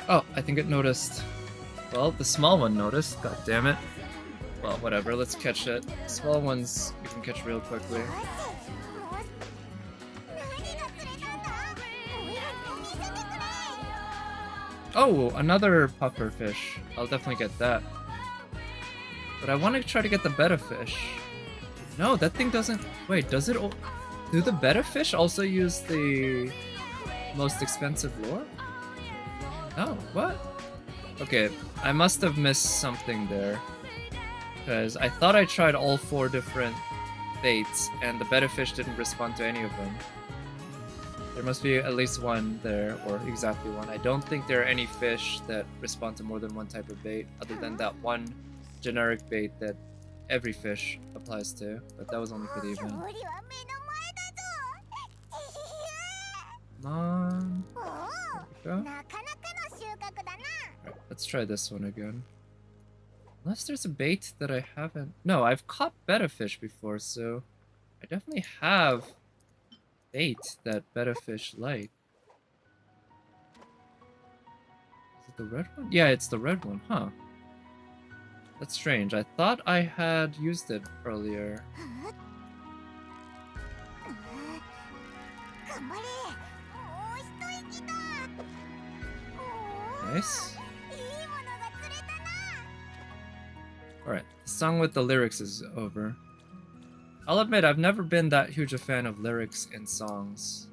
Oh, I think it noticed. Well, the small one noticed. God damn it. Well, whatever. Let's catch it. Small ones you can catch real quickly. Oh, another puffer fish. I'll definitely get that. But I want to try to get the betta fish. No, that thing doesn't... Wait, does it... Do the betta fish also use the most expensive lure? No, what? Okay, I must have missed something there. Because I thought I tried all 4 different baits, and the betta fish didn't respond to any of them. There must be at least one there, or exactly one. I don't think there are any fish that respond to more than one type of bait, other than that one generic bait that every fish applies to, but that was only for the event. Come on. There we go. Right, let's try this one again. Unless there's a bait that I haven't... No, I've caught betta fish before, so I definitely have bait that betta fish like. Is it the red one? Yeah, it's the red one, huh? That's strange. I thought I had used it earlier. Nice. Alright, the song with the lyrics is over. I'll admit, I've never been that huge a fan of lyrics in songs.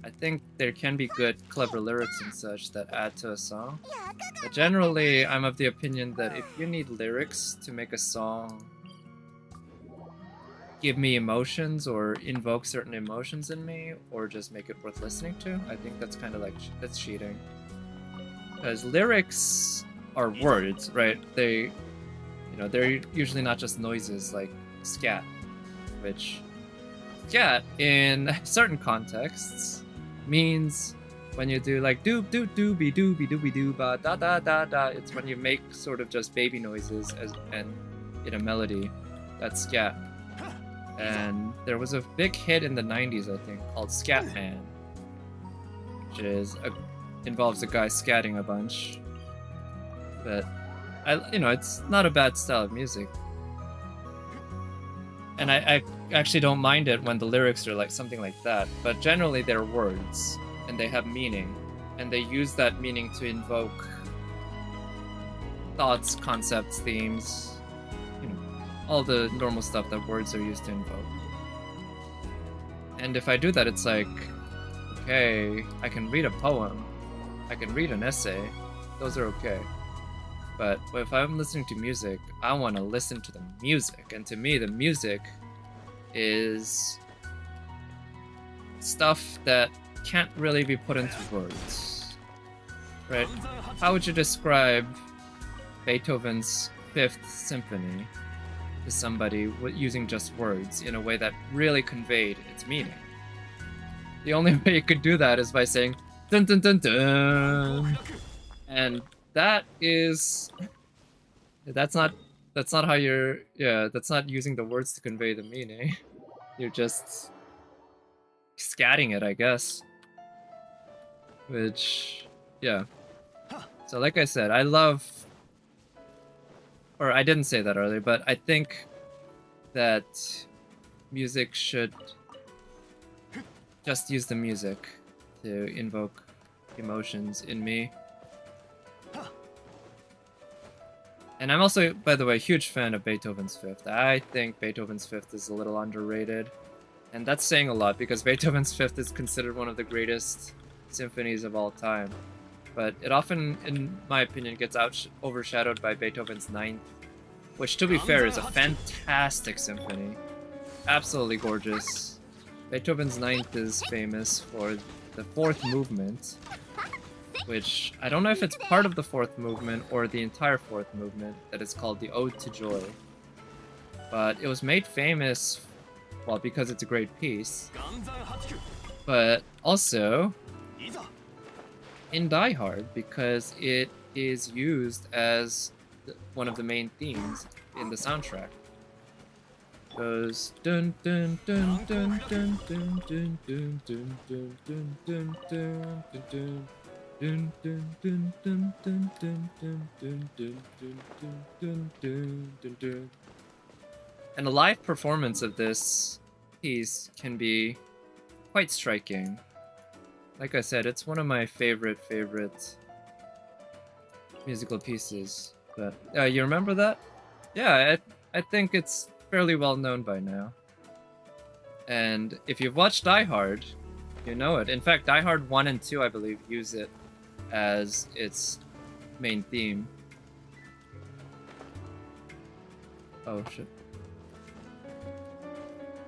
I think there can be good, clever lyrics and such that add to a song. But generally, I'm of the opinion that if you need lyrics to make a song give me emotions or invoke certain emotions in me, or just make it worth listening to, I think that's kind of like, that's cheating. Because lyrics are words, right? They, they're usually not just noises like scat, which scat in certain contexts means when you do like doob doob dooby dooby dooby dooba da da da da. It's when you make sort of just baby noises and in a melody. That's scat. And there was a big hit in the 90s, I think, called Scatman, which is involves a guy scatting a bunch. But it's not a bad style of music. And I actually don't mind it when the lyrics are like something like that, but generally they're words and they have meaning, and they use that meaning to invoke thoughts, concepts, themes, all the normal stuff that words are used to invoke. And if I do that, it's like, okay, I can read a poem, I can read an essay, those are okay. But if I'm listening to music, I want to listen to the music. And to me, the music is stuff that can't really be put into words. Right? How would you describe Beethoven's Fifth Symphony to somebody using just words in a way that really conveyed its meaning? The only way you could do that is by saying dun dun dun dun. And that's not how that's not using the words to convey the meaning. You're just scatting it, I guess. Which, yeah. So like I said, I love, or I didn't say that earlier, but I think that music should just use the music to invoke emotions in me. And I'm also, by the way, a huge fan of Beethoven's Fifth. I think Beethoven's Fifth is a little underrated. And that's saying a lot, because Beethoven's Fifth is considered one of the greatest symphonies of all time. But it often, in my opinion, gets overshadowed by Beethoven's Ninth, which, to be fair, is a fantastic symphony. Absolutely gorgeous. Beethoven's Ninth is famous for the fourth movement, which I don't know if it's part of the fourth movement or the entire fourth movement, that is called the Ode to Joy. But it was made famous, well, because it's a great piece, but also in Die Hard because it is used as one of the main themes in the soundtrack. It goes dun dun dun dun dun dun dun dun dun dun dun dun dun dun. Dun, dun, dun, dun, dun, dun, dun, dun, dun, dun, dun, dun, dun, dun. And a live performance of this piece can be quite striking. Like I said, it's one of my favorite musical pieces. But you remember that? Yeah, I think it's fairly well known by now. And if you've watched Die Hard, you know it. In fact, Die Hard 1 and 2, I believe, use it as its main theme. Oh shit.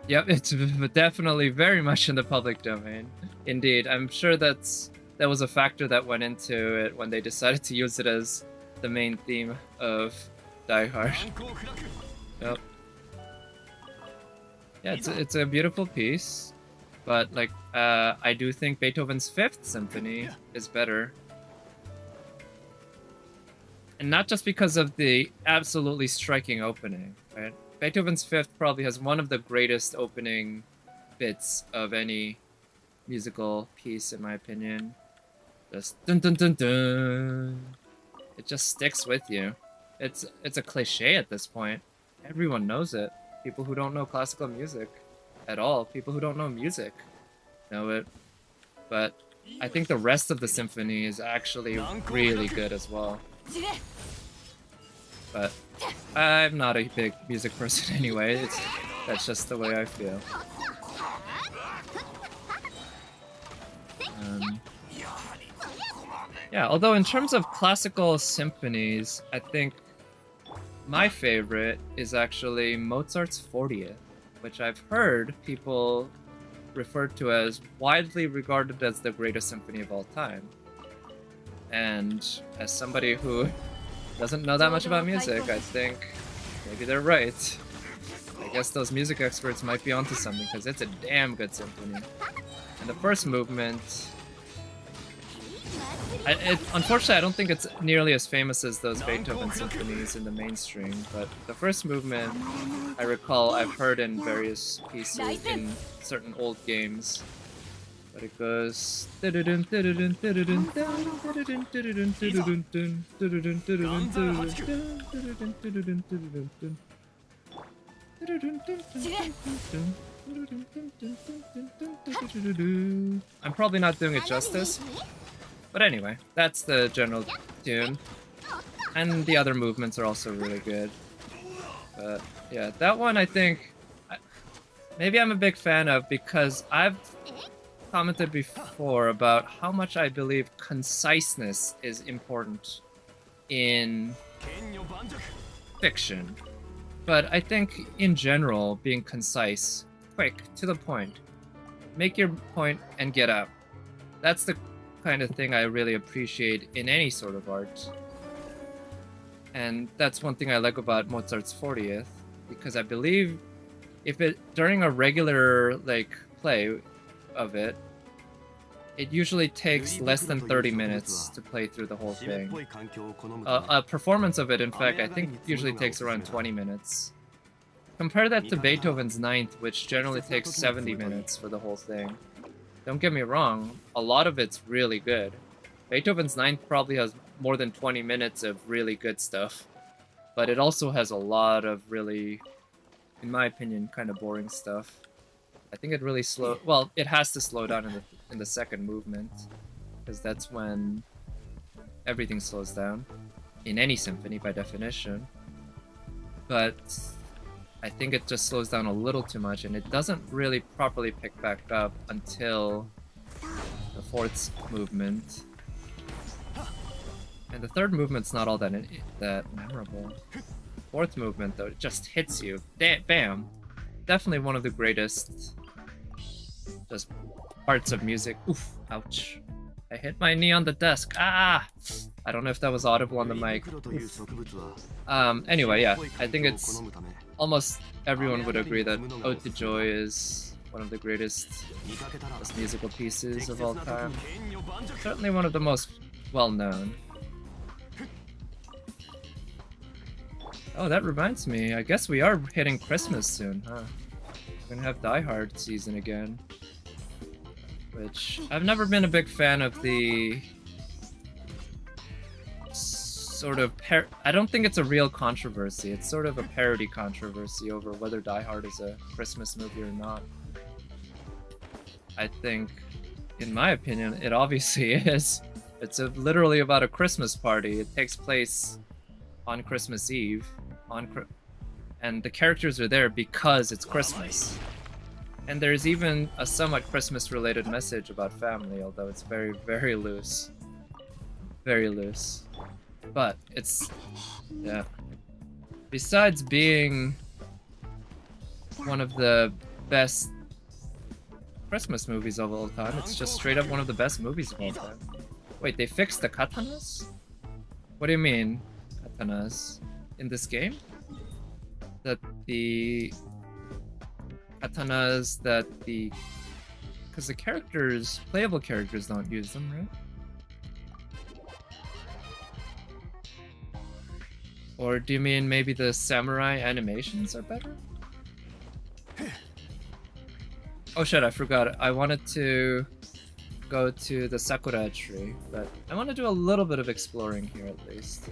Yep, it's definitely very much in the public domain. Indeed, I'm sure that was a factor that went into it when they decided to use it as the main theme of Die Hard. Yep. Yeah, it's a beautiful piece, but like I do think Beethoven's Fifth Symphony is better. And not just because of the absolutely striking opening, right? Beethoven's Fifth probably has one of the greatest opening bits of any musical piece, in my opinion. Just dun dun dun dun. It just sticks with you. It's a cliche at this point. Everyone knows it. People who don't know classical music at all, people who don't know music, know it. But I think the rest of the symphony is actually really good as well. But I'm not a big music person anyway. That's just the way I feel. Yeah, although in terms of classical symphonies, I think my favorite is actually Mozart's 40th, which I've heard people refer to as widely regarded as the greatest symphony of all time. And as somebody who doesn't know that much about music, I think maybe they're right. I guess those music experts might be onto something, because it's a damn good symphony. And the first movement, unfortunately I don't think it's nearly as famous as those Beethoven symphonies in the mainstream, but the first movement, I recall I've heard in various pieces in certain old games. But it goes. I'm probably not doing it justice, but anyway, that's the general tune. And the other movements are also really good. But yeah, that one I think maybe I'm a big fan of because I've commented before about how much I believe conciseness is important in fiction. But I think, in general, being concise, quick, to the point. Make your point and get out. That's the kind of thing I really appreciate in any sort of art. And that's one thing I like about Mozart's 40th, because I believe if it during a regular play of it, it usually takes less than 30 minutes to play through the whole thing. A performance of it, in fact, I think usually takes around 20 minutes. Compare that to Beethoven's Ninth, which generally takes 70 minutes for the whole thing. Don't get me wrong, a lot of it's really good. Beethoven's Ninth probably has more than 20 minutes of really good stuff. But it also has a lot of really, in my opinion, kind of boring stuff. I think it really well, it has to slow down in the second movement, because that's when everything slows down in any symphony by definition. But I think it just slows down a little too much, and it doesn't really properly pick back up until the fourth movement. And the third movement's not all that memorable. Fourth movement, though, it just hits you. Bam! Definitely one of the greatest just parts of music. Oof, ouch. I hit my knee on the desk. Ah! I don't know if that was audible on the mic. Anyway, yeah, I think it's almost everyone would agree that Ode to Joy is one of the greatest musical pieces of all time. Certainly one of the most well-known. Oh, that reminds me. I guess we are hitting Christmas soon, huh? We're gonna have Die Hard season again. Which, I've never been a big fan of the sort of I don't think it's a real controversy. It's sort of a parody controversy over whether Die Hard is a Christmas movie or not. I think, in my opinion, it obviously is. It's literally about a Christmas party. It takes place on Christmas Eve, and the characters are there because it's Christmas. And there's even a somewhat Christmas-related message about family, although it's very, very loose. Very loose. But it's... yeah. Besides being one of the best Christmas movies of all time, it's just straight up one of the best movies of all time. Wait, they fixed the katanas? What do you mean, katanas? In this game? That the... katanas that the... because the characters, playable characters don't use them, right? Or do you mean maybe the samurai animations are better? Oh shit, I forgot. I wanted to go to the Sakura tree, but I want to do a little bit of exploring here at least.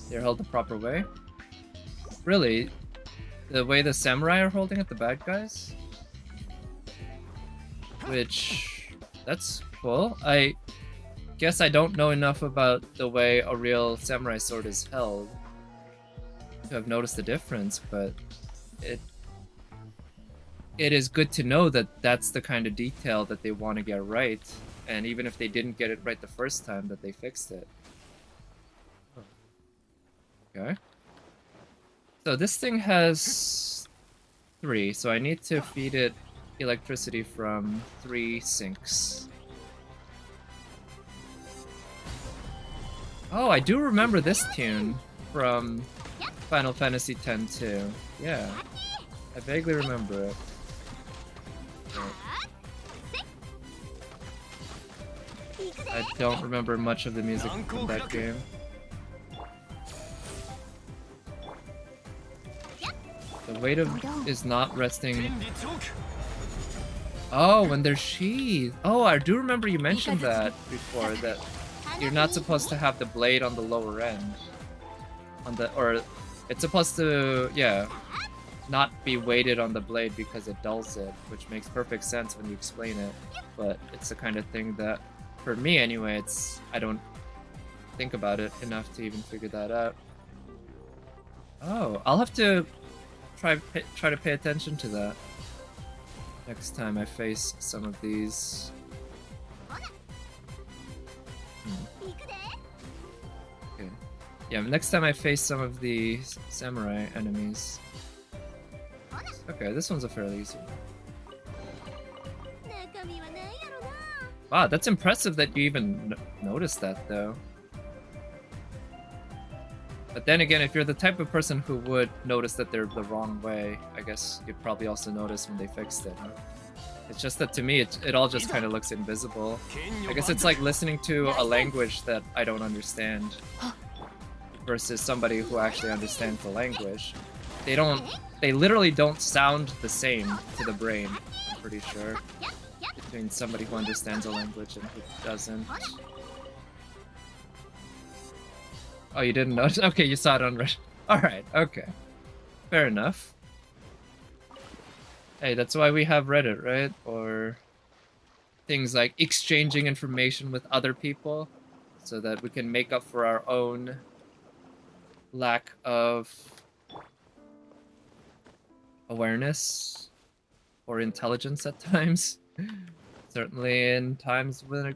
They're held the proper way? Really? The way the samurai are holding it, the bad guys? Which... that's cool. I guess I don't know enough about the way a real samurai sword is held to have noticed the difference, but it is good to know that that's the kind of detail that they want to get right, and even if they didn't get it right the first time, that they fixed it. Okay. So this thing has 3, so I need to feed it electricity from 3 sinks. Oh, I do remember this tune from Final Fantasy X too. Yeah, I vaguely remember it. I don't remember much of the music from that game. The weight is not resting. Oh, when they're sheathed. Oh, I do remember you mentioned that before, that you're not supposed to have the blade on the lower end. Or it's supposed to, yeah, not be weighted on the blade because it dulls it, which makes perfect sense when you explain it. But it's the kind of thing that, for me anyway, I don't think about it enough to even figure that out. Oh, I'll have to try to pay attention to that next time I face some of these. Okay. Yeah, next time I face some of the samurai enemies. Okay, this one's a fairly easy one. Wow, that's impressive that you even noticed that, though. But then again, if you're the type of person who would notice that they're the wrong way, I guess you'd probably also notice when they fixed it, huh? It's just that to me, it all just kind of looks invisible. I guess it's like listening to a language that I don't understand versus somebody who actually understands the language. They literally don't sound the same to the brain, I'm pretty sure, between somebody who understands a language and who doesn't. Oh, you didn't notice? Okay, you saw it on Reddit. Alright, okay. Fair enough. Hey, that's why we have Reddit, right? Or things like exchanging information with other people so that we can make up for our own lack of awareness or intelligence at times. Certainly in times when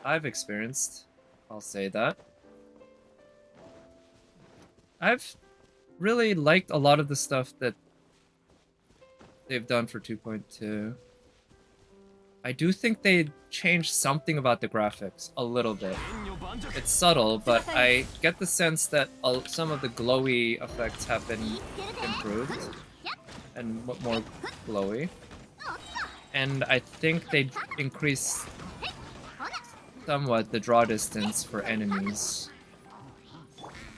I've experienced, I'll say that. I've really liked a lot of the stuff that they've done for 2.2. I do think they changed something about the graphics a little bit. It's subtle, but I get the sense that some of the glowy effects have been improved and more glowy. And I think they increased somewhat the draw distance for enemies.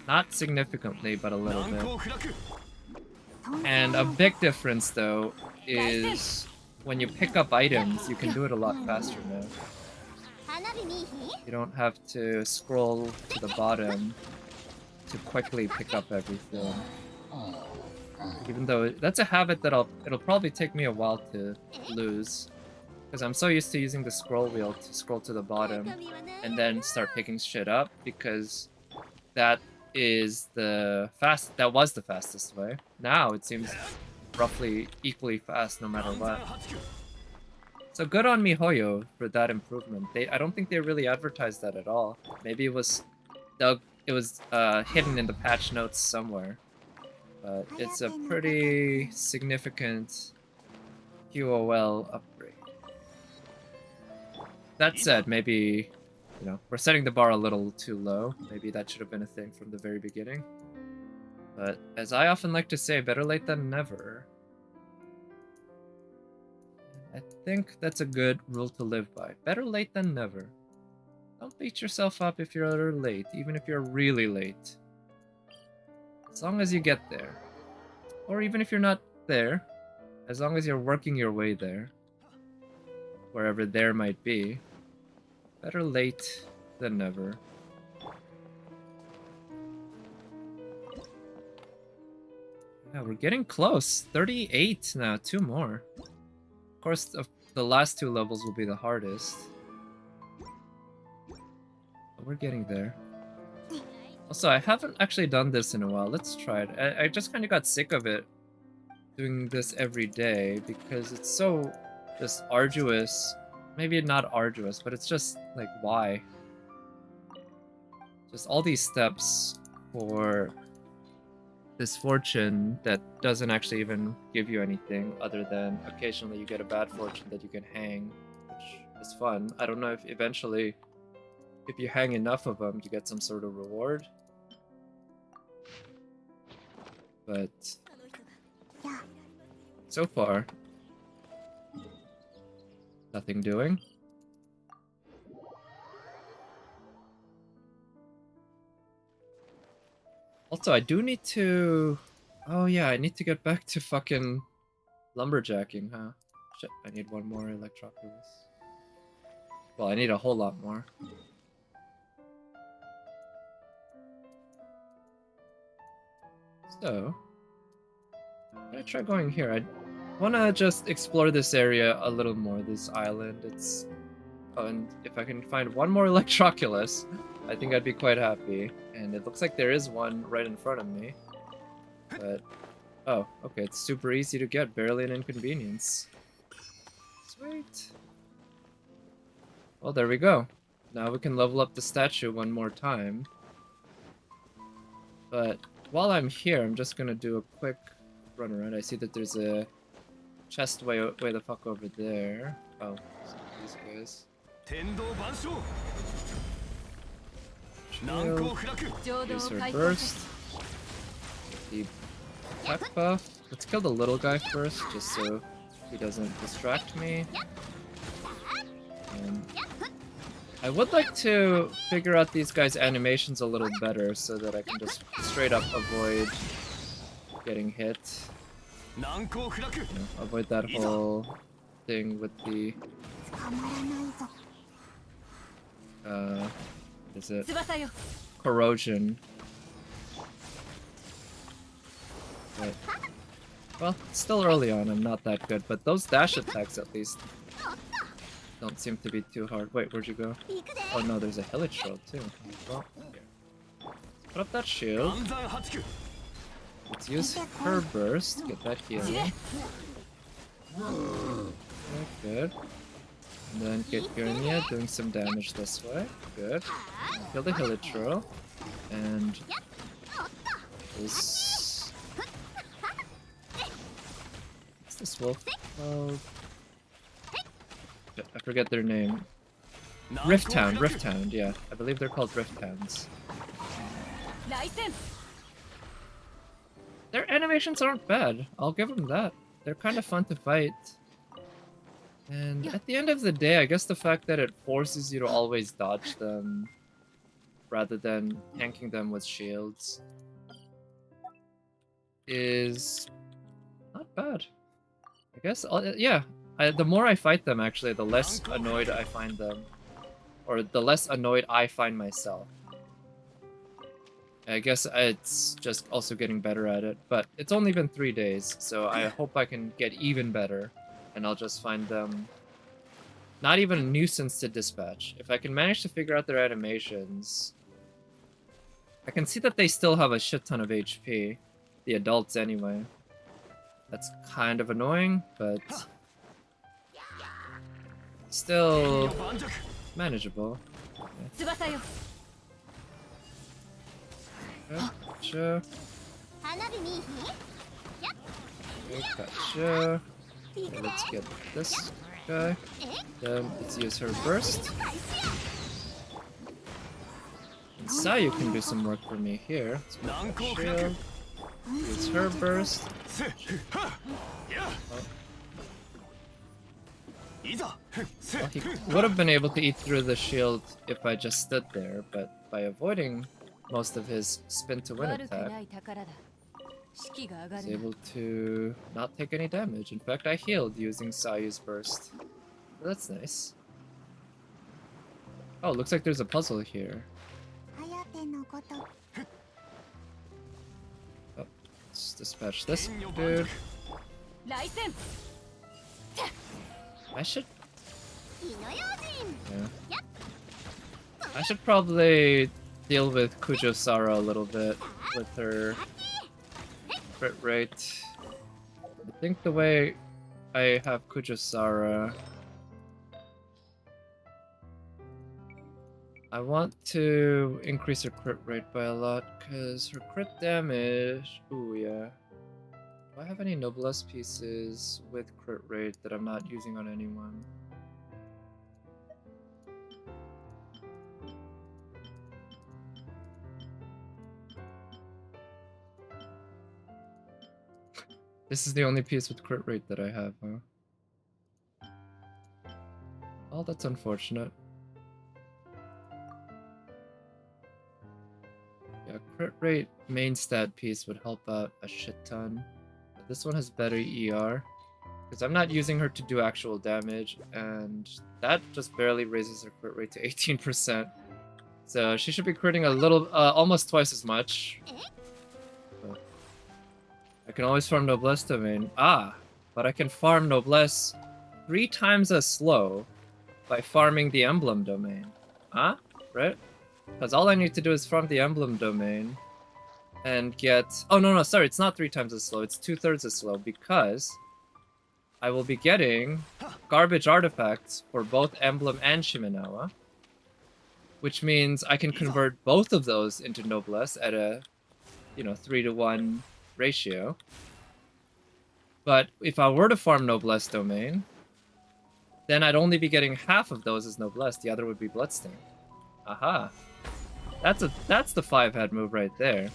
Not significantly, but a little bit. And a big difference, though, is when you pick up items, you can do it a lot faster now. You don't have to scroll to the bottom to quickly pick up everything. Even though that's a habit that it'll probably take me a while to lose. Because I'm so used to using the scroll wheel to scroll to the bottom and then start picking shit up, because that was the fastest way. Now it seems roughly equally fast no matter what. So good on MiHoYo for that improvement. I don't think they really advertised that at all. Maybe it was hidden in the patch notes somewhere. But it's a pretty significant QOL upgrade. That said, maybe, you know, we're setting the bar a little too low. Maybe that should have been a thing from the very beginning. But as I often like to say, better late than never. I think that's a good rule to live by. Better late than never. Don't beat yourself up if you're late, even if you're really late. As long as you get there. Or even if you're not there, as long as you're working your way there. Wherever there might be. Better late than never. Yeah, we're getting close. 38 now, 2 more. Of course, the last 2 levels will be the hardest. But we're getting there. Also, I haven't actually done this in a while. Let's try it. I just kind of got sick of it, doing this every day, because it's so just arduous. Maybe not arduous, but it's just like, why? Just all these steps for this fortune that doesn't actually even give you anything other than occasionally you get a bad fortune that you can hang, which is fun. I don't know if eventually, if you hang enough of them, you get some sort of reward. But so far, nothing doing. Also, I do need to... Oh yeah, I need to get back to fucking lumberjacking, huh? Shit, I need 1 more Electroculus. Well, I need a whole lot more. So, I'm gonna try going here. I wanna just explore this area a little more, this island. It's... Oh, and if I can find 1 more Electroculus, I think I'd be quite happy. And it looks like there is one right in front of me. But, oh, okay, it's super easy to get, barely an inconvenience. Sweet. Well, there we go. Now we can level up the statue 1 more time. But while I'm here, I'm just gonna do a quick run around. I see that there's a chest way the fuck over there. Oh, these guys. Shield. Use her burst. The attack buff. Let's kill the little guy first, just so he doesn't distract me. And I would like to figure out these guys' animations a little better so that I can just straight up avoid getting hit. You know, avoid that whole thing with the is it corrosion? Right. Well, it's still early on, I'm not that good, but those dash attacks at least don't seem to be too hard. Wait, where'd you go? Oh no, there's a Helichurl too. Well, here. Put up that shield. Let's use her burst, get that healing. Okay, good. And then get Gurnia doing some damage this way. Good. Kill the Helichurl. And this. What's this wolf called? I forget their name. Rift Hound, yeah. I believe they're called Rift Hounds. Their animations aren't bad. I'll give them that. They're kind of fun to fight. And at the end of the day, I guess the fact that it forces you to always dodge them rather than tanking them with shields is not bad. I guess, yeah. The more I fight them, actually, the less annoyed I find them. Or the less annoyed I find myself. I guess it's just also getting better at it. But it's only been 3 days, so I hope I can get even better. And I'll just find them not even a nuisance to dispatch. If I can manage to figure out their animations... I can see that they still have a shit ton of HP. The adults, anyway. That's kind of annoying, but... still manageable. Okay. Gotcha. Okay, gotcha. Okay, let's get this guy. Then let's use her burst. And Sayu can do some work for me here. Let's put that shield. Use her burst. Oh. Well, he would have been able to eat through the shield if I just stood there, but by avoiding most of his spin to win attack, I was able to not take any damage. In fact, I healed using Sayu's burst. So that's nice. Oh, looks like there's a puzzle here. Oh, let's dispatch this dude. I should... yeah. I should probably deal with Kujo-Sara a little bit with her crit rate. I think the way I have Kujo-Sara, I want to increase her crit rate by a lot, because her crit damage... ooh, yeah. Do I have any Noblesse pieces with crit rate that I'm not using on anyone? This is the only piece with crit rate that I have, huh? Oh, that's unfortunate. Yeah, crit rate main stat piece would help out a shit ton. But this one has better ER. Because I'm not using her to do actual damage, and that just barely raises her crit rate to 18%. So she should be critting a little, almost twice as much. But I can always farm Noblesse domain. Ah, but I can farm Noblesse 3 times as slow by farming the emblem domain. Huh? Right? Because all I need to do is farm the emblem domain and get... oh, no, sorry, it's not 3 times as slow. It's 2/3 as slow because I will be getting garbage artifacts for both emblem and Shimenawa, which means I can convert both of those into Noblesse at a you know, 3-to-1 ratio. But if I were to farm Noblesse Domain, then I'd only be getting half of those as Noblesse. The other would be Bloodstained. Aha. That's the 5-head move right there.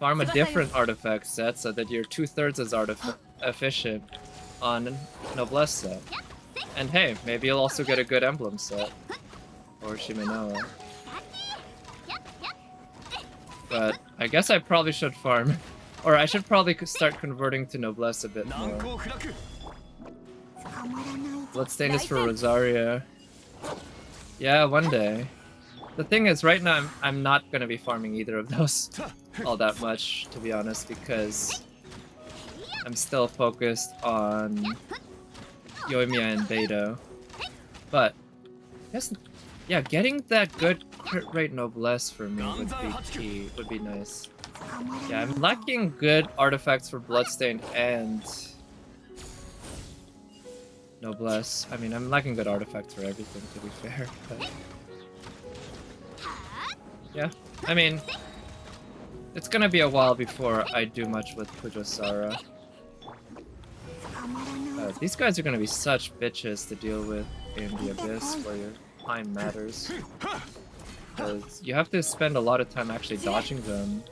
Farm a different artifact set so that you're 2/3 as efficient on Noblesse set. And hey, maybe you'll also get a good emblem set. Or Shimenawa. But I guess I probably should farm. Or I should probably start converting to Noblesse a bit more. Bloodstained is for Rosaria. Yeah, one day. The thing is, right now I'm not gonna be farming either of those all that much, to be honest, because I'm still focused on Yoimiya and Beidou. But I guess, yeah, getting that good crit rate Noblesse for me would be key. Would be nice. Yeah, I'm lacking good artifacts for Bloodstained and Noblesse. I mean, I'm lacking good artifacts for everything, to be fair. But yeah, I mean, it's gonna be a while before I do much with Kujosara. These guys are gonna be such bitches to deal with in the Abyss, where your time matters. Because you have to spend a lot of time actually dodging them.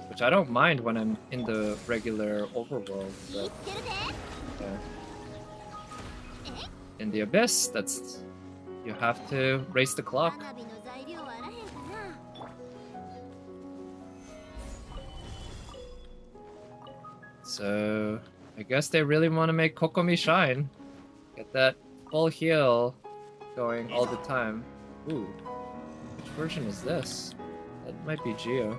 Which I don't mind when I'm in the regular overworld, but yeah. In the Abyss, that's... you have to race the clock. So, I guess they really want to make Kokomi shine. Get that full heal going all the time. Ooh, which version is this? That might be Geo.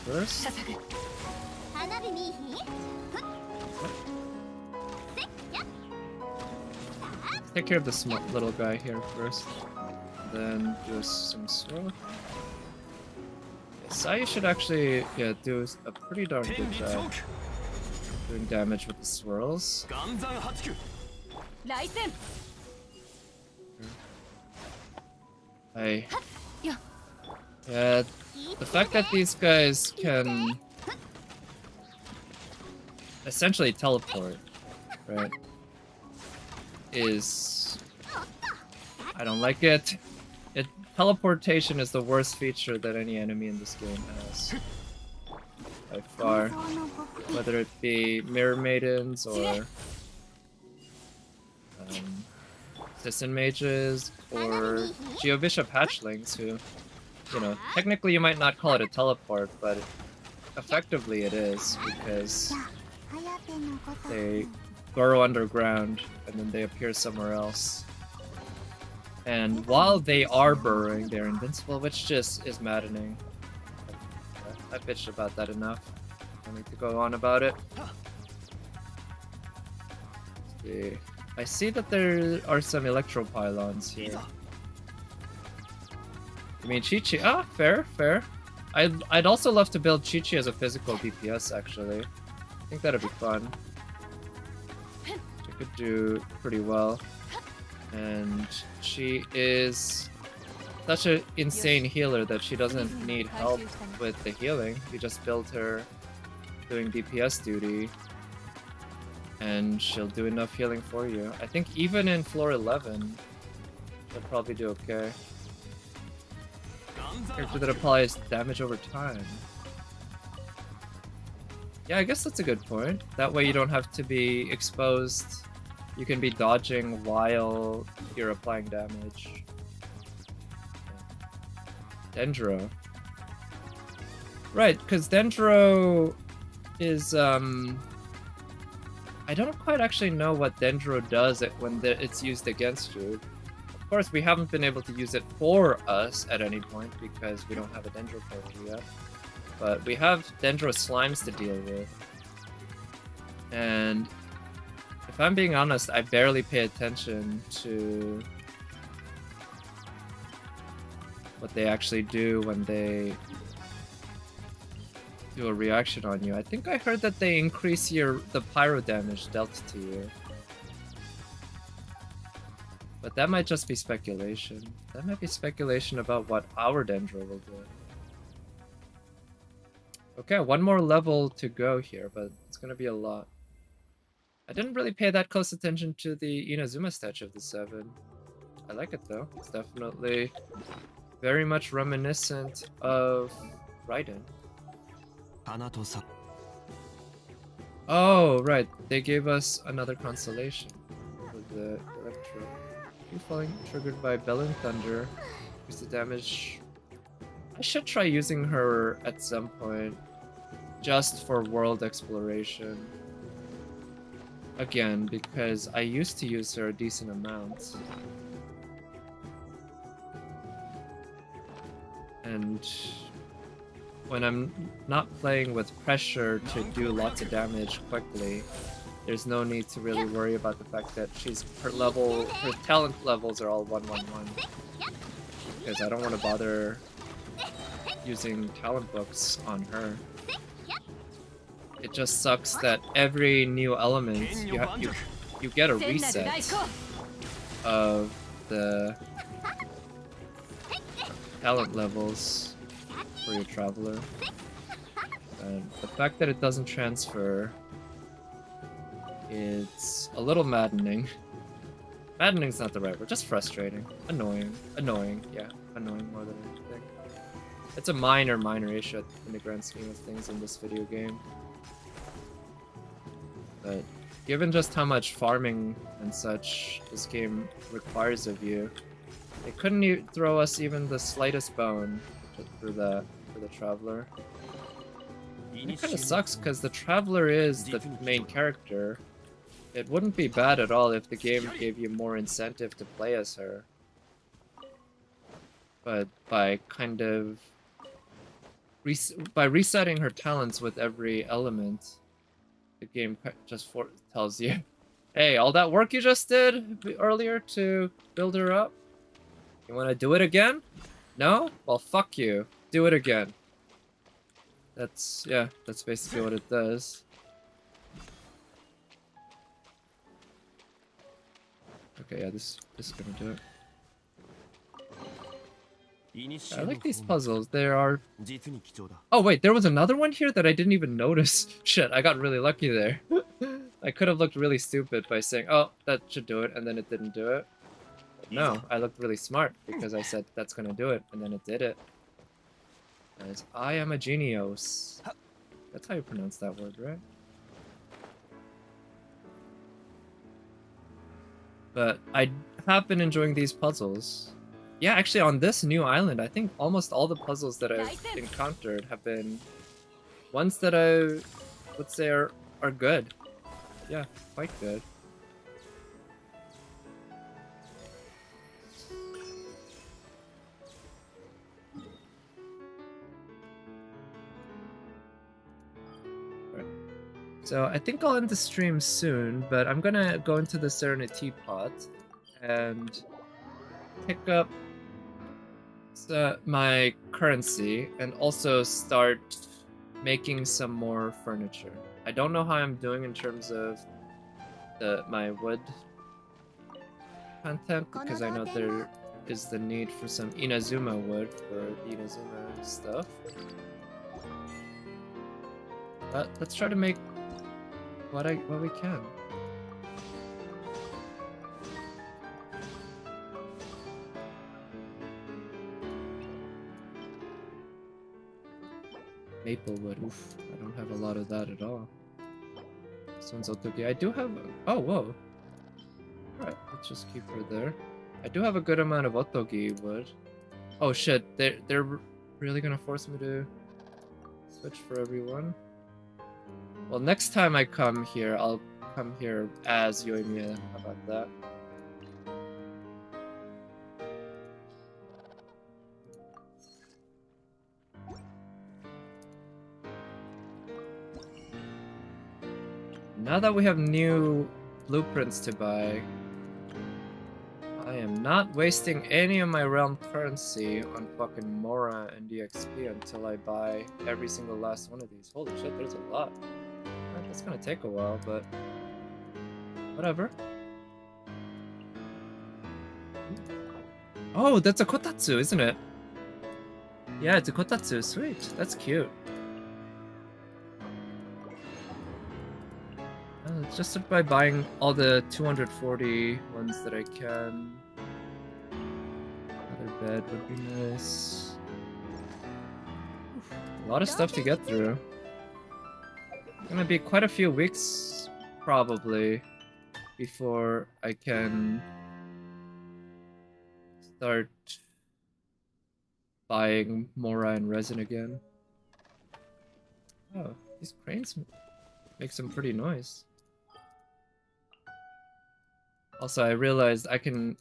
First. Take care of the small little guy here first. Then do some swirl. Sayu should actually, yeah, do a pretty darn good job doing damage with the swirls. Yeah, the fact that these guys can essentially teleport, right, is... I don't like it. Teleportation is the worst feature that any enemy in this game has. By far. Whether it be Mirror Maidens or Citizen Mages or Geobishop Hatchlings who, you know, technically you might not call it a teleport, but effectively it is, because they burrow underground and then they appear somewhere else. And while they are burrowing, they're invincible, which just is maddening. I bitched about that enough. I don't need to go on about it. Let's see. I see that there are some electro pylons here. I mean, Chi-Chi. Ah, fair, fair. I'd also love to build Chi-Chi as a physical DPS, actually. I think that'd be fun. She could do pretty well. And she is such an insane healer that she doesn't need help with the healing. You just build her doing DPS duty, and she'll do enough healing for you. I think even in floor 11, she'll probably do okay. Character that applies damage over time. Yeah, I guess that's a good point. That way you don't have to be exposed. You can be dodging while you're applying damage. Dendro. Right, because Dendro is, I don't quite actually know what Dendro does when it's used against you. Of course, we haven't been able to use it for us at any point because we don't have a Dendro character yet. But we have Dendro slimes to deal with. And if I'm being honest, I barely pay attention to what they actually do when they do a reaction on you. I think I heard that they increase the pyro damage dealt to you. But that might just be speculation. That might be speculation about what our Dendro will do. Okay, one more level to go here, but it's gonna be a lot. I didn't really pay that close attention to the Inazuma statue of the 7. I like it though. It's definitely very much reminiscent of Raiden. Oh, right. They gave us another constellation with the Electro. Tree falling triggered by Bellin Thunder. Use the damage. I should try using her at some point just for world exploration. Again, because I used to use her a decent amount. And when I'm not playing with pressure to do lots of damage quickly, there's no need to really worry about the fact that her talent levels are all 111. Because I don't want to bother using talent books on her. It just sucks that every new element you get a reset of the talent levels for your traveler. And the fact that it doesn't transfer, it's a little maddening. Maddening's not the right word, just frustrating. Annoying. Annoying, yeah. Annoying more than anything. It's a minor issue in the grand scheme of things in this video game. But given just how much farming and such this game requires of you, they couldn't throw us even the slightest bone for the Traveler. It kind of sucks because the Traveler is the main character. It wouldn't be bad at all if the game gave you more incentive to play as her. But by kind of resetting her talents with every element, the game just tells you, hey, all that work you just did earlier to build her up, you want to do it again? No? Well, fuck you. Do it again. That's basically what it does. Okay, yeah, this is gonna do it. I like these puzzles. There are... Oh wait, there was another one here that I didn't even notice. Shit, I got really lucky there. I could have looked really stupid by saying, oh, that should do it, and then it didn't do it. But no, I looked really smart because I said that's gonna do it, and then it did it. As I am a genius. That's how you pronounce that word, right? But I have been enjoying these puzzles. Yeah, actually on this new island, I think almost all the puzzles that I've encountered have been ones that I would say are good. Yeah, quite good. Right. So I think I'll end the stream soon, but I'm gonna go into the Serenity Pot and pick up my currency and also start making some more furniture. I don't know how I'm doing in terms of my wood content because I know there is the need for some Inazuma wood for the Inazuma stuff. But let's try to make what we can. Maple wood. Oof, I don't have a lot of that at all. This one's Otogi. I do have... Oh, whoa. Alright, let's just keep her there. I do have a good amount of Otogi wood. Oh shit, they're really gonna force me to switch for everyone? Well, next time I come here, I'll come here as Yoimiya. How about that? Now that we have new blueprints to buy, I am not wasting any of my realm currency on fucking Mora and DXP until I buy every single last one of these. Holy shit, there's a lot. That's gonna take a while, but whatever. Oh, that's a kotatsu, isn't it? Yeah, it's a kotatsu. Sweet. That's cute. Let's just start by buying all the 240 ones that I can. Another bed would be nice. A lot of stuff to get through. Gonna be quite a few weeks, probably, before I can start buying Mora and resin again. Oh, these cranes make some pretty noise. Also, I realized I can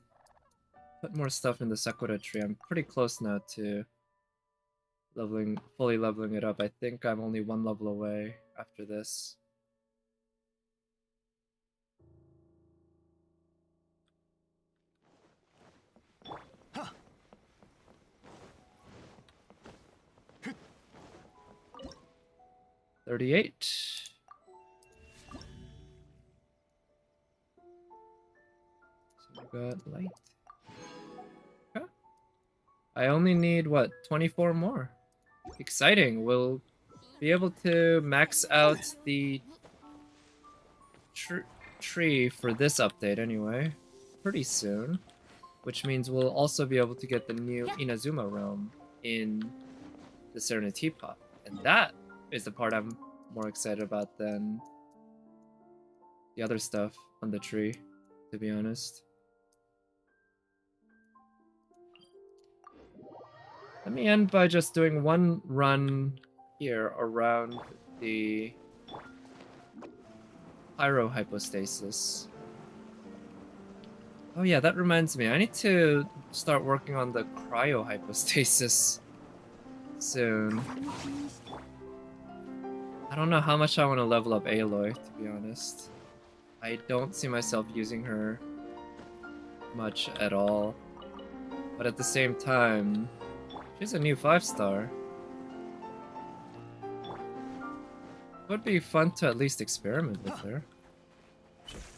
put more stuff in the Sakura tree. I'm pretty close now to fully leveling it up. I think I'm only one level away after this. Huh. 38. So we got light. Huh. I only need, what, 24 more? Exciting. We'll be able to max out the tree for this update anyway, pretty soon. Which means we'll also be able to get the new Inazuma realm in the Serenity Pot. And that is the part I'm more excited about than the other stuff on the tree, to be honest. Let me end by just doing one run here around the Pyro Hypostasis. Oh yeah, that reminds me. I need to start working on the Cryo Hypostasis soon. I don't know how much I want to level up Aloy, to be honest. I don't see myself using her much at all. But at the same time, she's a new 5-star. Would be fun to at least experiment with her.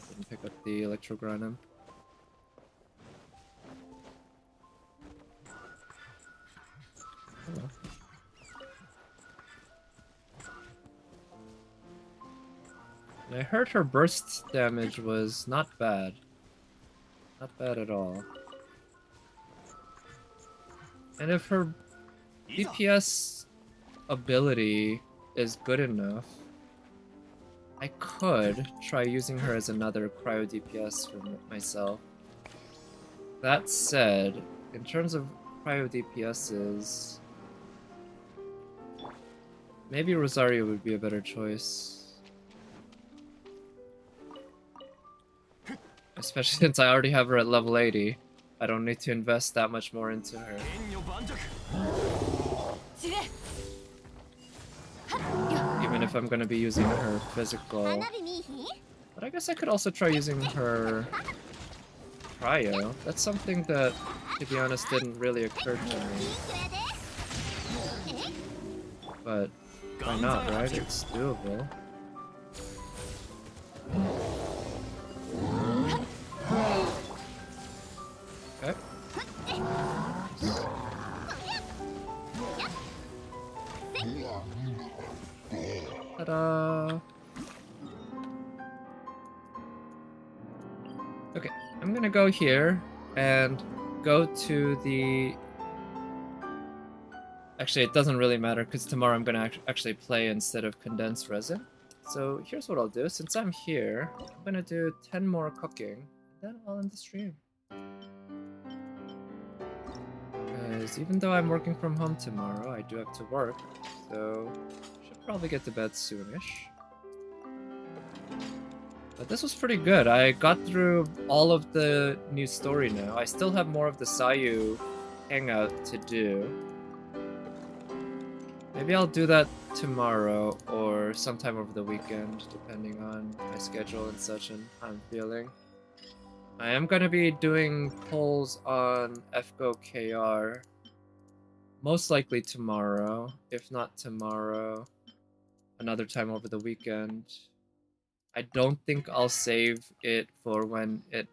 Didn't pick up the Electrogranum. Hello. I heard her burst damage was not bad. Not bad at all. And if her DPS ability is good enough, I could try using her as another cryo DPS for myself. That said, in terms of cryo DPSs, maybe Rosario would be a better choice. Especially since I already have her at level 80. I don't need to invest that much more into her. Even if I'm gonna be using her physical. But I guess I could also try using her cryo. That's something that, to be honest, didn't really occur to me. But why not, right? It's doable. Okay. Ta-da! Okay, I'm gonna go here and go to the... Actually, it doesn't really matter because tomorrow I'm gonna actually play instead of condensed resin. So here's what I'll do. Since I'm here, I'm gonna do 10 more cooking, then I'll end the stream. Because even though I'm working from home tomorrow, I do have to work, so should probably get to bed soonish. But this was pretty good. I got through all of the new story now. I still have more of the Sayu hangout to do. Maybe I'll do that tomorrow or sometime over the weekend, depending on my schedule and such and how I'm feeling. I am going to be doing polls on FGO KR most likely tomorrow. If not tomorrow, another time over the weekend. I don't think I'll save it for when it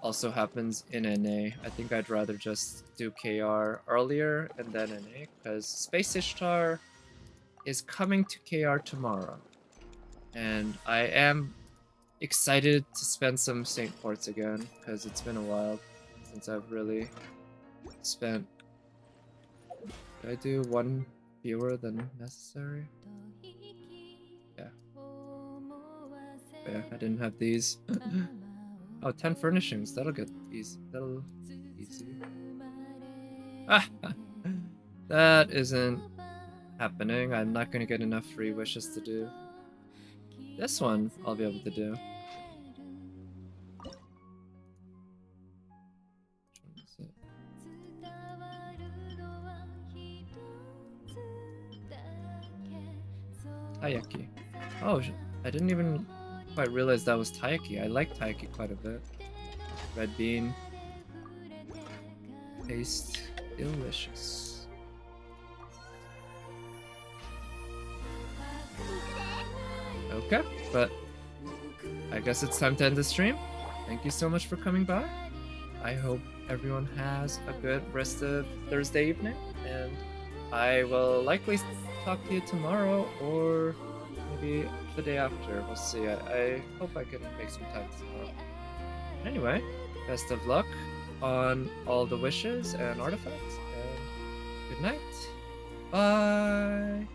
also happens in NA. I think I'd rather just do KR earlier and then NA, because Space Ishtar is coming to KR tomorrow. And I am excited to spend some St. Ports again, because it's been a while since I've really spent... Did I do one fewer than necessary? Yeah. Yeah, I didn't have these. Oh, 10 furnishings. That'll get easy. That'll easy. Ah! That isn't happening. I'm not gonna get enough free wishes to do. This one, I'll be able to do. Which one is it? Taiyaki. Oh, I didn't even quite realize that was taiyaki. I like taiyaki quite a bit. Red bean. Taste delicious. Okay, but I guess it's time to end the stream. Thank you so much for coming by. I hope everyone has a good rest of Thursday evening, and I will likely talk to you tomorrow or maybe the day after. We'll see. I hope I can make some time tomorrow. Anyway, best of luck on all the wishes and artifacts, and good night. Bye.